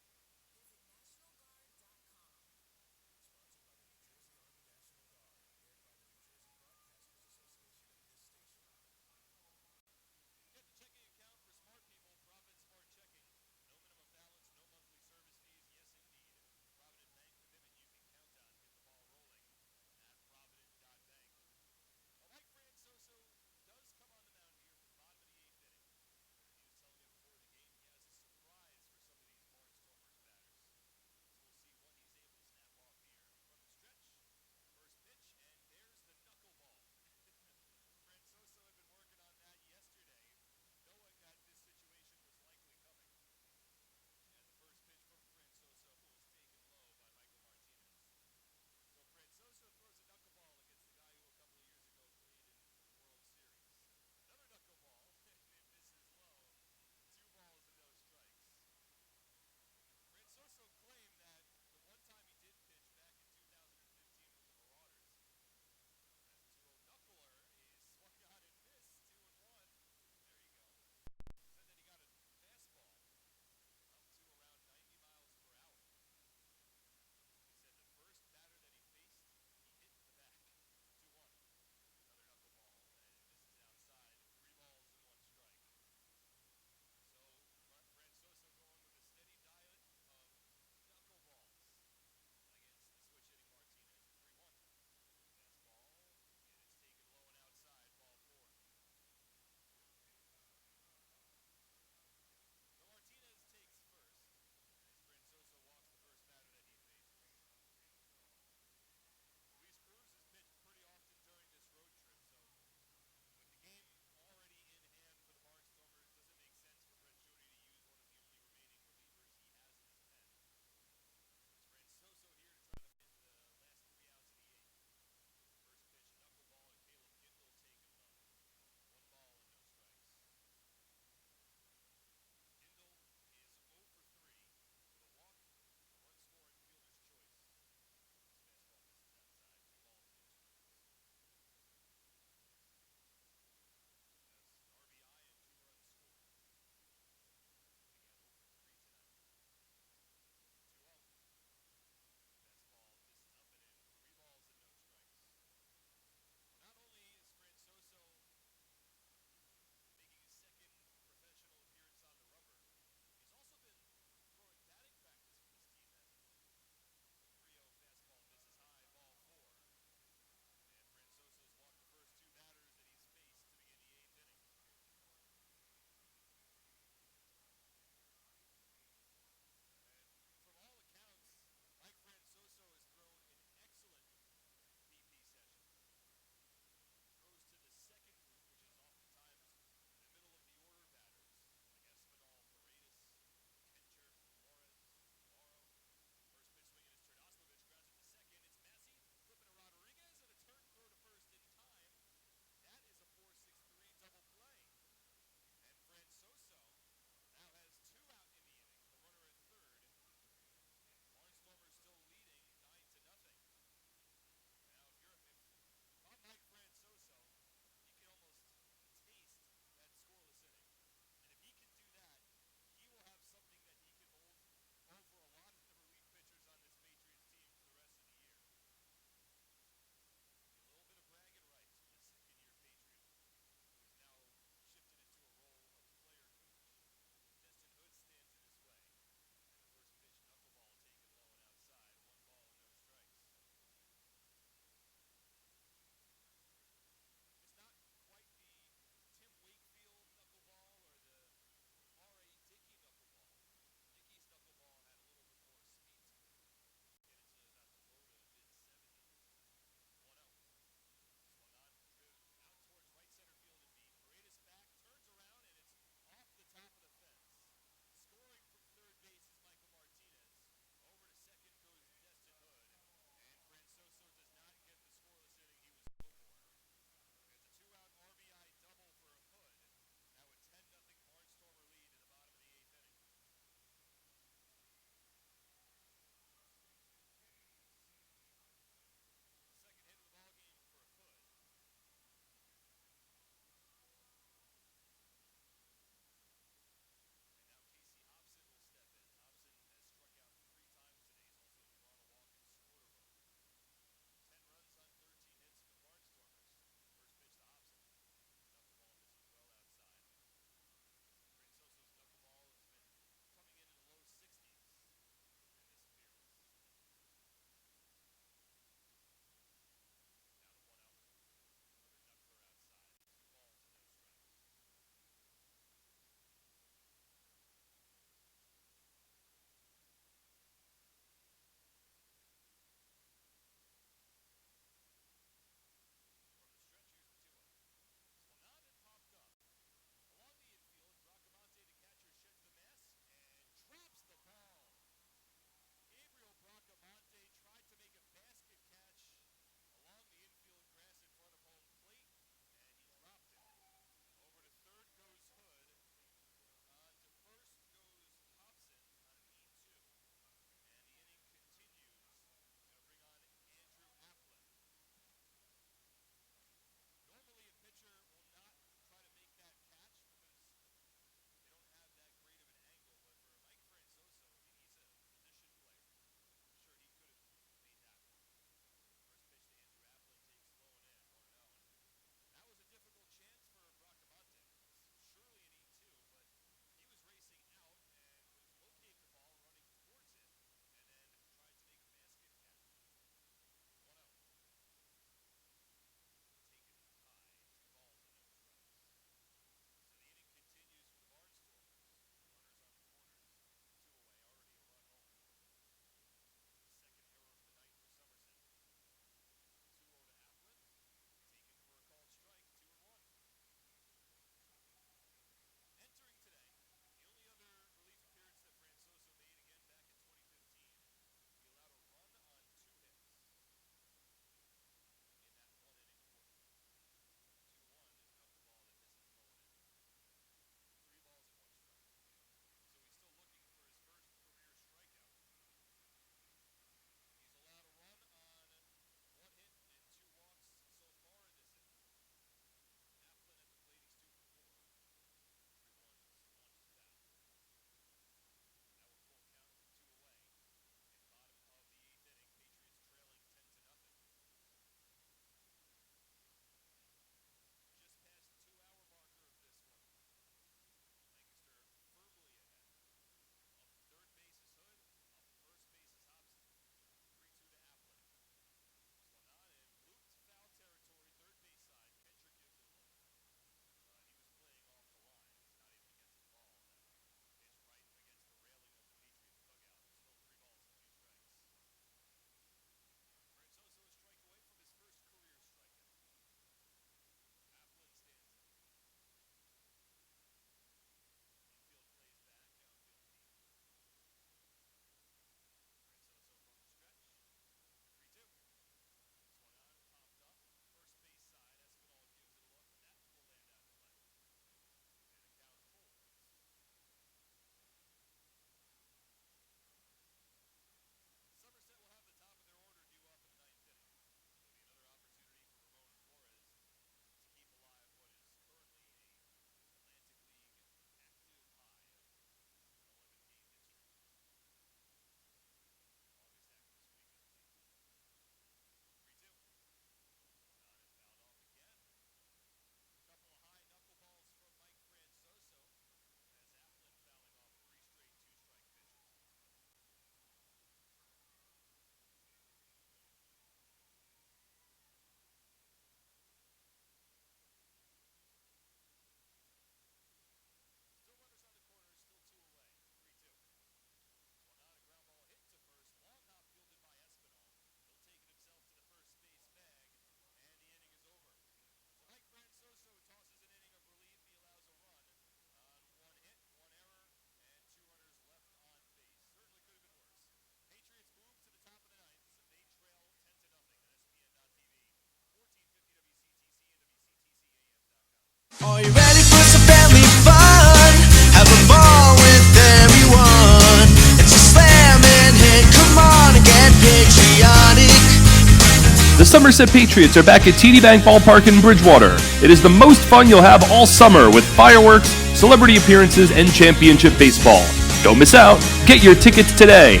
Somerset Patriots are back at TD Bank Ballpark in Bridgewater. It is the most fun you'll have all summer with fireworks, celebrity appearances, and championship baseball. Don't miss out. Get your tickets today.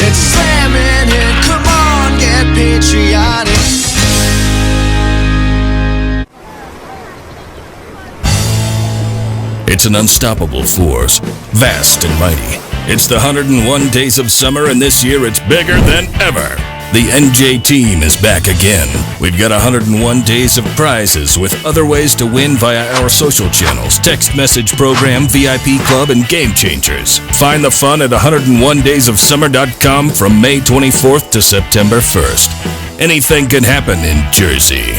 It's slamming and come on, get patriotic. It's an unstoppable force, vast and mighty. It's the 101 days of summer, and this year it's bigger than ever. The NJ team is back again. We've got 101 days of prizes with other ways to win via our social channels, text message program, VIP club, and game changers. Find the fun at 101daysofsummer.com from May 24th to September 1st. Anything can happen in Jersey.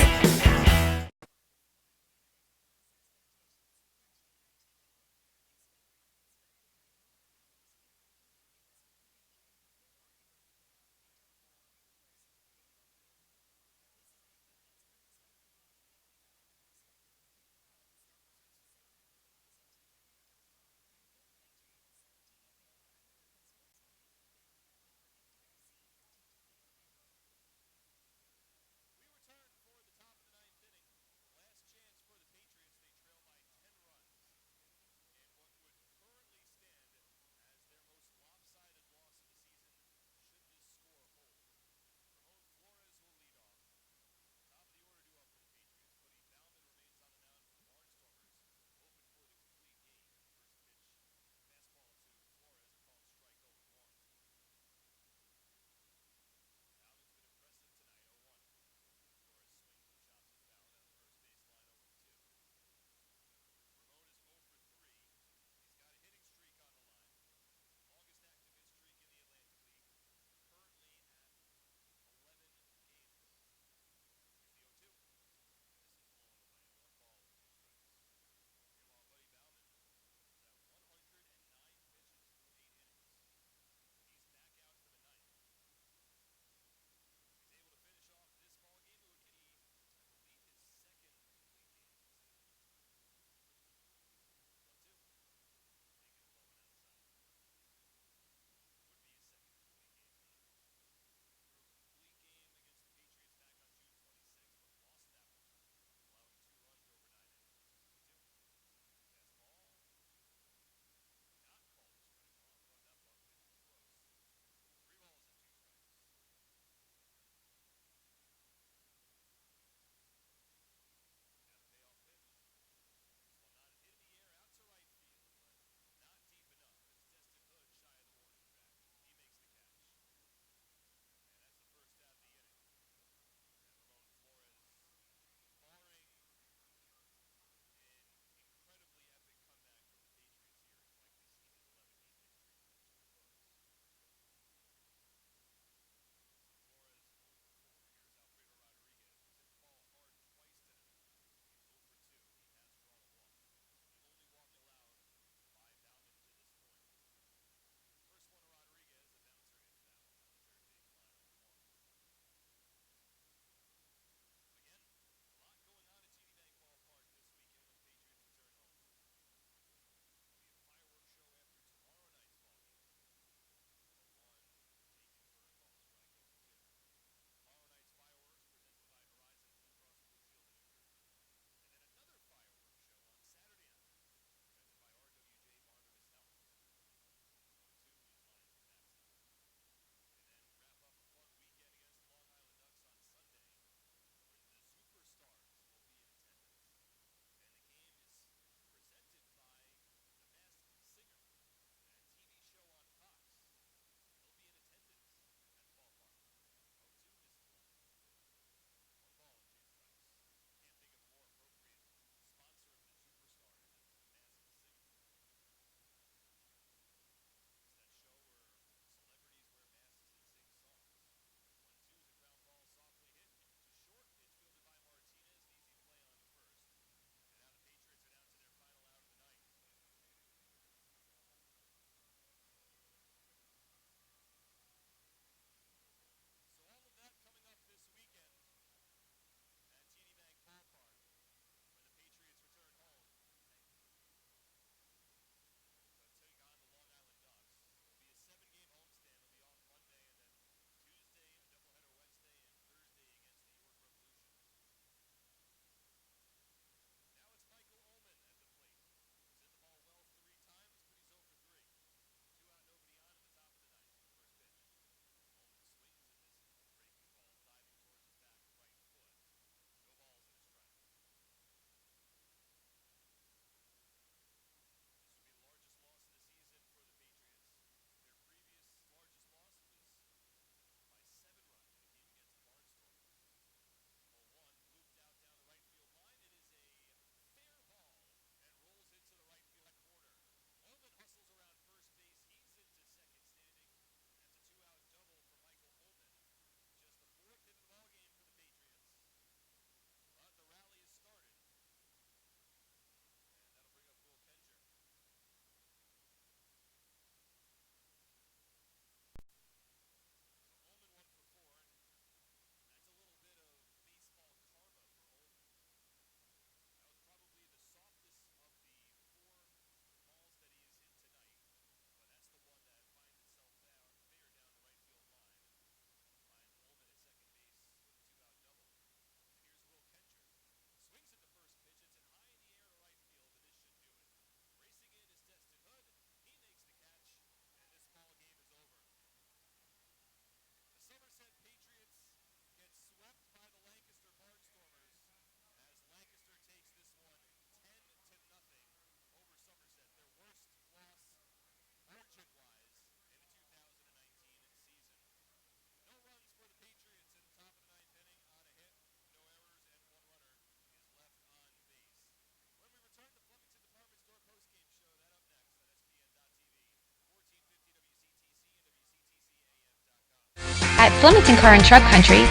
At Flemington Car and Truck Country,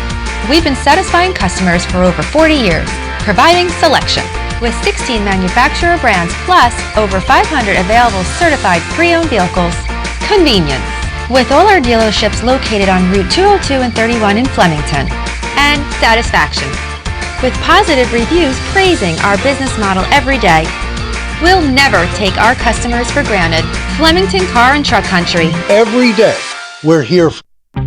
we've been satisfying customers for over 40 years, providing selection. With 16 manufacturer brands plus over 500 available certified pre-owned vehicles. Convenience. With all our dealerships located on Route 202 and 31 in Flemington. And satisfaction. With positive reviews praising our business model every day. We'll never take our customers for granted. Flemington Car and Truck Country. Every day, we're here.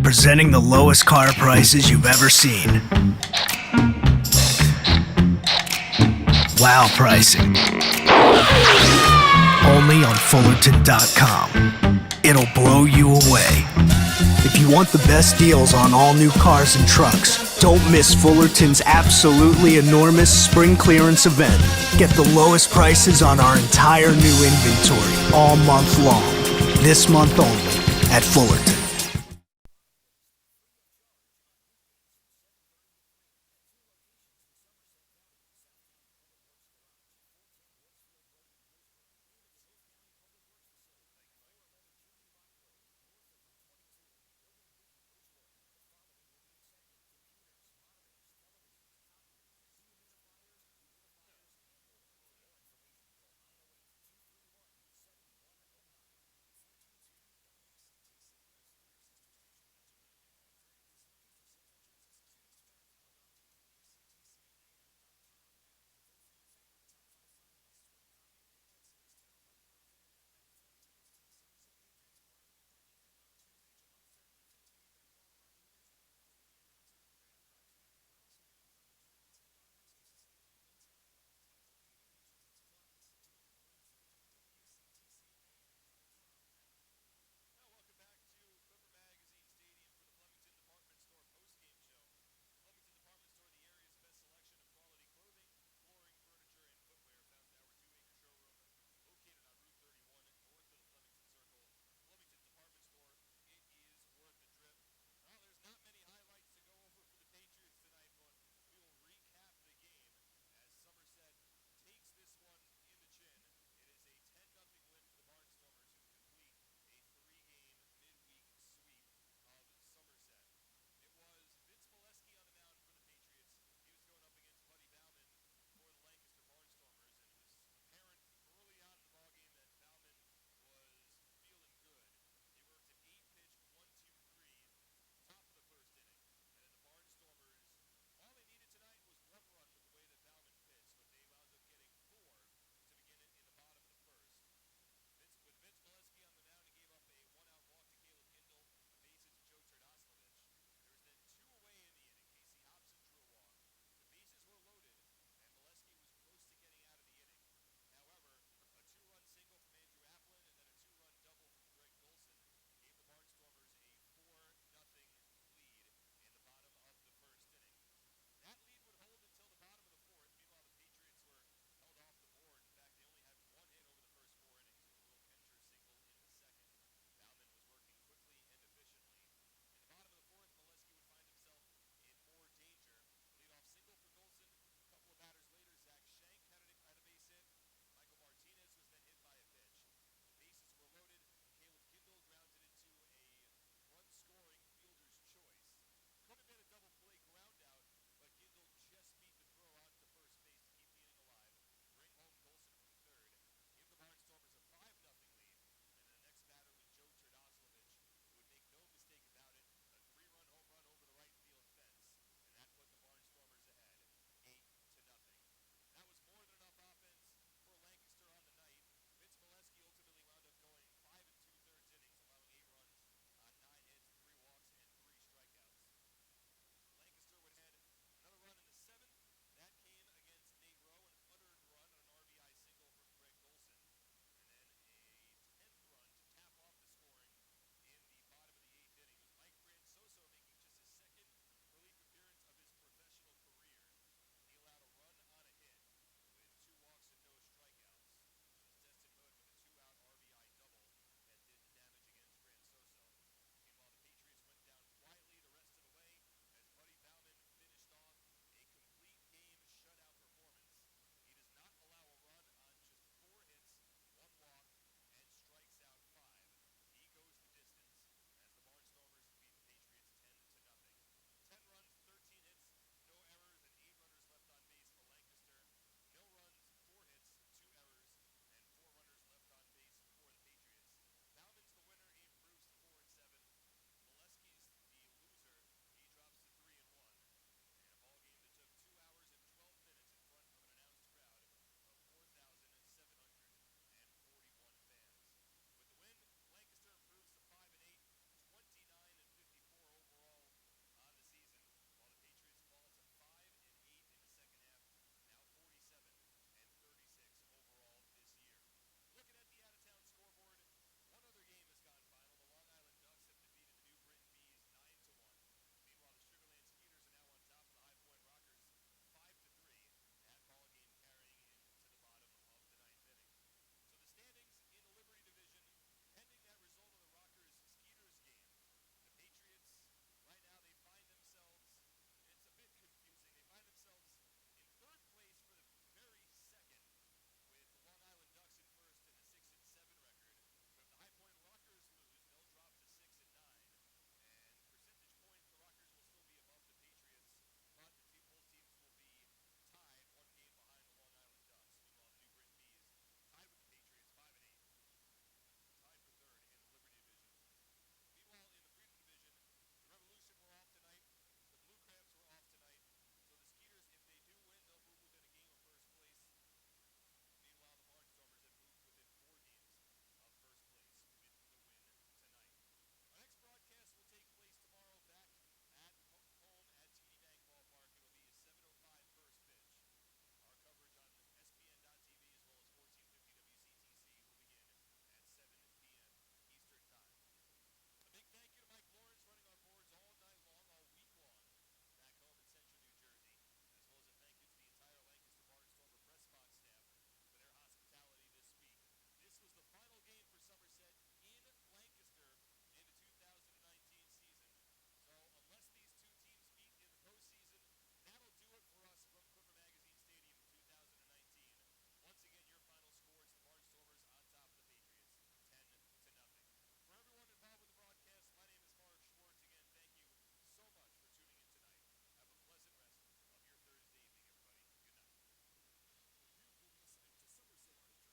Presenting the lowest car prices you've ever seen. Wow pricing. Only on Fullerton.com. It'll blow you away. If you want the best deals on all new cars and trucks, don't miss Fullerton's absolutely enormous spring clearance event. Get the lowest prices on our entire new inventory all month long. This month only at Fullerton.